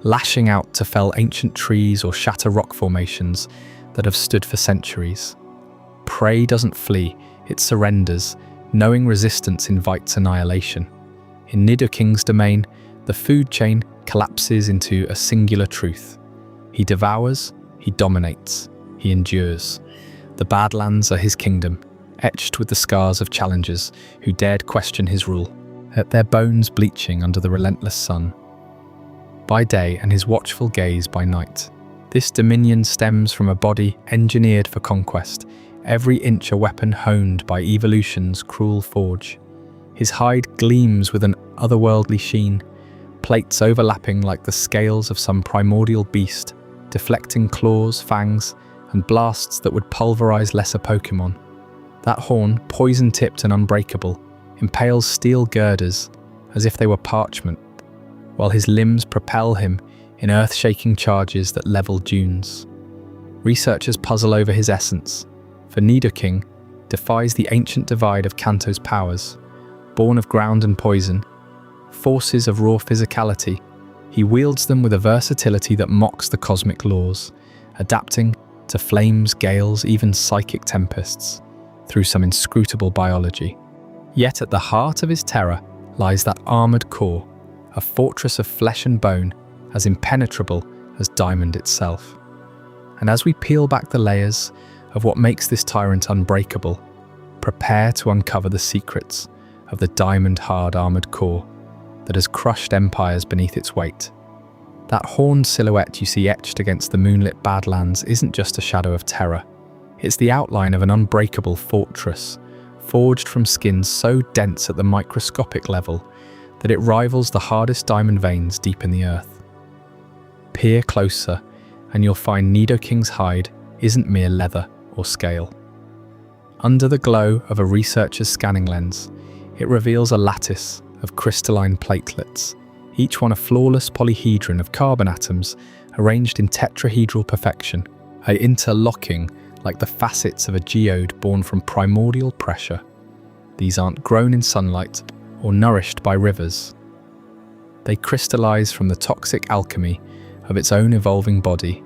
lashing out to fell ancient trees or shatter rock formations that have stood for centuries. Prey doesn't flee, it surrenders, knowing resistance invites annihilation. In Nidoking's domain, the food chain collapses into a singular truth. He devours, he dominates, he endures. The Badlands are his kingdom, etched with the scars of challengers who dared question his rule, at their bones bleaching under the relentless sun. By day and his watchful gaze by night, this dominion stems from a body engineered for conquest, every inch a weapon honed by evolution's cruel forge. His hide gleams with an otherworldly sheen, plates overlapping like the scales of some primordial beast, deflecting claws, fangs, and blasts that would pulverize lesser Pokémon. That horn, poison-tipped and unbreakable, impales steel girders as if they were parchment, while his limbs propel him in earth-shaking charges that level dunes. Researchers puzzle over his essence, for Nidoking defies the ancient divide of Kanto's powers. Born of ground and poison, forces of raw physicality, he wields them with a versatility that mocks the cosmic laws, adapting to flames, gales, even psychic tempests, through some inscrutable biology. Yet at the heart of his terror lies that armoured core, a fortress of flesh and bone, as impenetrable as diamond itself. And as we peel back the layers of what makes this tyrant unbreakable, prepare to uncover the secrets of the diamond-hard armoured core that has crushed empires beneath its weight. That horned silhouette you see etched against the moonlit Badlands isn't just a shadow of terror. It's the outline of an unbreakable fortress, forged from skins so dense at the microscopic level that it rivals the hardest diamond veins deep in the earth. Peer closer, and you'll find Nidoking's hide isn't mere leather or scale. Under the glow of a researcher's scanning lens, it reveals a lattice of crystalline platelets, each one a flawless polyhedron of carbon atoms arranged in tetrahedral perfection, interlocking like the facets of a geode born from primordial pressure. These aren't grown in sunlight or nourished by rivers. They crystallize from the toxic alchemy of its own evolving body,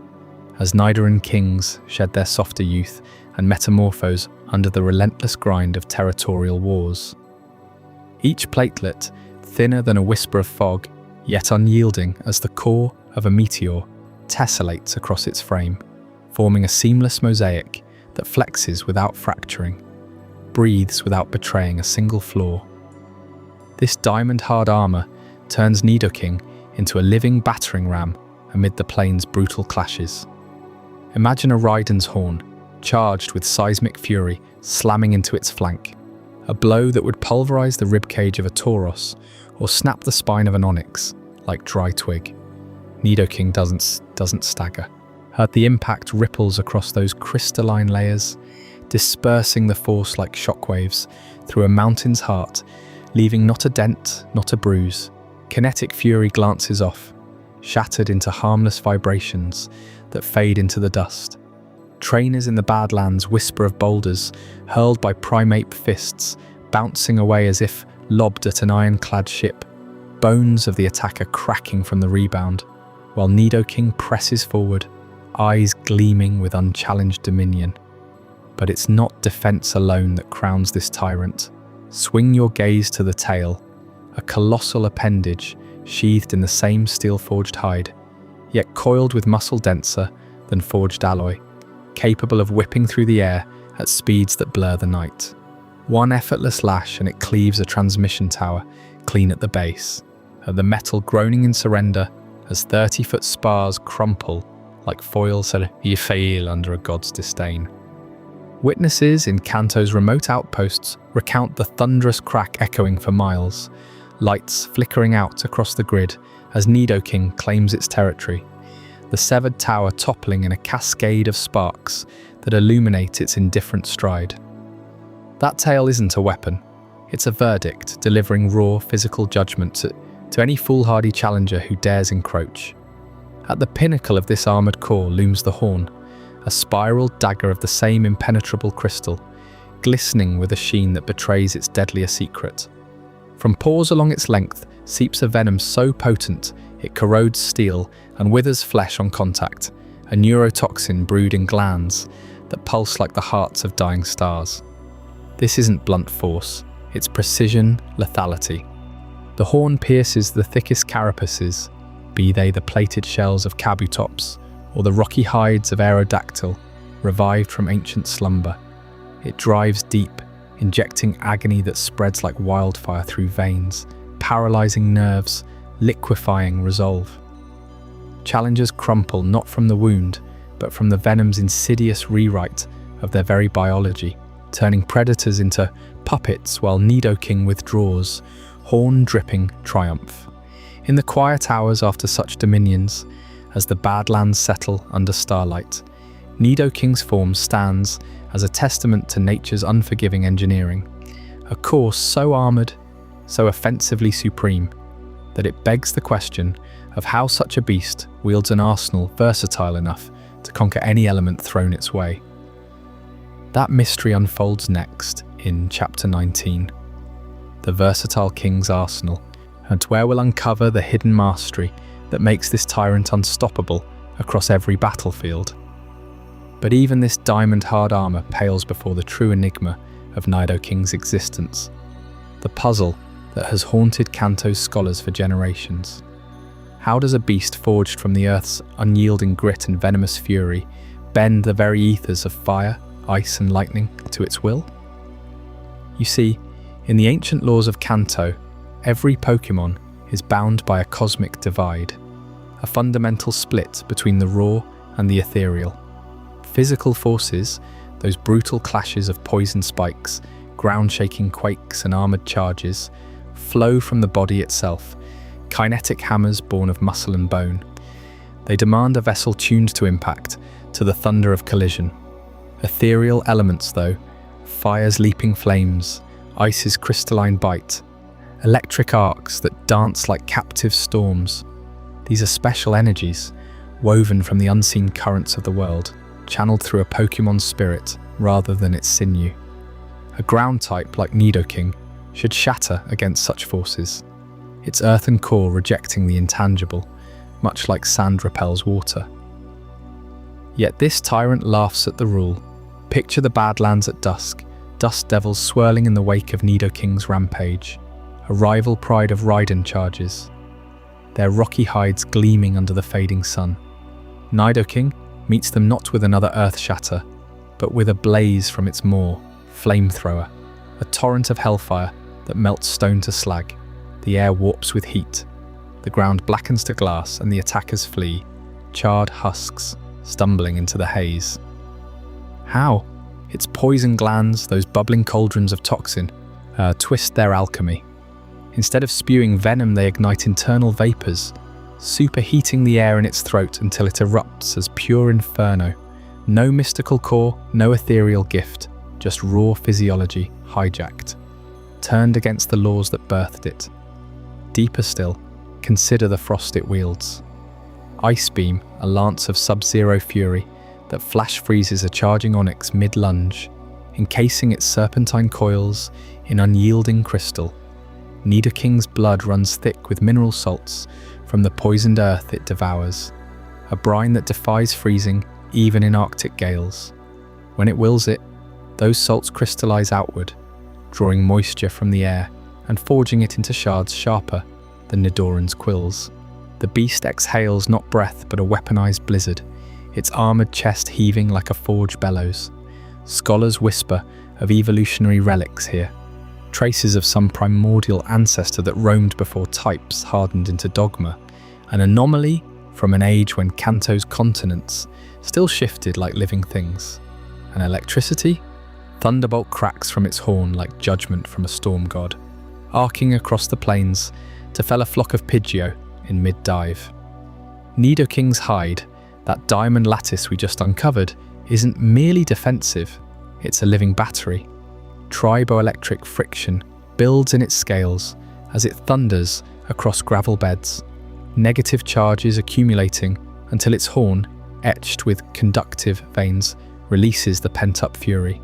as Nidoran kings shed their softer youth and metamorphose under the relentless grind of territorial wars. Each platelet, thinner than a whisper of fog, yet unyielding as the core of a meteor, tessellates across its frame, forming a seamless mosaic that flexes without fracturing, breathes without betraying a single flaw. This diamond-hard armour turns Nidoking into a living battering ram amid the plane's brutal clashes. Imagine a Raiden's horn, charged with seismic fury, slamming into its flank, a blow that would pulverize the ribcage of a Tauros or snap the spine of an onyx like dry twig. Nidoking doesn't stagger. At the impact ripples across those crystalline layers, dispersing the force like shockwaves through a mountain's heart, leaving not a dent, not a bruise. Kinetic fury glances off, shattered into harmless vibrations that fade into the dust. Trainers in the Badlands whisper of boulders hurled by primate fists, bouncing away as if lobbed at an ironclad ship, bones of the attacker cracking from the rebound, while Nidoking presses forward, eyes gleaming with unchallenged dominion. But it's not defense alone that crowns this tyrant. Swing your gaze to the tail, a colossal appendage sheathed in the same steel-forged hide, yet coiled with muscle denser than forged alloy. capable of whipping through the air at speeds that blur the night. One effortless lash and it cleaves a transmission tower clean at the base, the metal groaning in surrender as 30-foot spars crumple like foils that you fail under a god's disdain. Witnesses in Kanto's remote outposts recount the thunderous crack echoing for miles, lights flickering out across the grid as Nidoking claims its territory, the severed tower toppling in a cascade of sparks that illuminate its indifferent stride. That tail isn't a weapon, it's a verdict delivering raw physical judgment to any foolhardy challenger who dares encroach. At the pinnacle of this armoured core looms the horn, a spiral dagger of the same impenetrable crystal, glistening with a sheen that betrays its deadlier secret. From pores along its length seeps a venom so potent it corrodes steel and withers flesh on contact, a neurotoxin brewed in glands that pulse like the hearts of dying stars. This isn't blunt force, it's precision lethality. The horn pierces the thickest carapaces, be they the plated shells of kabutops or the rocky hides of aerodactyl, revived from ancient slumber. It drives deep, injecting agony that spreads like wildfire through veins, paralyzing nerves, liquefying resolve. Challengers crumple not from the wound, but from the venom's insidious rewrite of their very biology, turning predators into puppets while Nidoking withdraws, horn-dripping triumph. In the quiet hours after such dominions, as the Badlands settle under starlight, Nidoking's form stands as a testament to nature's unforgiving engineering, a course so armoured, so offensively supreme, that it begs the question of how such a beast wields an arsenal versatile enough to conquer any element thrown its way. That mystery unfolds next in Chapter 19, The Versatile King's Arsenal, and where we'll uncover the hidden mastery that makes this tyrant unstoppable across every battlefield. But even this diamond-hard armour pales before the true enigma of Nidoking's existence, the puzzle that has haunted Kanto's scholars for generations. How does a beast forged from the earth's unyielding grit and venomous fury bend the very ethers of fire, ice and lightning to its will? You see, in the ancient laws of Kanto, every Pokémon is bound by a cosmic divide, a fundamental split between the raw and the ethereal. Physical forces, those brutal clashes of poison spikes, ground-shaking quakes and armoured charges, flow from the body itself, kinetic hammers born of muscle and bone. They demand a vessel tuned to impact, to the thunder of collision. Ethereal elements, though, fire's leaping flames, ice's crystalline bite, electric arcs that dance like captive storms. These are special energies, woven from the unseen currents of the world, channeled through a Pokémon's spirit rather than its sinew. A ground type like Nidoking should shatter against such forces, its earthen core rejecting the intangible, much like sand repels water. Yet this tyrant laughs at the rule. Picture the Badlands at dusk, dust devils swirling in the wake of Nidoking's rampage, a rival pride of Raiden charges, their rocky hides gleaming under the fading sun. Nidoking meets them not with another earth shatter, but with a blaze from its maw, flamethrower, a torrent of hellfire that melts stone to slag. The air warps with heat, the ground blackens to glass and the attackers flee, charred husks stumbling into the haze. How? Its poison glands, those bubbling cauldrons of toxin, twist their alchemy. Instead of spewing venom, they ignite internal vapours, superheating the air in its throat until it erupts as pure inferno. No mystical core, no ethereal gift, just raw physiology hijacked, turned against the laws that birthed it. Deeper still, consider the frost it wields. Ice Beam, a lance of sub-zero fury that flash freezes a charging onyx mid-lunge, encasing its serpentine coils in unyielding crystal. Nidoking's blood runs thick with mineral salts from the poisoned earth it devours, a brine that defies freezing even in Arctic gales. When it wills it, those salts crystallize outward, drawing moisture from the air and forging it into shards sharper than Nidoran's quills. The beast exhales not breath but a weaponized blizzard, its armoured chest heaving like a forge bellows. Scholars whisper of evolutionary relics here, traces of some primordial ancestor that roamed before types hardened into dogma, an anomaly from an age when Kanto's continents still shifted like living things. And electricity? Thunderbolt cracks from its horn like judgment from a storm god, arcing across the plains to fell a flock of Pidgeot in mid-dive. Nidoking's hide, that diamond lattice we just uncovered, isn't merely defensive, it's a living battery. Triboelectric friction builds in its scales as it thunders across gravel beds, negative charges accumulating until its horn, etched with conductive veins, releases the pent-up fury.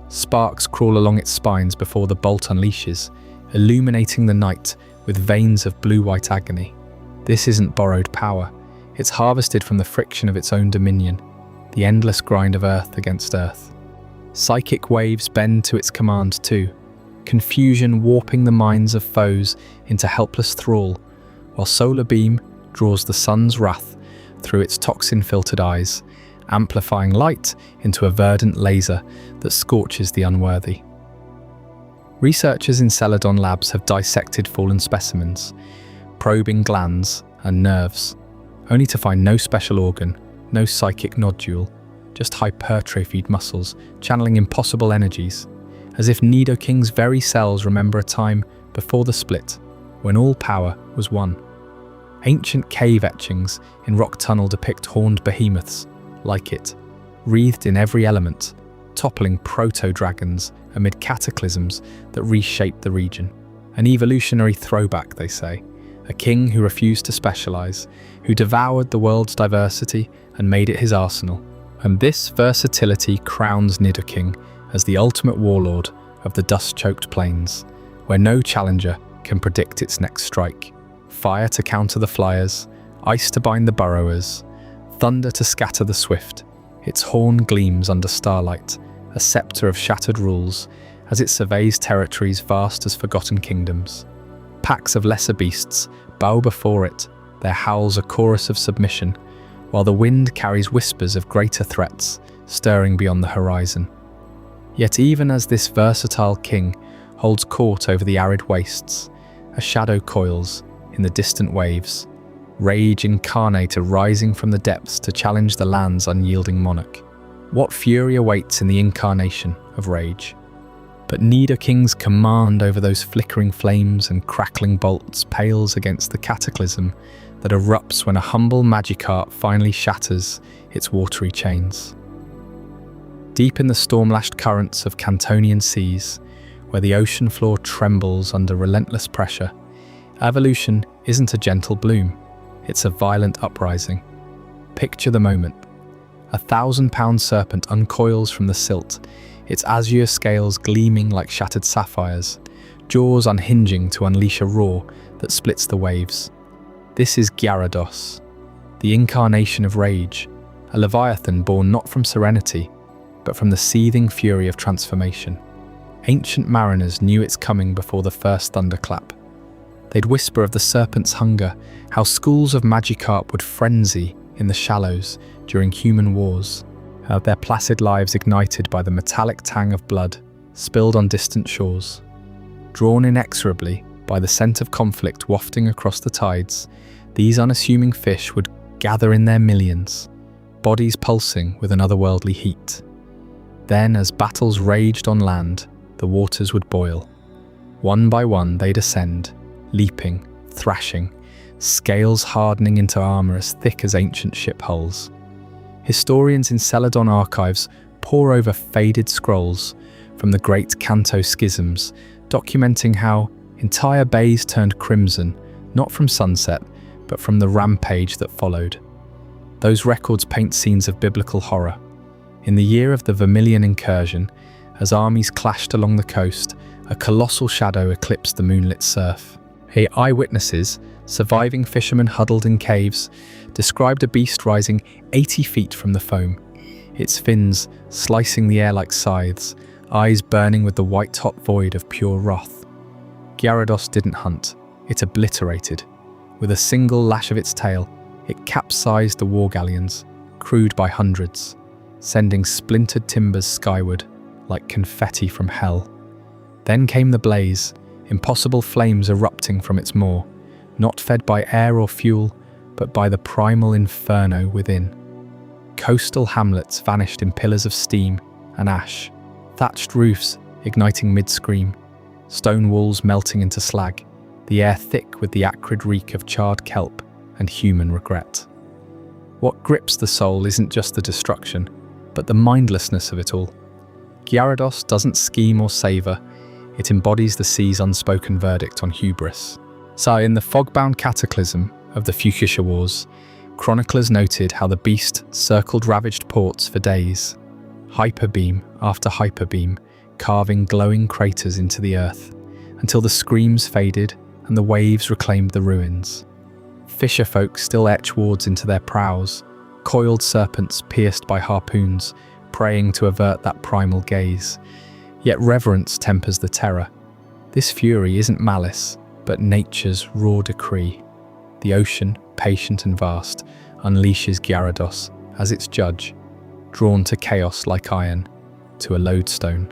Sparks crawl along its spines before the bolt unleashes, illuminating the night with veins of blue-white agony. This isn't borrowed power, it's harvested from the friction of its own dominion, the endless grind of earth against earth. Psychic waves bend to its command too, confusion warping the minds of foes into helpless thrall, while Solar Beam draws the sun's wrath through its toxin-filtered eyes, amplifying light into a verdant laser that scorches the unworthy. Researchers in Celadon labs have dissected fallen specimens, probing glands and nerves, only to find no special organ, no psychic nodule, just hypertrophied muscles channeling impossible energies, as if Nidoking's very cells remember a time before the split, when all power was one. Ancient cave etchings in rock tunnel depict horned behemoths, like it, wreathed in every element, toppling proto-dragons amid cataclysms that reshaped the region. An evolutionary throwback, they say, a king who refused to specialize, who devoured the world's diversity and made it his arsenal. And this versatility crowns Nidoking as the ultimate warlord of the dust-choked plains, where no challenger can predict its next strike. Fire to counter the flyers, ice to bind the burrowers, thunder to scatter the swift. Its horn gleams under starlight, a scepter of shattered rules, as it surveys territories vast as forgotten kingdoms. Packs of lesser beasts bow before it, their howls a chorus of submission, while the wind carries whispers of greater threats, stirring beyond the horizon. Yet even as this versatile king holds court over the arid wastes, a shadow coils in the distant waves, rage incarnate rising from the depths to challenge the land's unyielding monarch. What fury awaits in the incarnation of rage? But Nidoking's command over those flickering flames and crackling bolts pales against the cataclysm that erupts when a humble Magikarp finally shatters its watery chains. Deep in the storm-lashed currents of Cantonian seas, where the ocean floor trembles under relentless pressure, evolution isn't a gentle bloom, it's a violent uprising. Picture the moment. 1,000-pound serpent uncoils from the silt, its azure scales gleaming like shattered sapphires, jaws unhinging to unleash a roar that splits the waves. This is Gyarados, the incarnation of rage, a leviathan born not from serenity, but from the seething fury of transformation. Ancient mariners knew its coming before the first thunderclap. They'd whisper of the serpent's hunger, how schools of Magikarp would frenzy in the shallows during human wars, how their placid lives ignited by the metallic tang of blood spilled on distant shores. Drawn inexorably by the scent of conflict wafting across the tides, these unassuming fish would gather in their millions, bodies pulsing with an otherworldly heat. Then, as battles raged on land, the waters would boil. One by one they'd ascend, leaping, thrashing, scales hardening into armor as thick as ancient ship hulls. Historians in Celadon archives pore over faded scrolls from the great Kanto schisms, documenting how entire bays turned crimson, not from sunset, but from the rampage that followed. Those records paint scenes of biblical horror. In the year of the Vermilion incursion, as armies clashed along the coast, a colossal shadow eclipsed the moonlit surf. Eyewitnesses, surviving fishermen huddled in caves, described a beast rising 80 feet from the foam, its fins slicing the air like scythes, eyes burning with the white-hot void of pure wrath. Gyarados didn't hunt, it obliterated. With a single lash of its tail, it capsized the war galleons, crewed by hundreds, sending splintered timbers skyward like confetti from hell. Then came the blaze, impossible flames erupting from its maw, not fed by air or fuel, but by the primal inferno within. Coastal hamlets vanished in pillars of steam and ash, thatched roofs igniting mid-scream, stone walls melting into slag, the air thick with the acrid reek of charred kelp and human regret. What grips the soul isn't just the destruction, but the mindlessness of it all. Gyarados doesn't scheme or savour, it embodies the sea's unspoken verdict on hubris. So in the fog-bound cataclysm of the Fuchsia Wars, chroniclers noted how the beast circled ravaged ports for days, hyperbeam after hyperbeam, carving glowing craters into the earth, until the screams faded and the waves reclaimed the ruins. Fisherfolk still etch wards into their prows, coiled serpents pierced by harpoons, praying to avert that primal gaze. Yet reverence tempers the terror. This fury isn't malice, but nature's raw decree. The ocean, patient and vast, unleashes Gyarados as its judge, drawn to chaos like iron, to a lodestone,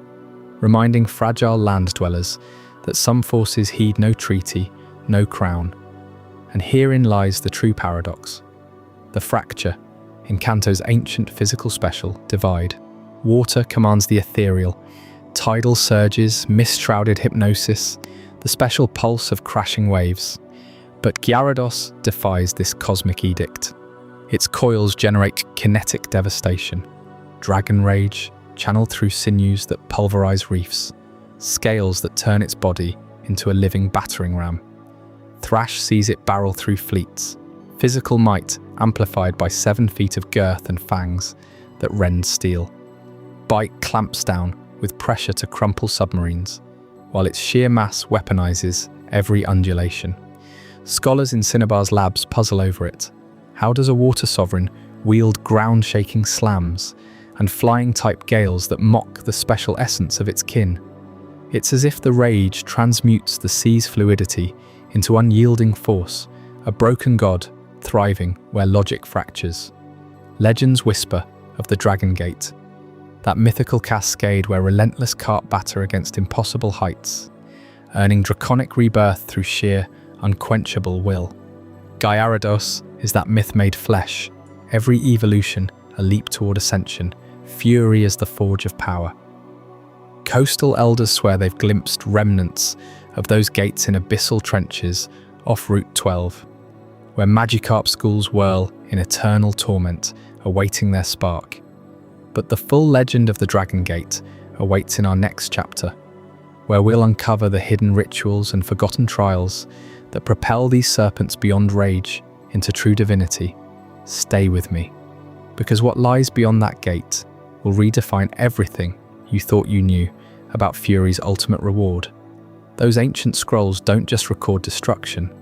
reminding fragile land dwellers that some forces heed no treaty, no crown. And herein lies the true paradox. The fracture, in Kanto's ancient physical special, divide. Water commands the ethereal, tidal surges, mist-shrouded hypnosis, the special pulse of crashing waves. But Gyarados defies this cosmic edict. Its coils generate kinetic devastation, dragon rage, channeled through sinews that pulverize reefs, scales that turn its body into a living battering ram. Thrash sees it barrel through fleets, physical might amplified by 7 feet of girth and fangs that rend steel. Bite clamps down with pressure to crumple submarines, while its sheer mass weaponizes every undulation. Scholars in Cinnabar's labs puzzle over it. How does a water sovereign wield ground-shaking slams and flying-type gales that mock the special essence of its kin? It's as if the rage transmutes the sea's fluidity into unyielding force, a broken god thriving where logic fractures. Legends whisper of the Dragon Gate, that mythical cascade where relentless carp batter against impossible heights, earning draconic rebirth through sheer, unquenchable will. Gyarados is that myth made flesh, every evolution a leap toward ascension, fury as the forge of power. Coastal elders swear they've glimpsed remnants of those gates in abyssal trenches off Route 12, where Magikarp schools whirl in eternal torment, awaiting their spark. But the full legend of the Dragon Gate awaits in our next chapter, where we'll uncover the hidden rituals and forgotten trials that propel these serpents beyond rage into true divinity. Stay with me, because what lies beyond that gate will redefine everything you thought you knew about Fury's ultimate reward. Those ancient scrolls don't just record destruction,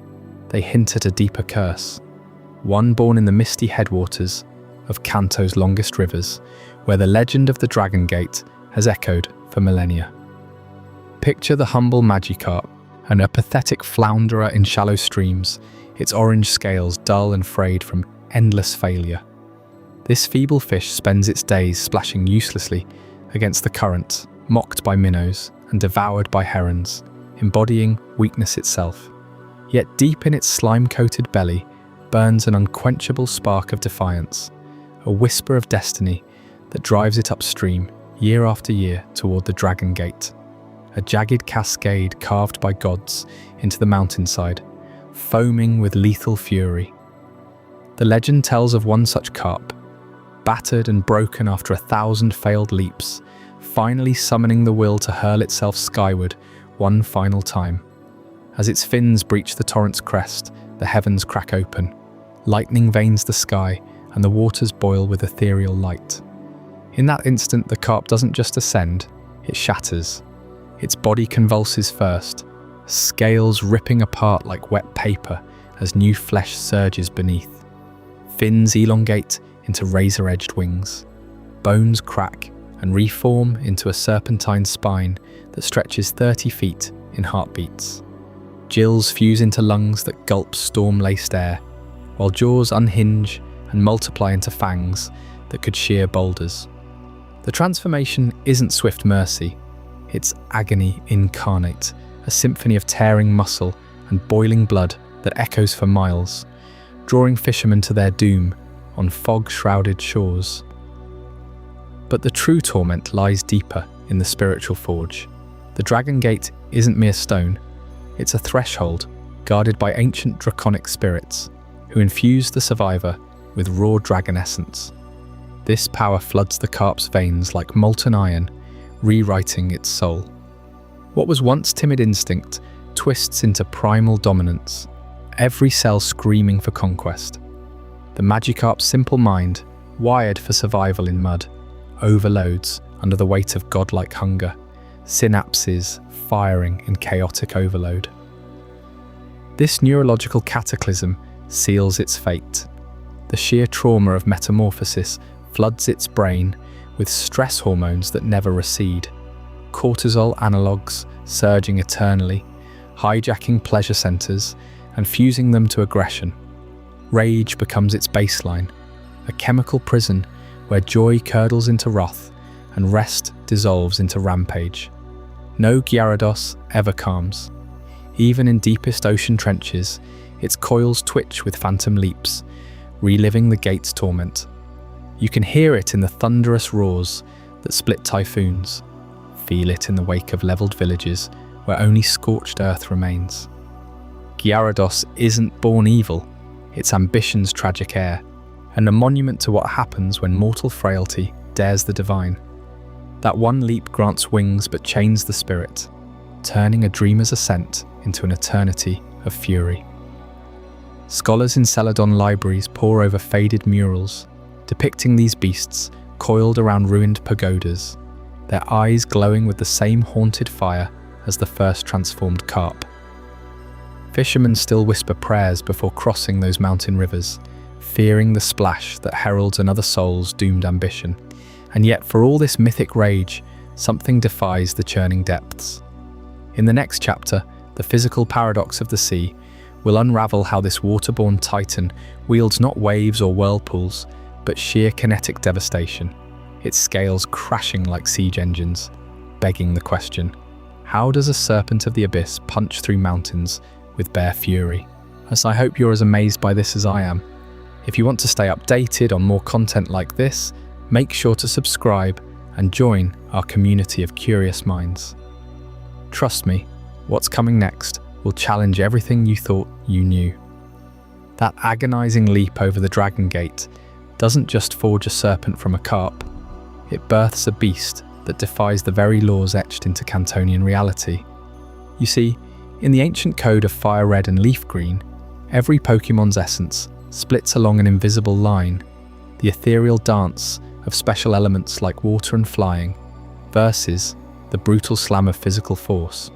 they hint at a deeper curse, one born in the misty headwaters of Kanto's longest rivers, where the legend of the Dragon Gate has echoed for millennia. Picture the humble Magikarp, an apathetic flounderer in shallow streams, its orange scales dull and frayed from endless failure. This feeble fish spends its days splashing uselessly against the current, mocked by minnows and devoured by herons, embodying weakness itself. Yet deep in its slime-coated belly burns an unquenchable spark of defiance, a whisper of destiny that drives it upstream, year after year, toward the Dragon Gate, a jagged cascade carved by gods into the mountainside, foaming with lethal fury. The legend tells of one such carp, battered and broken after 1,000 failed leaps, finally summoning the will to hurl itself skyward one final time. As its fins breach the torrent's crest, the heavens crack open, lightning veins the sky, and the waters boil with ethereal light. In that instant, the carp doesn't just ascend, it shatters. Its body convulses first, scales ripping apart like wet paper as new flesh surges beneath. Fins elongate into razor-edged wings. Bones crack and reform into a serpentine spine that stretches 30 feet in heartbeats. Gills fuse into lungs that gulp storm-laced air, while jaws unhinge and multiply into fangs that could shear boulders. The transformation isn't swift mercy, it's agony incarnate, a symphony of tearing muscle and boiling blood that echoes for miles, drawing fishermen to their doom on fog-shrouded shores. But the true torment lies deeper in the spiritual forge. The Dragon Gate isn't mere stone, it's a threshold guarded by ancient draconic spirits who infuse the survivor with raw dragon essence. This power floods the carp's veins like molten iron, rewriting its soul. What was once timid instinct twists into primal dominance, every cell screaming for conquest. The Magikarp's simple mind, wired for survival in mud, overloads under the weight of godlike hunger, synapses firing in chaotic overload. This neurological cataclysm seals its fate. The sheer trauma of metamorphosis floods its brain with stress hormones that never recede, cortisol analogues surging eternally, hijacking pleasure centers and fusing them to aggression. Rage becomes its baseline, a chemical prison where joy curdles into wrath and rest dissolves into rampage. No Gyarados ever calms. Even in deepest ocean trenches, its coils twitch with phantom leaps, reliving the gate's torment. You can hear it in the thunderous roars that split typhoons, feel it in the wake of leveled villages where only scorched earth remains. Gyarados isn't born evil, it's ambition's tragic heir, and a monument to what happens when mortal frailty dares the divine. That one leap grants wings but chains the spirit, turning a dreamer's ascent into an eternity of fury. Scholars in Celadon libraries pore over faded murals, depicting these beasts coiled around ruined pagodas, their eyes glowing with the same haunted fire as the first transformed carp. Fishermen still whisper prayers before crossing those mountain rivers, fearing the splash that heralds another soul's doomed ambition. And yet, for all this mythic rage, something defies the churning depths. In the next chapter, The Physical Paradox of the Sea, will unravel how this waterborne titan wields not waves or whirlpools, but sheer kinetic devastation, its scales crashing like siege engines, begging the question, how does a serpent of the abyss punch through mountains with bare fury? As I hope you're as amazed by this as I am. If you want to stay updated on more content like this, make sure to subscribe and join our community of curious minds. Trust me, what's coming next will challenge everything you thought you knew. That agonizing leap over the Dragon Gate doesn't just forge a serpent from a carp, it births a beast that defies the very laws etched into Cantonian reality. You see, in the ancient code of FireRed and LeafGreen, every Pokémon's essence splits along an invisible line, the ethereal dance of special elements like water and flying, versus the brutal slam of physical force.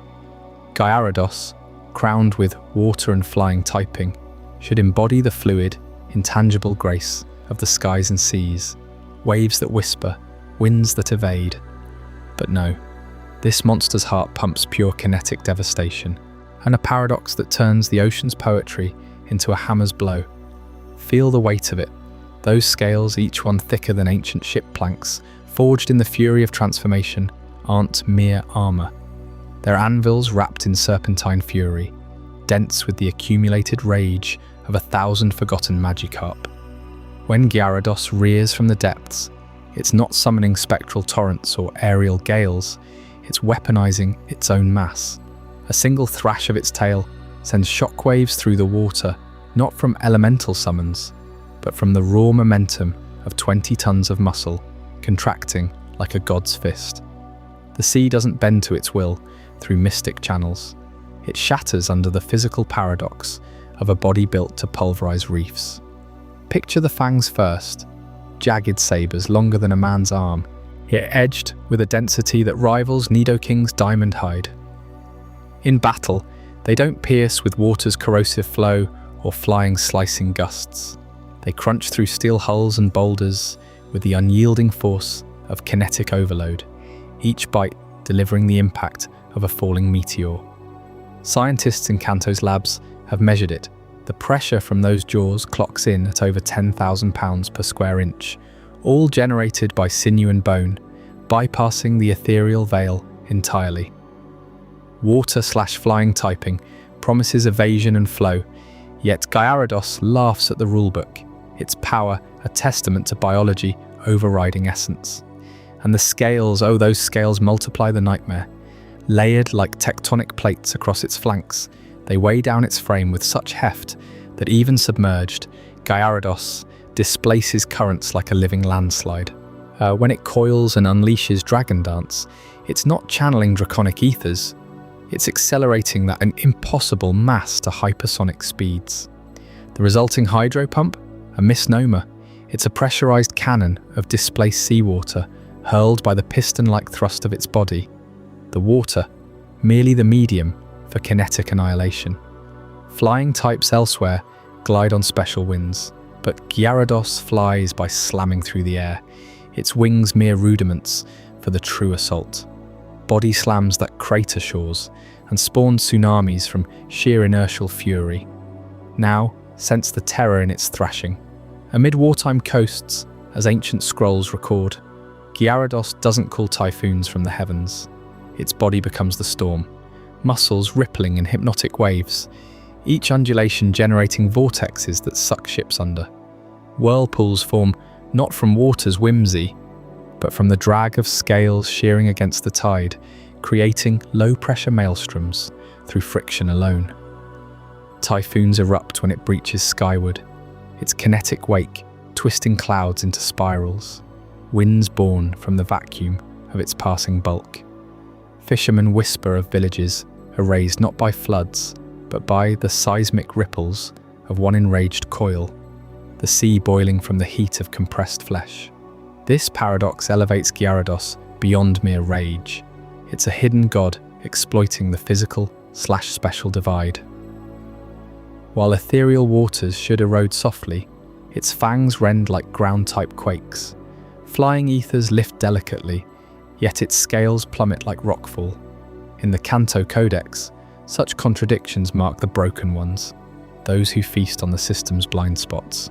Gyarados, crowned with water and flying typing, should embody the fluid, intangible grace of the skies and seas, waves that whisper, winds that evade. But no, this monster's heart pumps pure kinetic devastation, and a paradox that turns the ocean's poetry into a hammer's blow. Feel the weight of it. Those scales, each one thicker than ancient ship planks, forged in the fury of transformation, aren't mere armor. They're anvils wrapped in serpentine fury, dense with the accumulated rage of 1,000 forgotten Magikarp. When Gyarados rears from the depths, it's not summoning spectral torrents or aerial gales, it's weaponizing its own mass. A single thrash of its tail sends shockwaves through the water, not from elemental summons, but from the raw momentum of 20 tons of muscle, contracting like a god's fist. The sea doesn't bend to its will through mystic channels. It shatters under the physical paradox of a body built to pulverize reefs. Picture the fangs first, jagged sabers longer than a man's arm, yet edged with a density that rivals Nidoking's diamond hide. In battle, they don't pierce with water's corrosive flow or flying slicing gusts. They crunch through steel hulls and boulders with the unyielding force of kinetic overload, each bite delivering the impact of a falling meteor. Scientists in Kanto's labs have measured it, The pressure from those jaws clocks in at over 10,000 pounds per square inch, all generated by sinew and bone, bypassing the ethereal veil entirely. Water/flying typing promises evasion and flow, yet Gyarados laughs at the rulebook, its power a testament to biology overriding essence. And the scales, oh those scales multiply the nightmare. Layered like tectonic plates across its flanks, they weigh down its frame with such heft that even submerged, Gyarados displaces currents like a living landslide. When it coils and unleashes Dragon Dance, it's not channeling draconic ethers, it's accelerating that an impossible mass to hypersonic speeds. The resulting hydro pump? A misnomer. It's a pressurized cannon of displaced seawater hurled by the piston-like thrust of its body. The water, merely the medium for kinetic annihilation. Flying types elsewhere glide on special winds, but Gyarados flies by slamming through the air, its wings mere rudiments for the true assault. Body slams that crater shores and spawn tsunamis from sheer inertial fury. Now, sense the terror in its thrashing. Amid wartime coasts, as ancient scrolls record, Gyarados doesn't call typhoons from the heavens. Its body becomes the storm, muscles rippling in hypnotic waves, each undulation generating vortexes that suck ships under. Whirlpools form not from water's whimsy, but from the drag of scales shearing against the tide, creating low-pressure maelstroms through friction alone. Typhoons erupt when it breaches skyward, its kinetic wake twisting clouds into spirals, winds born from the vacuum of its passing bulk. Fishermen whisper of villages erased not by floods, but by the seismic ripples of one enraged coil, the sea boiling from the heat of compressed flesh. This paradox elevates Gyarados beyond mere rage. It's a hidden god exploiting the physical/special divide. While ethereal waters should erode softly, its fangs rend like ground-type quakes. Flying ethers lift delicately, yet its scales plummet like rockfall. In the Kanto Codex, such contradictions mark the broken ones, those who feast on the system's blind spots.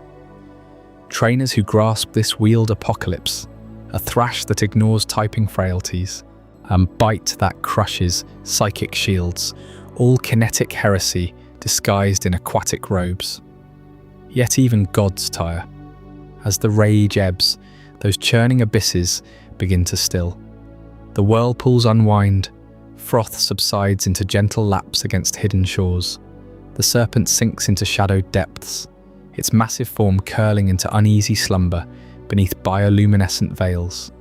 Trainers who grasp this wield apocalypse, a thrash that ignores typing frailties, and bite that crushes psychic shields, all kinetic heresy disguised in aquatic robes. Yet even gods tire. As the rage ebbs, those churning abysses begin to still. The whirlpools unwind, froth subsides into gentle laps against hidden shores. The serpent sinks into shadowed depths, its massive form curling into uneasy slumber beneath bioluminescent veils.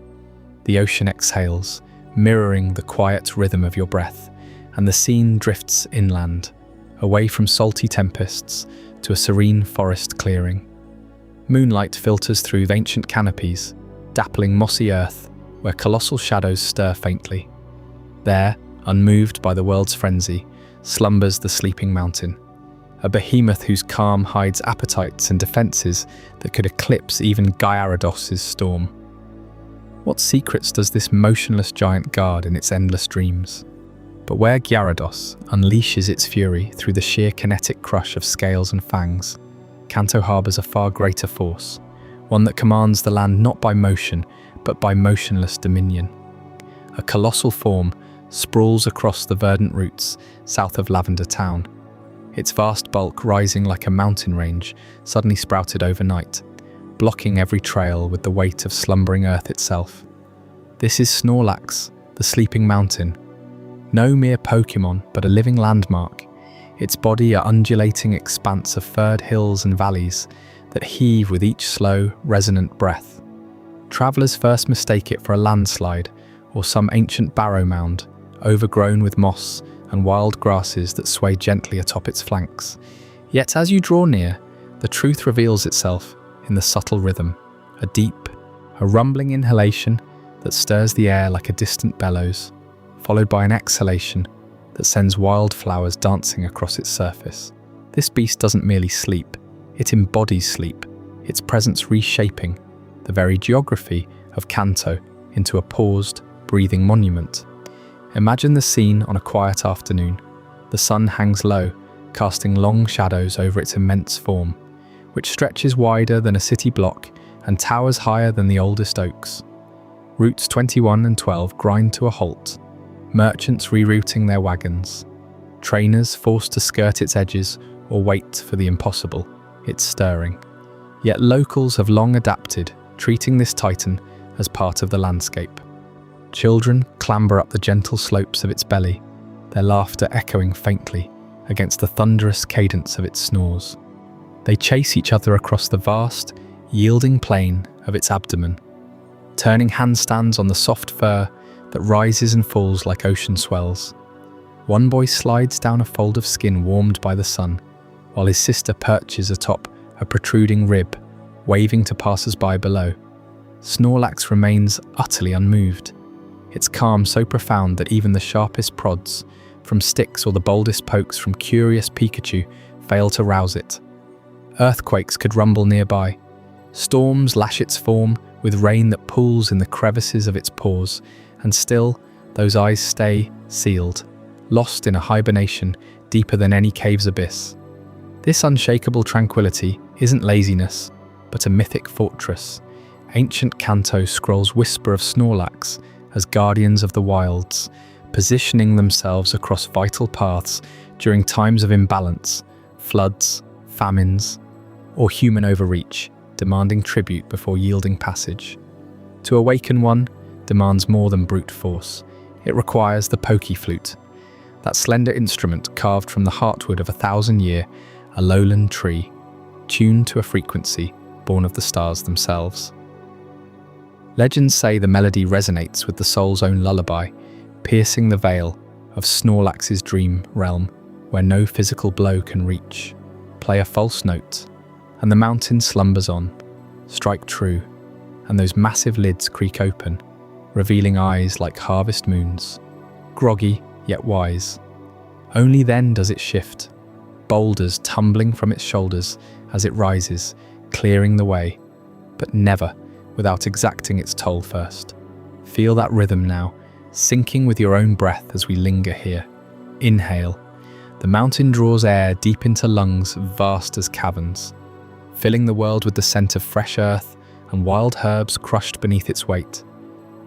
The ocean exhales, mirroring the quiet rhythm of your breath, and the scene drifts inland, away from salty tempests to a serene forest clearing. Moonlight filters through ancient canopies, dappling mossy earth where colossal shadows stir faintly. There, unmoved by the world's frenzy, slumbers the sleeping mountain, a behemoth whose calm hides appetites and defenses that could eclipse even Gyarados' storm. What secrets does this motionless giant guard in its endless dreams? But where Gyarados unleashes its fury through the sheer kinetic crush of scales and fangs, Kanto harbours a far greater force, one that commands the land not by motion, but by motionless dominion. A colossal form sprawls across the verdant roots south of Lavender Town, its vast bulk rising like a mountain range suddenly sprouted overnight, blocking every trail with the weight of slumbering earth itself. This is Snorlax, the sleeping mountain. No mere Pokémon, but a living landmark, its body a undulating expanse of furred hills and valleys that heave with each slow, resonant breath. Travellers first mistake it for a landslide or some ancient barrow mound, overgrown with moss and wild grasses that sway gently atop its flanks. Yet as you draw near, the truth reveals itself in the subtle rhythm, a rumbling inhalation that stirs the air like a distant bellows, followed by an exhalation that sends wildflowers dancing across its surface. This beast doesn't merely sleep, it embodies sleep, its presence reshaping the very geography of Kanto into a paused, breathing monument. Imagine the scene on a quiet afternoon. The sun hangs low, casting long shadows over its immense form, which stretches wider than a city block and towers higher than the oldest oaks. Routes 21 and 12 grind to a halt, merchants rerouting their wagons, trainers forced to skirt its edges or wait for the impossible, its stirring. Yet locals have long adapted, treating this titan as part of the landscape. Children clamber up the gentle slopes of its belly, their laughter echoing faintly against the thunderous cadence of its snores. They chase each other across the vast, yielding plain of its abdomen, turning handstands on the soft fur that rises and falls like ocean swells. One boy slides down a fold of skin warmed by the sun, while his sister perches atop a protruding rib, waving to passers-by below. Snorlax remains utterly unmoved, its calm so profound that even the sharpest prods from sticks or the boldest pokes from curious Pikachu fail to rouse it. Earthquakes could rumble nearby. Storms lash its form with rain that pools in the crevices of its pores, and still those eyes stay sealed, lost in a hibernation deeper than any cave's abyss. This unshakable tranquility isn't laziness, but a mythic fortress. Ancient Kanto scrolls whisper of Snorlax as guardians of the wilds, positioning themselves across vital paths during times of imbalance, floods, famines, or human overreach, demanding tribute before yielding passage. To awaken one demands more than brute force. It requires the Poké-flute, that slender instrument carved from the heartwood of 1,000-year Alolan tree, tuned to a frequency born of the stars themselves. Legends say the melody resonates with the soul's own lullaby, piercing the veil of Snorlax's dream realm where no physical blow can reach. Play a false note, and the mountain slumbers on. Strike true, and those massive lids creak open, revealing eyes like harvest moons, groggy yet wise. Only then does it shift, boulders tumbling from its shoulders as it rises, clearing the way, but never without exacting its toll first. Feel that rhythm now, syncing with your own breath as we linger here. Inhale. The mountain draws air deep into lungs vast as caverns, filling the world with the scent of fresh earth and wild herbs crushed beneath its weight.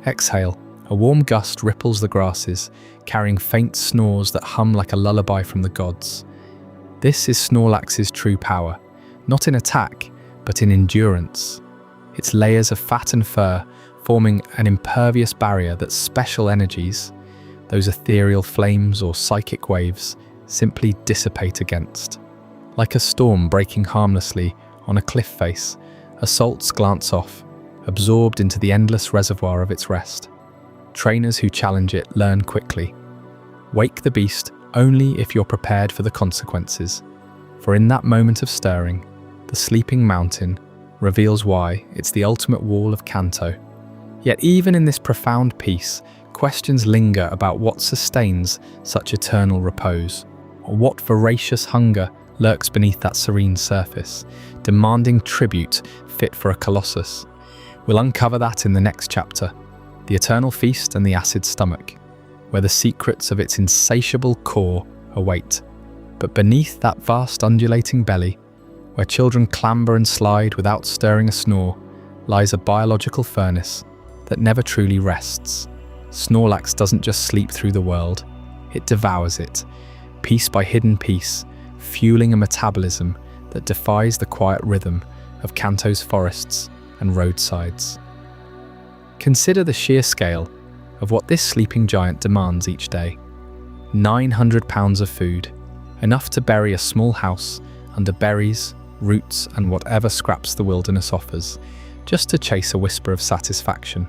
Exhale. A warm gust ripples the grasses, carrying faint snores that hum like a lullaby from the gods. This is Snorlax's true power, not in attack, but in endurance. Its layers of fat and fur forming an impervious barrier that special energies, those ethereal flames or psychic waves, simply dissipate against. Like a storm breaking harmlessly on a cliff face, assaults glance off, absorbed into the endless reservoir of its rest. Trainers who challenge it learn quickly. Wake the beast only if you're prepared for the consequences, for in that moment of stirring, the sleeping mountain reveals why it's the ultimate wall of Kanto. Yet even in this profound peace, questions linger about what sustains such eternal repose, or what voracious hunger lurks beneath that serene surface, demanding tribute fit for a colossus. We'll uncover that in the next chapter, The Eternal Feast and the Acid Stomach, where the secrets of its insatiable core await. But beneath that vast undulating belly, where children clamber and slide without stirring a snore, lies a biological furnace that never truly rests. Snorlax doesn't just sleep through the world, it devours it, piece by hidden piece, fueling a metabolism that defies the quiet rhythm of Kanto's forests and roadsides. Consider the sheer scale of what this sleeping giant demands each day. 900 pounds of food, enough to bury a small house under berries, roots and whatever scraps the wilderness offers, just to chase a whisper of satisfaction.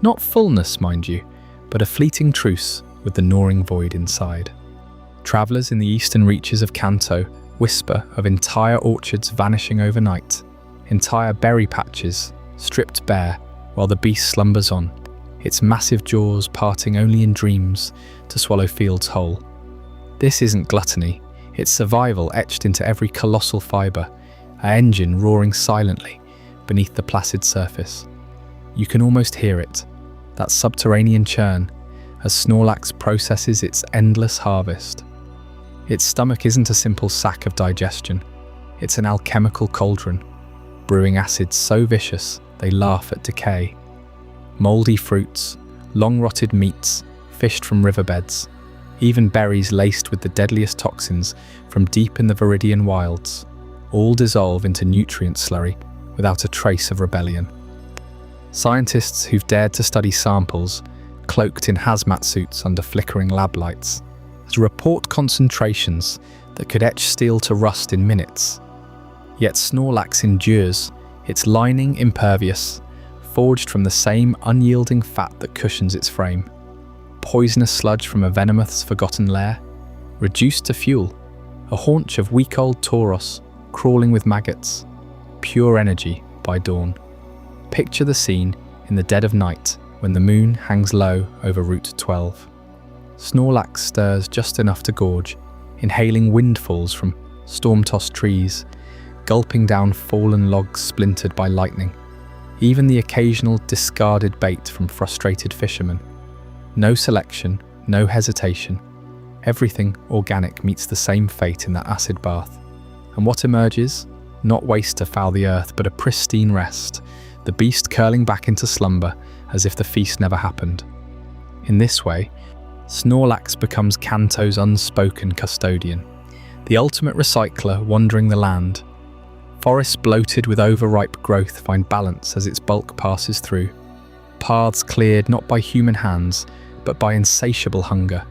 Not fullness, mind you, but a fleeting truce with the gnawing void inside. Travellers in the eastern reaches of Kanto whisper of entire orchards vanishing overnight, entire berry patches stripped bare while the beast slumbers on, its massive jaws parting only in dreams to swallow fields whole. This isn't gluttony, it's survival etched into every colossal fibre, an engine roaring silently beneath the placid surface. You can almost hear it, that subterranean churn, as Snorlax processes its endless harvest. Its stomach isn't a simple sack of digestion. It's an alchemical cauldron, brewing acids so vicious they laugh at decay. Mouldy fruits, long-rotted meats, fished from riverbeds, even berries laced with the deadliest toxins from deep in the Viridian wilds, all dissolve into nutrient slurry without a trace of rebellion. Scientists who've dared to study samples, cloaked in hazmat suits under flickering lab lights, to report concentrations that could etch steel to rust in minutes. Yet Snorlax endures, its lining impervious, forged from the same unyielding fat that cushions its frame. Poisonous sludge from a Venomoth's forgotten lair, reduced to fuel, a haunch of week-old Tauros crawling with maggots, pure energy by dawn. Picture the scene in the dead of night when the moon hangs low over Route 12. Snorlax stirs just enough to gorge, inhaling windfalls from storm-tossed trees, gulping down fallen logs splintered by lightning, even the occasional discarded bait from frustrated fishermen. No selection, no hesitation. Everything organic meets the same fate in that acid bath. And what emerges? Not waste to foul the earth, but a pristine rest, the beast curling back into slumber as if the feast never happened. In this way, Snorlax becomes Kanto's unspoken custodian, the ultimate recycler wandering the land. Forests bloated with overripe growth find balance as its bulk passes through. Paths cleared not by human hands, but by insatiable hunger.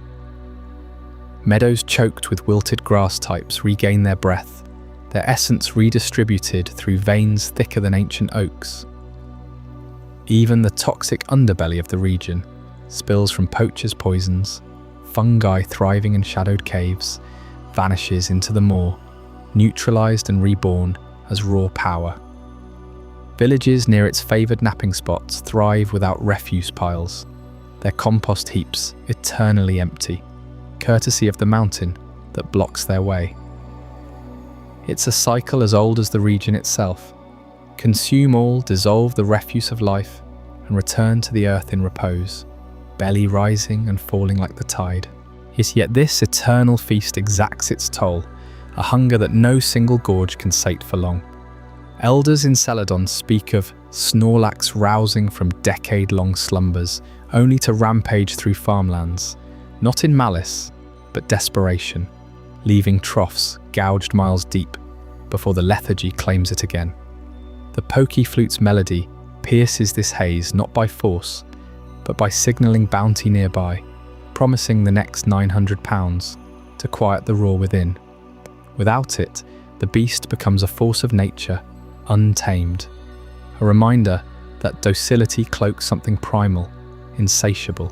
Meadows choked with wilted grass types regain their breath, their essence redistributed through veins thicker than ancient oaks. Even the toxic underbelly of the region spills from poachers' poisons, fungi thriving in shadowed caves, vanishes into the moor, neutralized and reborn as raw power. Villages near its favoured napping spots thrive without refuse piles, their compost heaps eternally empty, courtesy of the mountain that blocks their way. It's a cycle as old as the region itself. Consume all, dissolve the refuse of life, and return to the earth in repose, belly rising and falling like the tide. Yet this eternal feast exacts its toll, a hunger that no single gorge can sate for long. Elders in Celadon speak of Snorlax rousing from decade-long slumbers, only to rampage through farmlands, not in malice, but desperation, leaving troughs gouged miles deep before the lethargy claims it again. The Poké-flute's melody pierces this haze not by force, but by signalling bounty nearby, promising the next 900 pounds to quiet the roar within. Without it, the beast becomes a force of nature, untamed, a reminder that docility cloaks something primal, insatiable.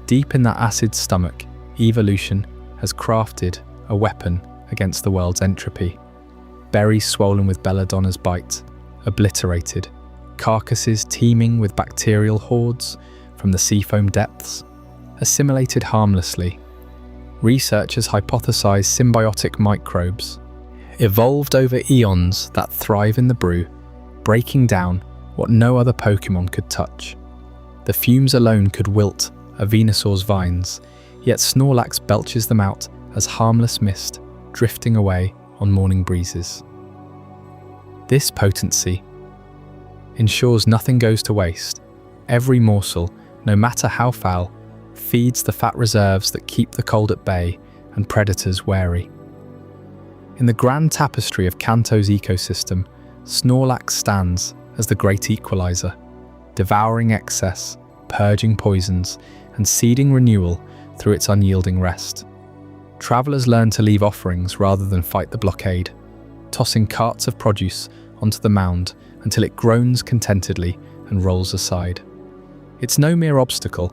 Deep in that acid stomach, evolution has crafted a weapon against the world's entropy. Berries swollen with belladonna's bite, obliterated, carcasses teeming with bacterial hordes from the seafoam depths, assimilated harmlessly. Researchers hypothesize symbiotic microbes, evolved over eons that thrive in the brew, breaking down what no other Pokémon could touch. The fumes alone could wilt a Venusaur's vines, yet Snorlax belches them out as harmless mist drifting away on morning breezes. This potency ensures nothing goes to waste. Every morsel, no matter how foul, feeds the fat reserves that keep the cold at bay and predators wary. In the grand tapestry of Kanto's ecosystem, Snorlax stands as the great equalizer, devouring excess, purging poisons, and seeding renewal through its unyielding rest. Travellers learn to leave offerings rather than fight the blockade, tossing carts of produce onto the mound until it groans contentedly and rolls aside. It's no mere obstacle,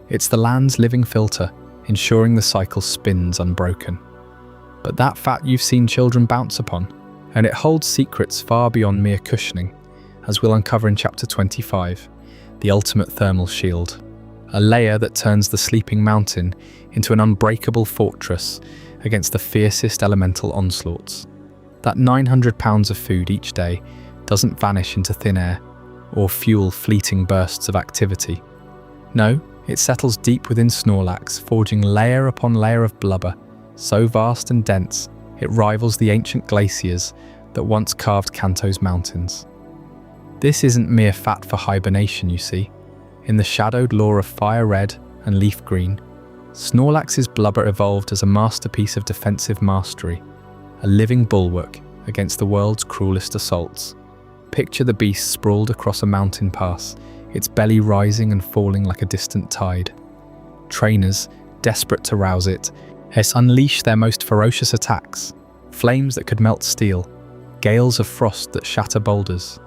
it's the land's living filter, ensuring the cycle spins unbroken. But that fat you've seen children bounce upon, and it holds secrets far beyond mere cushioning, as we'll uncover in Chapter 25, the ultimate thermal shield, a layer that turns the sleeping mountain into an unbreakable fortress against the fiercest elemental onslaughts. That 900 pounds of food each day doesn't vanish into thin air or fuel fleeting bursts of activity. No, it settles deep within Snorlax, forging layer upon layer of blubber, so vast and dense it rivals the ancient glaciers that once carved Kanto's mountains. This isn't mere fat for hibernation, you see. In the shadowed lore of FireRed and LeafGreen, Snorlax's blubber evolved as a masterpiece of defensive mastery, a living bulwark against the world's cruelest assaults. Picture the beast sprawled across a mountain pass, its belly rising and falling like a distant tide. Trainers, desperate to rouse it, has unleashed their most ferocious attacks, flames that could melt steel, gales of frost that shatter boulders.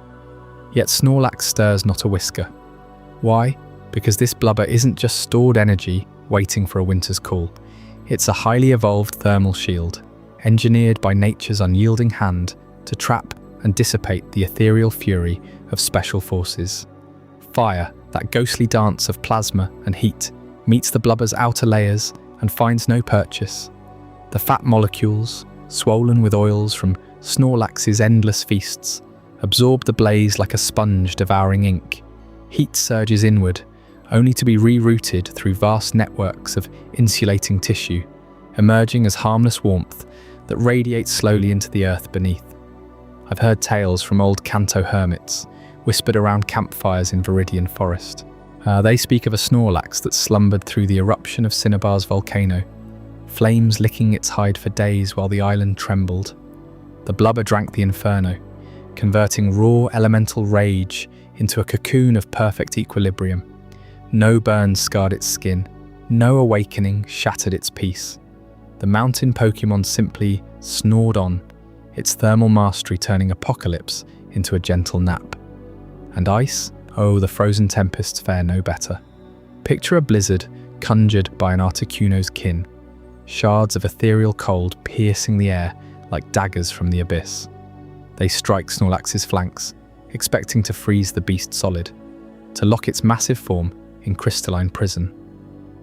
Yet Snorlax stirs not a whisker. Why? Because this blubber isn't just stored energy waiting for a winter's call. It's a highly evolved thermal shield, engineered by nature's unyielding hand to trap and dissipate the ethereal fury of special forces. Fire, that ghostly dance of plasma and heat, meets the blubber's outer layers and finds no purchase. The fat molecules, swollen with oils from Snorlax's endless feasts, absorb the blaze like a sponge devouring ink. Heat surges inward, only to be rerouted through vast networks of insulating tissue, emerging as harmless warmth that radiates slowly into the earth beneath. I've heard tales from old Kanto hermits, whispered around campfires in Viridian Forest. They speak of a Snorlax that slumbered through the eruption of Cinnabar's volcano, flames licking its hide for days while the island trembled. The blubber drank the inferno, converting raw elemental rage into a cocoon of perfect equilibrium. No burns scarred its skin, no awakening shattered its peace. The mountain Pokémon simply snored on, its thermal mastery turning apocalypse into a gentle nap. And ice? Oh, the frozen tempests fare no better. Picture a blizzard conjured by an Articuno's kin, shards of ethereal cold piercing the air like daggers from the abyss. They strike Snorlax's flanks, expecting to freeze the beast solid, to lock its massive form in crystalline prison.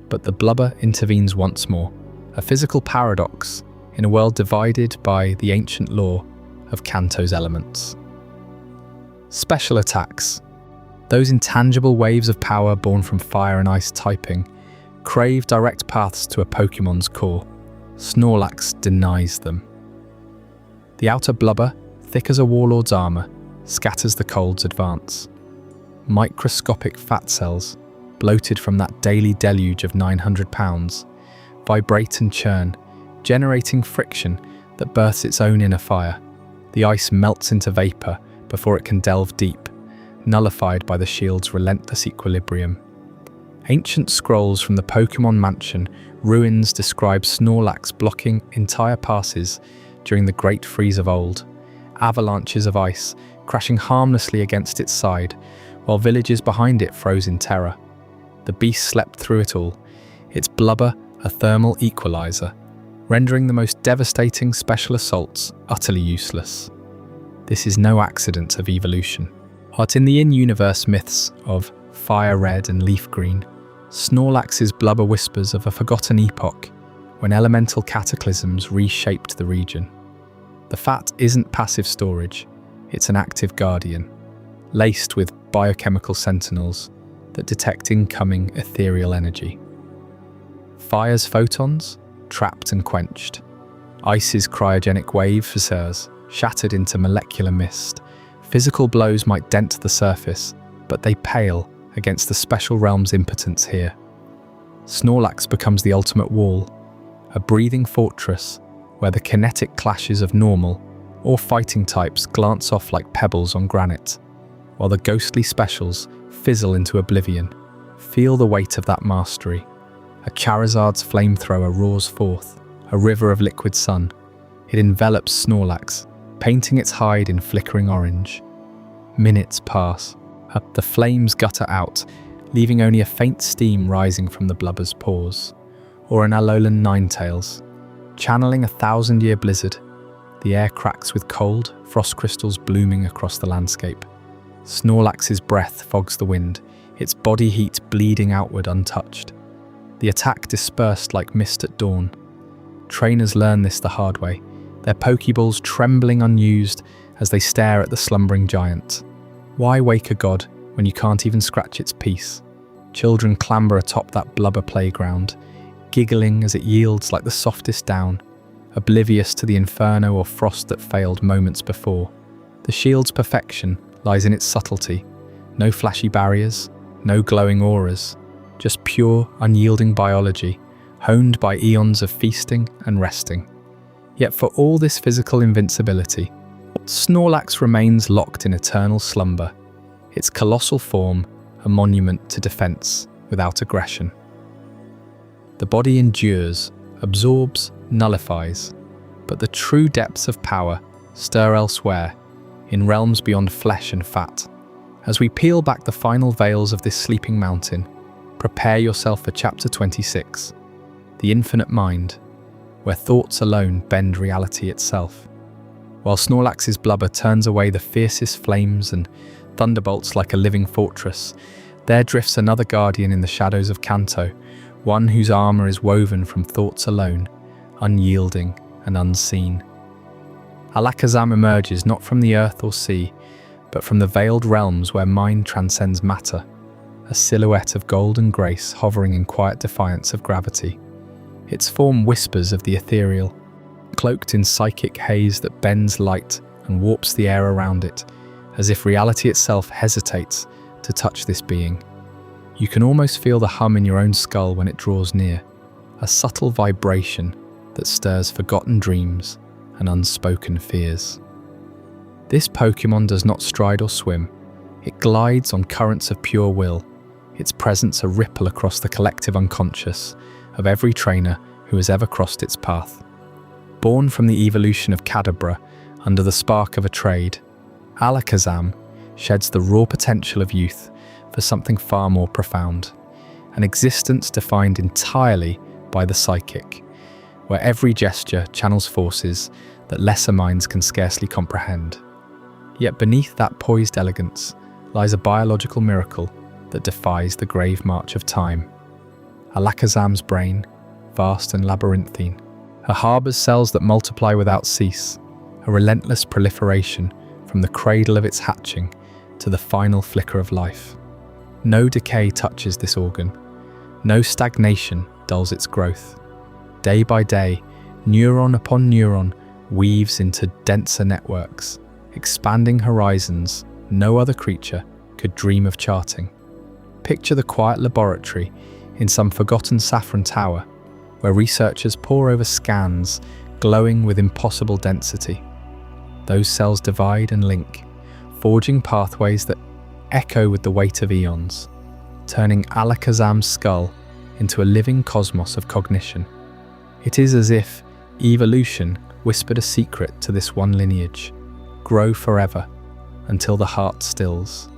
But the blubber intervenes once more, a physical paradox in a world divided by the ancient law of Kanto's elements. Special attacks. Those intangible waves of power born from fire and ice typing crave direct paths to a Pokémon's core. Snorlax denies them. The outer blubber, thick as a warlord's armour, scatters the cold's advance. Microscopic fat cells, bloated from that daily deluge of 900 pounds, vibrate and churn, generating friction that births its own inner fire. The ice melts into vapour before it can delve deep, nullified by the shield's relentless equilibrium. Ancient scrolls from the Pokémon Mansion ruins describe Snorlax blocking entire passes during the Great Freeze of old, avalanches of ice crashing harmlessly against its side, while villages behind it froze in terror. The beast slept through it all, its blubber a thermal equalizer, rendering the most devastating special assaults utterly useless. This is no accident of evolution. But in the in-universe myths of FireRed and LeafGreen, Snorlax's blubber whispers of a forgotten epoch when elemental cataclysms reshaped the region. The fat isn't passive storage, it's an active guardian, laced with biochemical sentinels that detect incoming ethereal energy. Fire's photons, trapped and quenched. Ice's cryogenic wave fissures, shattered into molecular mist. Physical blows might dent the surface, but they pale against the special realm's impotence here. Snorlax becomes the ultimate wall, a breathing fortress where the kinetic clashes of normal or fighting types glance off like pebbles on granite, while the ghostly specials fizzle into oblivion. Feel the weight of that mastery. A Charizard's flamethrower roars forth, a river of liquid sun. It envelops Snorlax, painting its hide in flickering orange. Minutes pass. The flames gutter out, leaving only a faint steam rising from the blubber's pores. Or an Alolan Ninetales. Channeling a 1,000-year blizzard, the air cracks with cold, frost crystals blooming across the landscape. Snorlax's breath fogs the wind, its body heat bleeding outward untouched. The attack dispersed like mist at dawn. Trainers learn this the hard way, their Pokeballs trembling unused as they stare at the slumbering giant. Why wake a god when you can't even scratch its peace? Children clamber atop that blubber playground, giggling as it yields like the softest down, oblivious to the inferno or frost that failed moments before. The shield's perfection lies in its subtlety. No flashy barriers, no glowing auras, just pure, unyielding biology, honed by eons of feasting and resting. Yet for all this physical invincibility, Snorlax remains locked in eternal slumber, its colossal form a monument to defense without aggression. The body endures, absorbs, nullifies, but the true depths of power stir elsewhere, in realms beyond flesh and fat. As we peel back the final veils of this sleeping mountain, prepare yourself for Chapter 26, the infinite mind, where thoughts alone bend reality itself. While Snorlax's blubber turns away the fiercest flames and thunderbolts like a living fortress, there drifts another guardian in the shadows of Kanto, one whose armor is woven from thoughts alone, unyielding and unseen. Alakazam emerges not from the earth or sea, but from the veiled realms where mind transcends matter, a silhouette of golden grace hovering in quiet defiance of gravity. Its form whispers of the ethereal, cloaked in psychic haze that bends light and warps the air around it, as if reality itself hesitates to touch this being. You can almost feel the hum in your own skull when it draws near, a subtle vibration that stirs forgotten dreams and unspoken fears. This Pokémon does not stride or swim. It glides on currents of pure will, its presence a ripple across the collective unconscious of every trainer who has ever crossed its path. Born from the evolution of Kadabra under the spark of a trade, Alakazam sheds the raw potential of youth for something far more profound, an existence defined entirely by the psychic, where every gesture channels forces that lesser minds can scarcely comprehend. Yet beneath that poised elegance lies a biological miracle that defies the grave march of time. Alakazam's brain, vast and labyrinthine, harbours cells that multiply without cease, a relentless proliferation from the cradle of its hatching to the final flicker of life. No decay touches this organ, no stagnation dulls its growth. Day by day, neuron upon neuron weaves into denser networks, expanding horizons no other creature could dream of charting. Picture the quiet laboratory in some forgotten saffron tower, where researchers pore over scans glowing with impossible density. Those cells divide and link, forging pathways that echo with the weight of eons, turning Alakazam's skull into a living cosmos of cognition. It is as if evolution whispered a secret to this one lineage: grow forever, until the heart stills.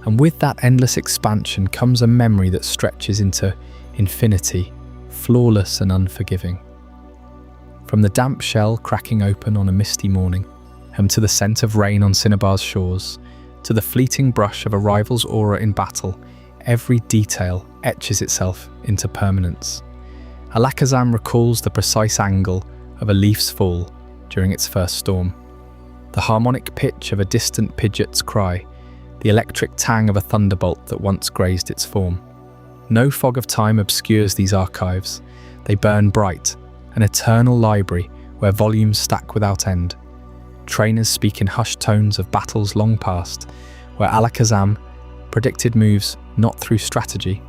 And with that endless expansion comes a memory that stretches into infinity, flawless and unforgiving. From the damp shell cracking open on a misty morning, to the scent of rain on Cinnabar's shores, to the fleeting brush of a rival's aura in battle, every detail etches itself into permanence. Alakazam recalls the precise angle of a leaf's fall during its first storm, the harmonic pitch of a distant Pidgeot's cry, the electric tang of a thunderbolt that once grazed its form. No fog of time obscures these archives. They burn bright, an eternal library where volumes stack without end. Trainers speak in hushed tones of battles long past, where Alakazam predicted moves not through strategy,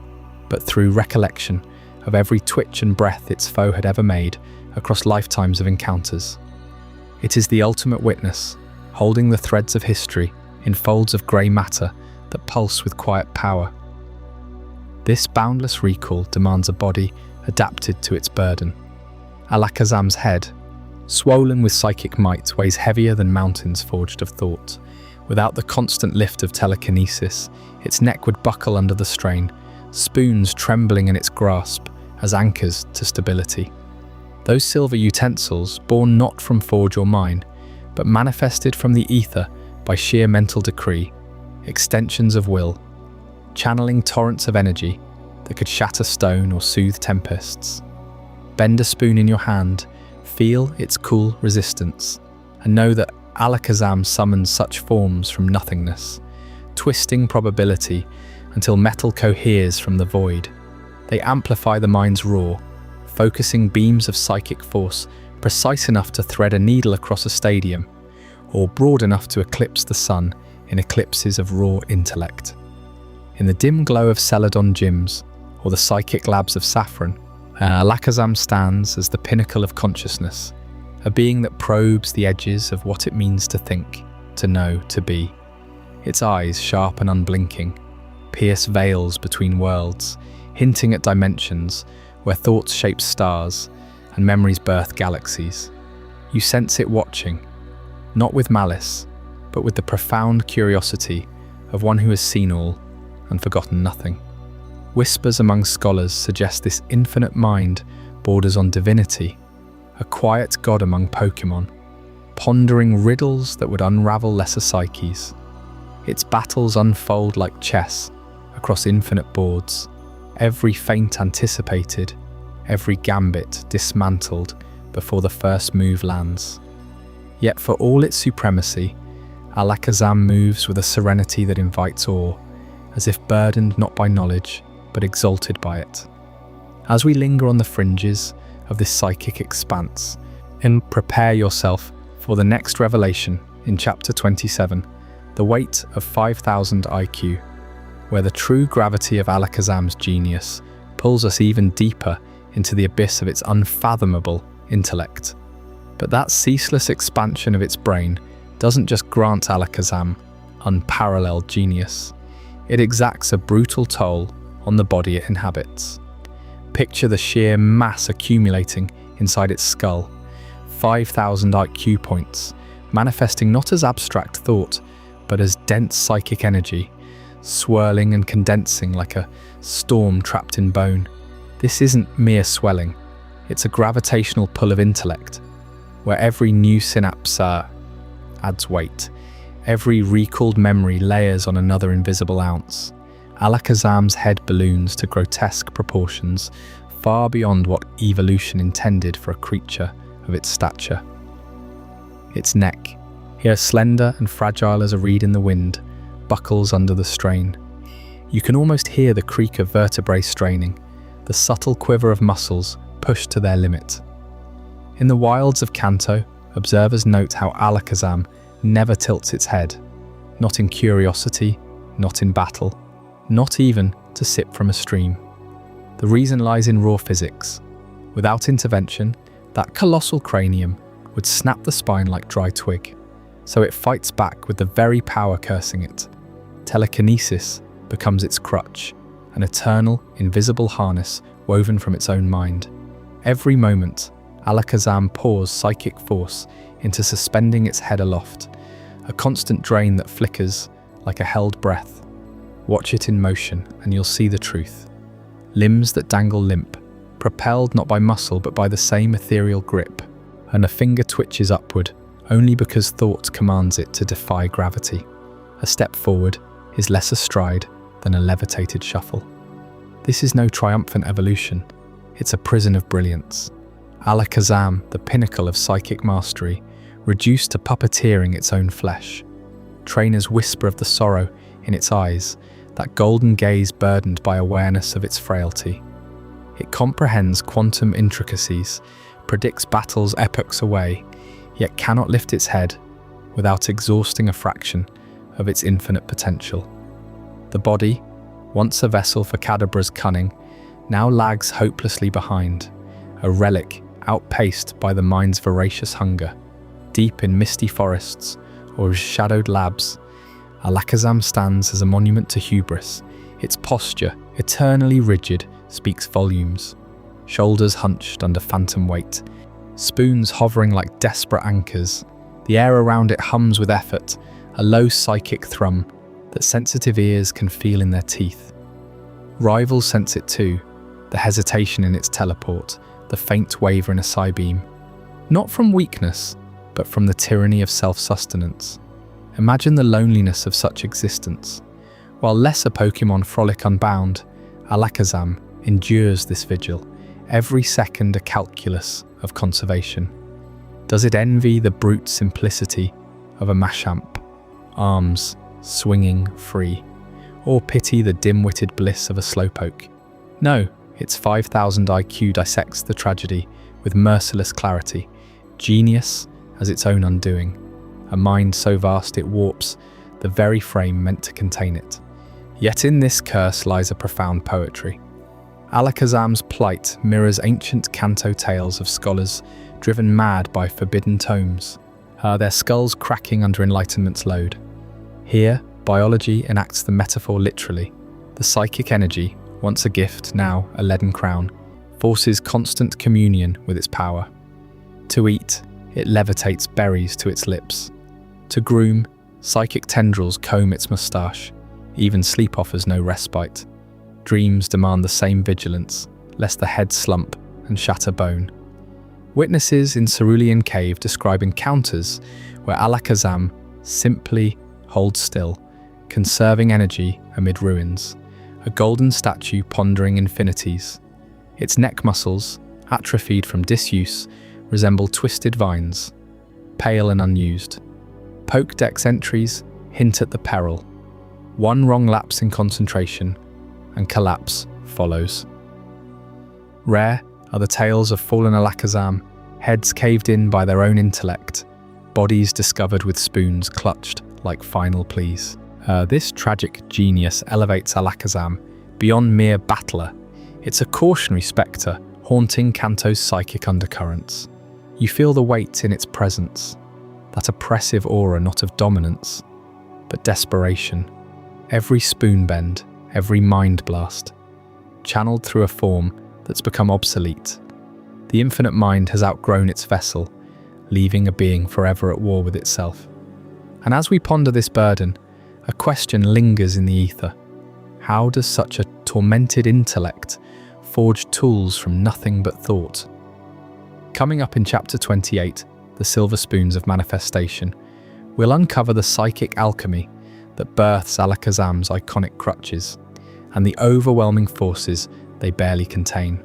but through recollection of every twitch and breath its foe had ever made across lifetimes of encounters. It is the ultimate witness, holding the threads of history in folds of grey matter that pulse with quiet power. This boundless recall demands a body adapted to its burden. Alakazam's head, swollen with psychic might, weighs heavier than mountains forged of thought. Without the constant lift of telekinesis, its neck would buckle under the strain, spoons trembling in its grasp as anchors to stability. Those silver utensils, born not from forge or mine, but manifested from the ether by sheer mental decree, extensions of will, channeling torrents of energy that could shatter stone or soothe tempests. Bend a spoon in your hand, feel its cool resistance, and know that Alakazam summons such forms from nothingness, twisting probability until metal coheres from the void. They amplify the mind's roar, focusing beams of psychic force precise enough to thread a needle across a stadium, or broad enough to eclipse the sun in eclipses of raw intellect. In the dim glow of Celadon gyms, or the psychic labs of Saffron, Alakazam stands as the pinnacle of consciousness, a being that probes the edges of what it means to think, to know, to be. Its eyes, sharp and unblinking, pierce veils between worlds, hinting at dimensions where thoughts shape stars and memories birth galaxies. You sense it watching, not with malice, but with the profound curiosity of one who has seen all and forgotten nothing. Whispers among scholars suggest this infinite mind borders on divinity, a quiet god among Pokémon, pondering riddles that would unravel lesser psyches. Its battles unfold like chess across infinite boards, every feint anticipated, every gambit dismantled before the first move lands. Yet for all its supremacy, Alakazam moves with a serenity that invites awe, as if burdened not by knowledge, but exalted by it. As we linger on the fringes of this psychic expanse, and prepare yourself for the next revelation in Chapter 27, the weight of 5,000 IQ, where the true gravity of Alakazam's genius pulls us even deeper into the abyss of its unfathomable intellect. But that ceaseless expansion of its brain doesn't just grant Alakazam unparalleled genius, it exacts a brutal toll on the body it inhabits. Picture the sheer mass accumulating inside its skull, 5,000 IQ points, manifesting not as abstract thought, but as dense psychic energy, swirling and condensing like a storm trapped in bone. This isn't mere swelling, it's a gravitational pull of intellect, where every new synapse adds weight, every recalled memory layers on another invisible ounce. Alakazam's head balloons to grotesque proportions, far beyond what evolution intended for a creature of its stature. Its neck, here slender and fragile as a reed in the wind, buckles under the strain. You can almost hear the creak of vertebrae straining, the subtle quiver of muscles pushed to their limit. In the wilds of Kanto, observers note how Alakazam never tilts its head, not in curiosity, not in battle, not even to sip from a stream. The reason lies in raw physics. Without intervention, that colossal cranium would snap the spine like dry twig. So it fights back with the very power cursing it. Telekinesis becomes its crutch, an eternal, invisible harness woven from its own mind. Every moment, Alakazam pours psychic force into suspending its head aloft, a constant drain that flickers like a held breath. Watch it in motion and you'll see the truth. Limbs that dangle limp, propelled not by muscle but by the same ethereal grip, and a finger twitches upward only because thought commands it to defy gravity. A step forward is less a stride than a levitated shuffle. This is no triumphant evolution, it's a prison of brilliance. Alakazam, the pinnacle of psychic mastery, reduced to puppeteering its own flesh. Trainers whisper of the sorrow in its eyes, that golden gaze burdened by awareness of its frailty. It comprehends quantum intricacies, predicts battles epochs away, yet cannot lift its head without exhausting a fraction of its infinite potential. The body, once a vessel for Kadabra's cunning, now lags hopelessly behind, a relic outpaced by the mind's voracious hunger. Deep in misty forests or shadowed labs, Alakazam stands as a monument to hubris. Its posture, eternally rigid, speaks volumes. Shoulders hunched under phantom weight, spoons hovering like desperate anchors. The air around it hums with effort, a low psychic thrum that sensitive ears can feel in their teeth. Rivals sense it too, the hesitation in its teleport, the faint waver in a psybeam. Not from weakness, but from the tyranny of self-sustenance. Imagine the loneliness of such existence. While lesser Pokémon frolic unbound, Alakazam endures this vigil, every second a calculus of conservation. Does it envy the brute simplicity of a Machamp, arms swinging free, or pity the dim-witted bliss of a Slowpoke? No, Its 5,000 IQ dissects the tragedy with merciless clarity, genius as its own undoing, a mind so vast it warps the very frame meant to contain it. Yet in this curse lies a profound poetry. Alakazam's plight mirrors ancient Kanto tales of scholars driven mad by forbidden tomes, their skulls cracking under enlightenment's load. Here, biology enacts the metaphor literally. The psychic energy, once a gift, now a leaden crown, forces constant communion with its power. To eat, it levitates berries to its lips. To groom, psychic tendrils comb its moustache. Even sleep offers no respite. Dreams demand the same vigilance, lest the head slump and shatter bone. Witnesses in Cerulean Cave describe encounters where Alakazam simply holds still, conserving energy amid ruins, a golden statue pondering infinities. Its neck muscles, atrophied from disuse, resemble twisted vines, pale and unused. Pokédex entries hint at the peril. One wrong lapse in concentration, and collapse follows. Rare are the tales of fallen Alakazam, heads caved in by their own intellect, bodies discovered with spoons clutched like final pleas. This tragic genius elevates Alakazam beyond mere battler. It's a cautionary spectre haunting Kanto's psychic undercurrents. You feel the weight in its presence, that oppressive aura not of dominance, but desperation. Every spoon bend, every mind blast, channeled through a form that's become obsolete. The infinite mind has outgrown its vessel, leaving a being forever at war with itself. And as we ponder this burden, a question lingers in the ether. How does such a tormented intellect forge tools from nothing but thought? Coming up in Chapter 28, The Silver Spoons of Manifestation, we'll uncover the psychic alchemy that births Alakazam's iconic crutches, and the overwhelming forces they barely contain.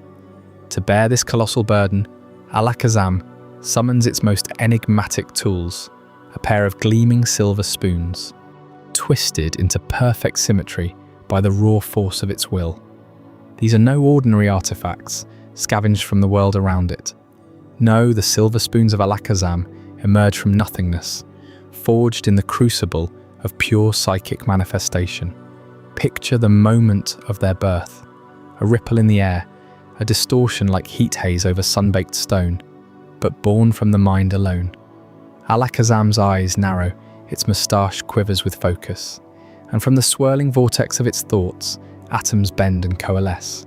To bear this colossal burden, Alakazam summons its most enigmatic tools, a pair of gleaming silver spoons, twisted into perfect symmetry by the raw force of its will. These are no ordinary artifacts, scavenged from the world around it. No, the silver spoons of Alakazam emerge from nothingness, forged in the crucible of pure psychic manifestation. Picture the moment of their birth, a ripple in the air, a distortion like heat haze over sun-baked stone, but born from the mind alone. Alakazam's eyes narrow, its moustache quivers with focus, and from the swirling vortex of its thoughts, atoms bend and coalesce.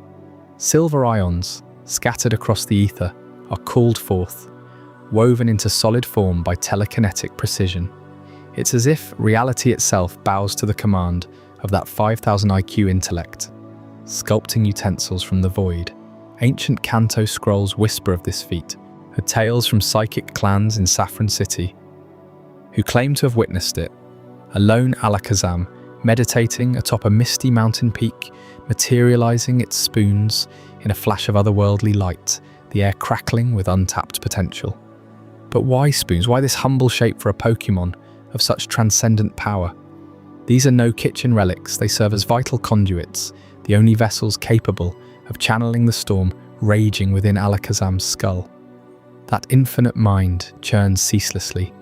Silver ions, scattered across the ether, are called forth, woven into solid form by telekinetic precision. It's as if reality itself bows to the command of that 5,000 IQ intellect. Sculpting utensils from the void, ancient Kanto scrolls whisper of this feat, tales from psychic clans in Saffron City, who claim to have witnessed it. A lone Alakazam, meditating atop a misty mountain peak, materializing its spoons in a flash of otherworldly light, the air crackling with untapped potential. But why spoons? Why this humble shape for a Pokémon of such transcendent power? These are no kitchen relics, they serve as vital conduits, the only vessels capable of channeling the storm raging within Alakazam's skull. That infinite mind churns ceaselessly,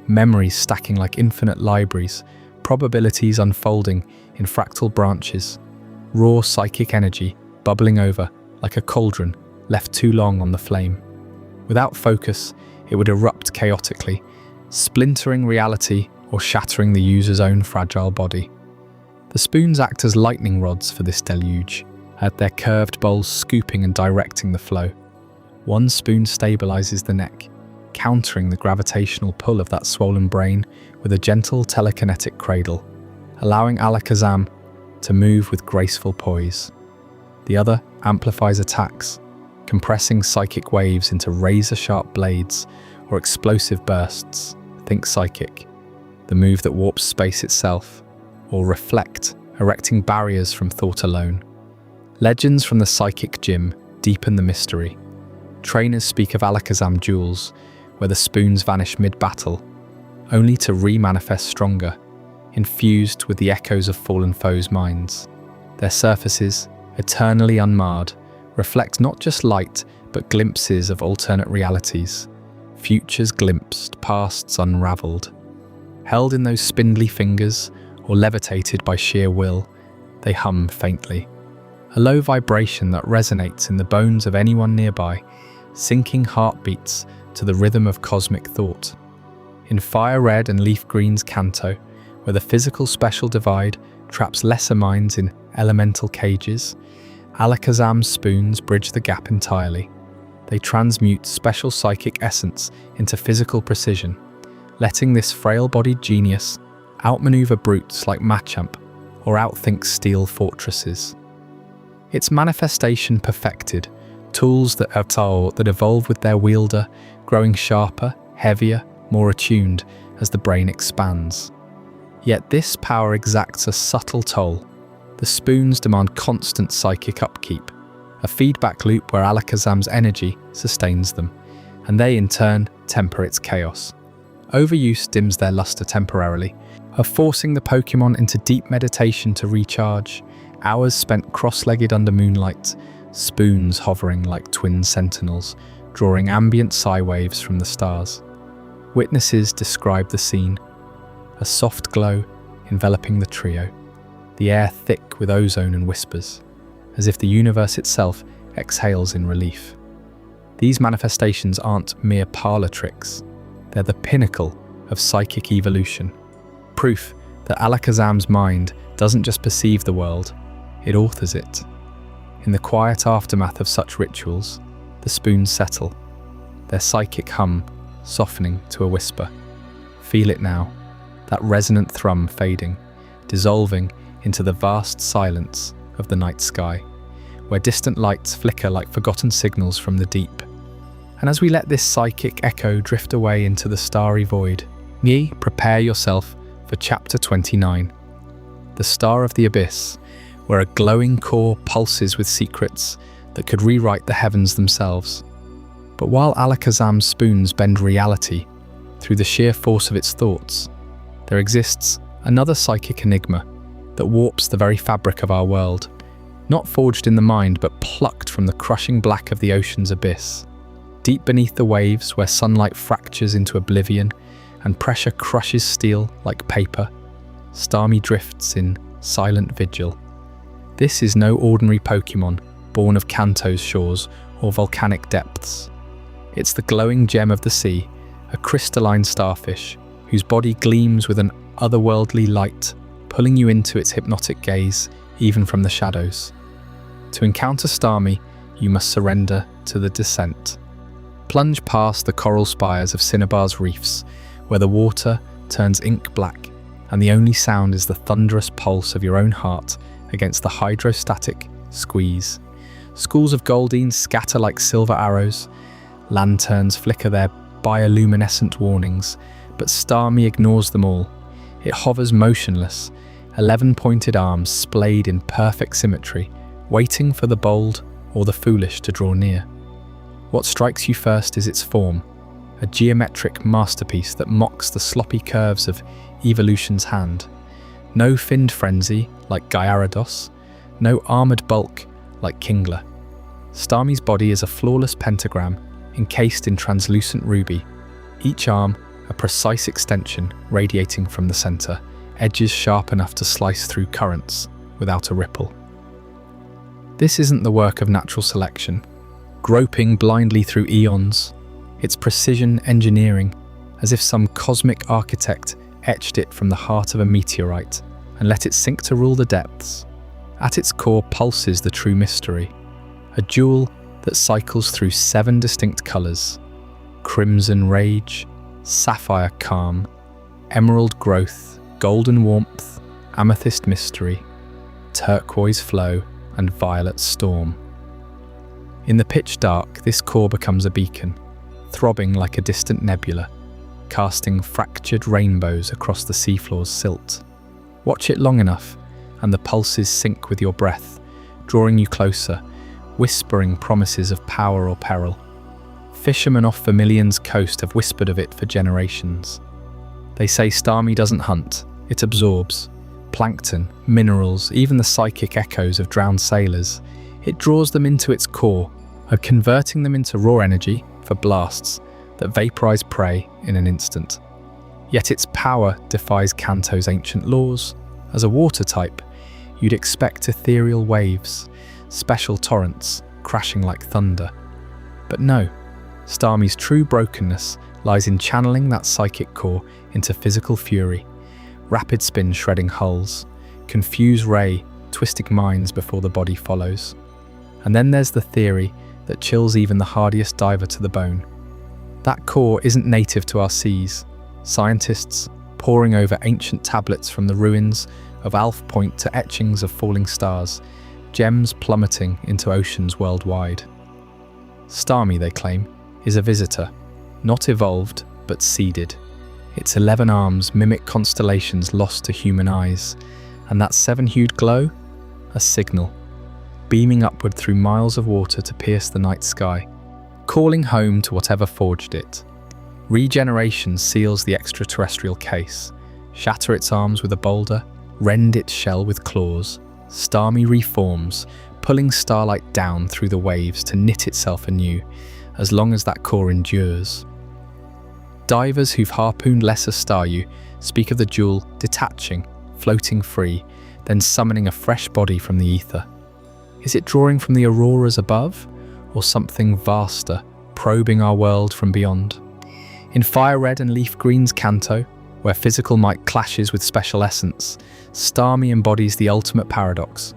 memories stacking like infinite libraries, probabilities unfolding in fractal branches, raw psychic energy bubbling over like a cauldron left too long on the flame. Without focus, it would erupt chaotically, splintering reality or shattering the user's own fragile body. The spoons act as lightning rods for this deluge, at their curved bowls scooping and directing the flow. One spoon stabilizes the neck, countering the gravitational pull of that swollen brain with a gentle telekinetic cradle, allowing Alakazam to move with graceful poise. The other amplifies attacks, compressing psychic waves into razor-sharp blades or explosive bursts. Think psychic, the move that warps space itself, or reflect, erecting barriers from thought alone. Legends from the psychic gym deepen the mystery. Trainers speak of Alakazam duels, where the spoons vanish mid-battle, only to re-manifest stronger, infused with the echoes of fallen foes' minds. Their surfaces, eternally unmarred, reflect not just light, but glimpses of alternate realities, futures glimpsed, pasts unravelled. Held in those spindly fingers, or levitated by sheer will, they hum faintly. A low vibration that resonates in the bones of anyone nearby, sinking heartbeats to the rhythm of cosmic thought. In FireRed and LeafGreen's canto, where the physical special divide traps lesser minds in elemental cages, Alakazam's spoons bridge the gap entirely. They transmute special psychic essence into physical precision, letting this frail-bodied genius outmaneuver brutes like Machamp or outthink steel fortresses. Its manifestation perfected, tools that evolve with their wielder, growing sharper, heavier, more attuned as the brain expands. Yet this power exacts a subtle toll. The spoons demand constant psychic upkeep, a feedback loop where Alakazam's energy sustains them, and they in turn temper its chaos. Overuse dims their luster temporarily, forcing the Pokémon into deep meditation to recharge, hours spent cross-legged under moonlight, spoons hovering like twin sentinels, drawing ambient sigh waves from the stars. Witnesses describe the scene, a soft glow enveloping the trio, the air thick with ozone and whispers, as if the universe itself exhales in relief. These manifestations aren't mere parlor tricks, they're the pinnacle of psychic evolution, proof that Alakazam's mind doesn't just perceive the world, it authors it. In the quiet aftermath of such rituals, the spoons settle, their psychic hum softening to a whisper. Feel it now, that resonant thrum fading, dissolving into the vast silence of the night sky, where distant lights flicker like forgotten signals from the deep. And as we let this psychic echo drift away into the starry void, prepare yourself for Chapter 29, the Star of the Abyss, where a glowing core pulses with secrets that could rewrite the heavens themselves. But while Alakazam's spoons bend reality through the sheer force of its thoughts, there exists another psychic enigma that warps the very fabric of our world, not forged in the mind but plucked from the crushing black of the ocean's abyss. Deep beneath the waves, where sunlight fractures into oblivion and pressure crushes steel like paper, Starmie drifts in silent vigil. This is no ordinary Pokémon, born of Kanto's shores or volcanic depths. It's the glowing gem of the sea, a crystalline starfish whose body gleams with an otherworldly light, pulling you into its hypnotic gaze, even from the shadows. To encounter Starmie, you must surrender to the descent. Plunge past the coral spires of Cinnabar's reefs, where the water turns ink black, and the only sound is the thunderous pulse of your own heart against the hydrostatic squeeze. Schools of Goldeen scatter like silver arrows, lanterns flicker their bioluminescent warnings, but Starmie ignores them all. It hovers motionless, 11-pointed arms splayed in perfect symmetry, waiting for the bold or the foolish to draw near. What strikes you first is its form, a geometric masterpiece that mocks the sloppy curves of evolution's hand. No finned frenzy like Gyarados, no armoured bulk like Kingler. Starmie's body is a flawless pentagram encased in translucent ruby, each arm a precise extension radiating from the centre, edges sharp enough to slice through currents without a ripple. This isn't the work of natural selection, groping blindly through eons. It's precision engineering, as if some cosmic architect etched it from the heart of a meteorite and let it sink to rule the depths. At its core pulses the true mystery, a jewel that cycles through 7 distinct colours: crimson rage, sapphire calm, emerald growth, golden warmth, amethyst mystery, turquoise flow, and violet storm. In the pitch dark, this core becomes a beacon, throbbing like a distant nebula, casting fractured rainbows across the seafloor's silt. Watch it long enough, and the pulses sync with your breath, drawing you closer, whispering promises of power or peril. Fishermen off Vermilion's coast have whispered of it for generations. They say Starmie doesn't hunt, it absorbs. Plankton, minerals, even the psychic echoes of drowned sailors. It draws them into its core, converting them into raw energy for blasts that vaporize prey in an instant. Yet its power defies Kanto's ancient laws. As a water type, you'd expect ethereal waves, special torrents, crashing like thunder. But no, Starmie's true brokenness lies in channeling that psychic core into physical fury. Rapid spin shredding hulls, confused ray twisting minds before the body follows. And then there's the theory that chills even the hardiest diver to the bone. That core isn't native to our seas. Scientists, poring over ancient tablets from the ruins of Alf Point to etchings of falling stars, gems plummeting into oceans worldwide. Starmie, they claim, is a visitor, not evolved, but seeded. Its 11 arms mimic constellations lost to human eyes, and that 7-hued glow? A signal, beaming upward through miles of water to pierce the night sky, calling home to whatever forged it. Regeneration seals the extraterrestrial case. Shatter its arms with a boulder, rend its shell with claws. Starmie reforms, pulling starlight down through the waves to knit itself anew, as long as that core endures. Divers who've harpooned lesser Staryu speak of the jewel detaching, floating free, then summoning a fresh body from the ether. Is it drawing from the auroras above, or something vaster, probing our world from beyond? In FireRed and LeafGreen's Kanto, where physical might clashes with special essence, Starmie embodies the ultimate paradox,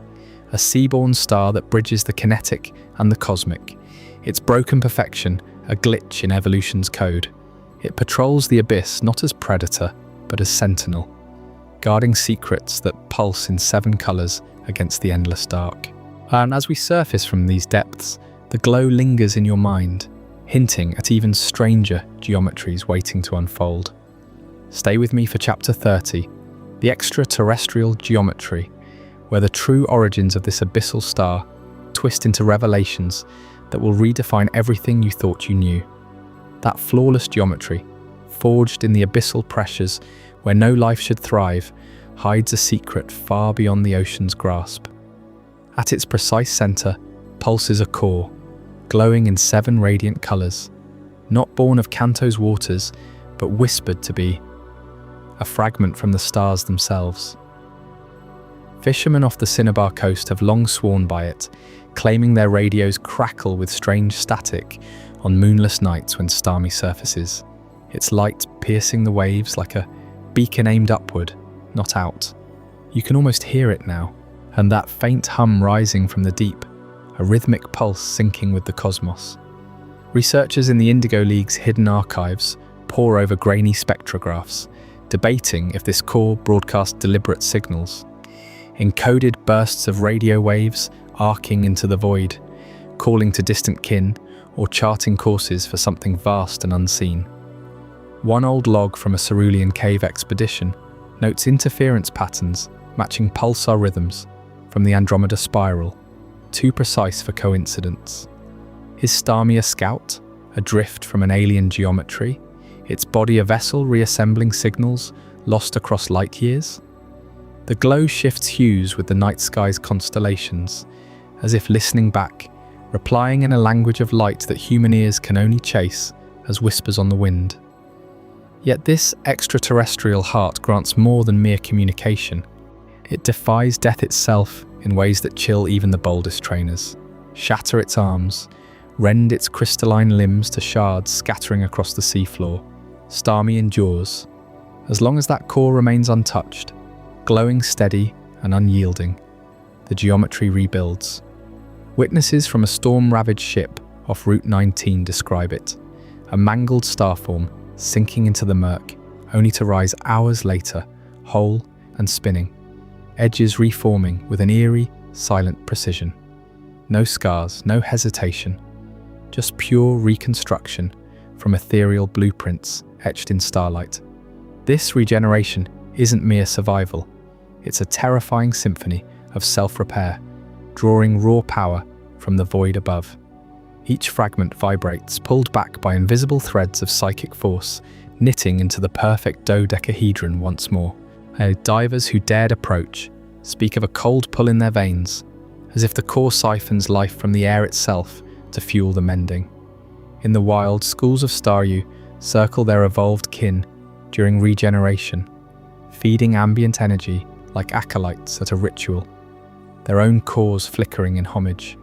a seaborn star that bridges the kinetic and the cosmic. Its broken perfection, a glitch in evolution's code. It patrols the abyss not as predator, but as sentinel, guarding secrets that pulse in 7 colours against the endless dark. And as we surface from these depths, the glow lingers in your mind, hinting at even stranger geometries waiting to unfold. Stay with me for Chapter 30, the extraterrestrial geometry, where the true origins of this abyssal star twist into revelations that will redefine everything you thought you knew. That flawless geometry, forged in the abyssal pressures where no life should thrive, hides a secret far beyond the ocean's grasp. At its precise centre pulses a core, glowing in 7 radiant colours, not born of Kanto's waters, but whispered to be, a fragment from the stars themselves. Fishermen off the Cinnabar coast have long sworn by it, claiming their radios crackle with strange static on moonless nights when Starmie surfaces, its light piercing the waves like a beacon aimed upward, not out. You can almost hear it now, and that faint hum rising from the deep, a rhythmic pulse syncing with the cosmos. Researchers in the Indigo League's hidden archives pore over grainy spectrographs, debating if this core broadcasts deliberate signals. Encoded bursts of radio waves arcing into the void, calling to distant kin or charting courses for something vast and unseen. One old log from a Cerulean cave expedition notes interference patterns matching pulsar rhythms from the Andromeda spiral, too precise for coincidence. Is Starmie a scout, adrift from an alien geometry, its body a vessel reassembling signals lost across light years? The glow shifts hues with the night sky's constellations, as if listening back, replying in a language of light that human ears can only chase as whispers on the wind. Yet this extraterrestrial heart grants more than mere communication. It defies death itself in ways that chill even the boldest trainers, shatter its arms, rend its crystalline limbs to shards scattering across the seafloor. Starmie endures. As long as that core remains untouched, glowing steady and unyielding, the geometry rebuilds. Witnesses from a storm-ravaged ship off Route 19 describe it, a mangled starform sinking into the murk, only to rise hours later, whole and spinning, edges reforming with an eerie, silent precision. No scars, no hesitation, just pure reconstruction from ethereal blueprints etched in starlight. This regeneration isn't mere survival, it's a terrifying symphony of self-repair, drawing raw power from the void above. Each fragment vibrates, pulled back by invisible threads of psychic force, knitting into the perfect dodecahedron once more. Divers who dared approach speak of a cold pull in their veins, as if the core siphons life from the air itself to fuel the mending. In the wild, schools of Staryu circle their evolved kin during regeneration, feeding ambient energy like acolytes at a ritual, their own cores flickering in homage.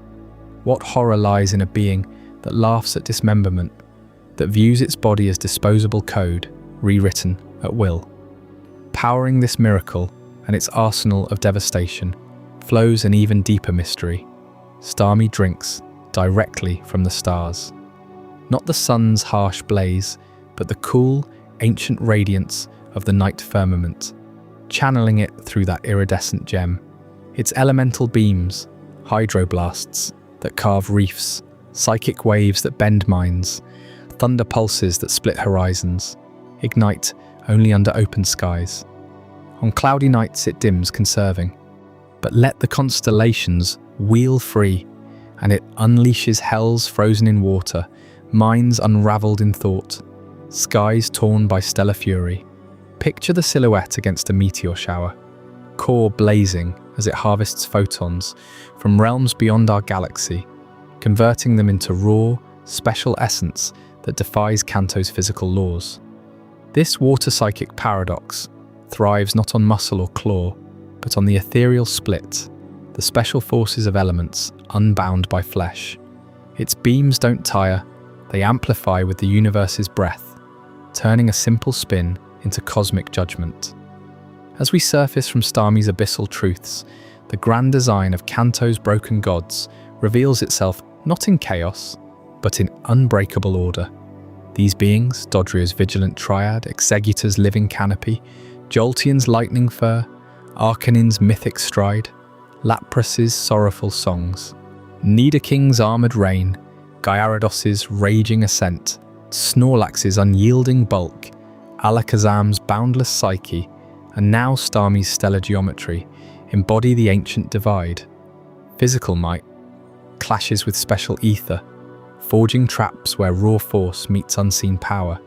What horror lies in a being that laughs at dismemberment, that views its body as disposable code, rewritten at will? Powering this miracle and its arsenal of devastation flows an even deeper mystery. Starmie drinks directly from the stars. Not the sun's harsh blaze, but the cool, ancient radiance of the night firmament, channeling it through that iridescent gem. Its elemental beams, hydroblasts that carve reefs, psychic waves that bend minds, thunder pulses that split horizons, ignite only under open skies. On cloudy nights it dims, conserving, but let the constellations wheel free, and it unleashes hells frozen in water, minds unraveled in thought, skies torn by stellar fury. Picture the silhouette against a meteor shower, core blazing as it harvests photons from realms beyond our galaxy, converting them into raw, special essence that defies Kanto's physical laws. This water psychic paradox thrives not on muscle or claw, but on the ethereal split, the special forces of elements unbound by flesh. Its beams don't tire, they amplify with the universe's breath, turning a simple spin into cosmic judgment. As we surface from Starmie's abyssal truths, the grand design of Kanto's broken gods reveals itself not in chaos, but in unbreakable order. These beings, Dodria's vigilant triad, Exegutor's living canopy, Jolteon's lightning fur, Arcanin's mythic stride, Lapras's sorrowful songs, Nidaking's armoured reign, Gyarados' raging ascent, Snorlax's unyielding bulk, Alakazam's boundless psyche, and now Starmie's stellar geometry embody the ancient divide. Physical might clashes with special ether, forging traps where raw force meets unseen power,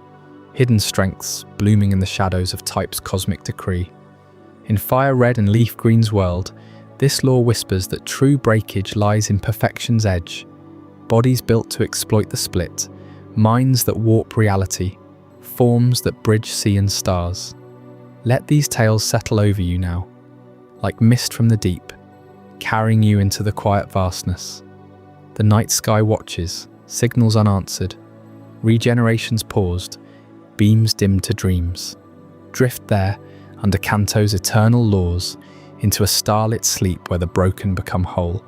hidden strengths blooming in the shadows of type's cosmic decree. In FireRed and LeafGreen's world, this law whispers that true breakage lies in perfection's edge, bodies built to exploit the split, minds that warp reality, forms that bridge sea and stars. Let these tales settle over you now, like mist from the deep, carrying you into the quiet vastness. The night sky watches, signals unanswered, regenerations paused, beams dimmed to dreams. Drift there, under Kanto's eternal laws, into a starlit sleep where the broken become whole.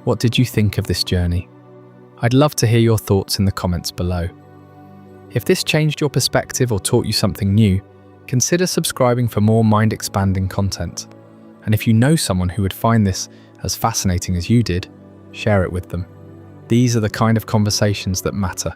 What did you think of this journey? I'd love to hear your thoughts in the comments below. If this changed your perspective or taught you something new, consider subscribing for more mind-expanding content. And if you know someone who would find this as fascinating as you did, share it with them. These are the kind of conversations that matter.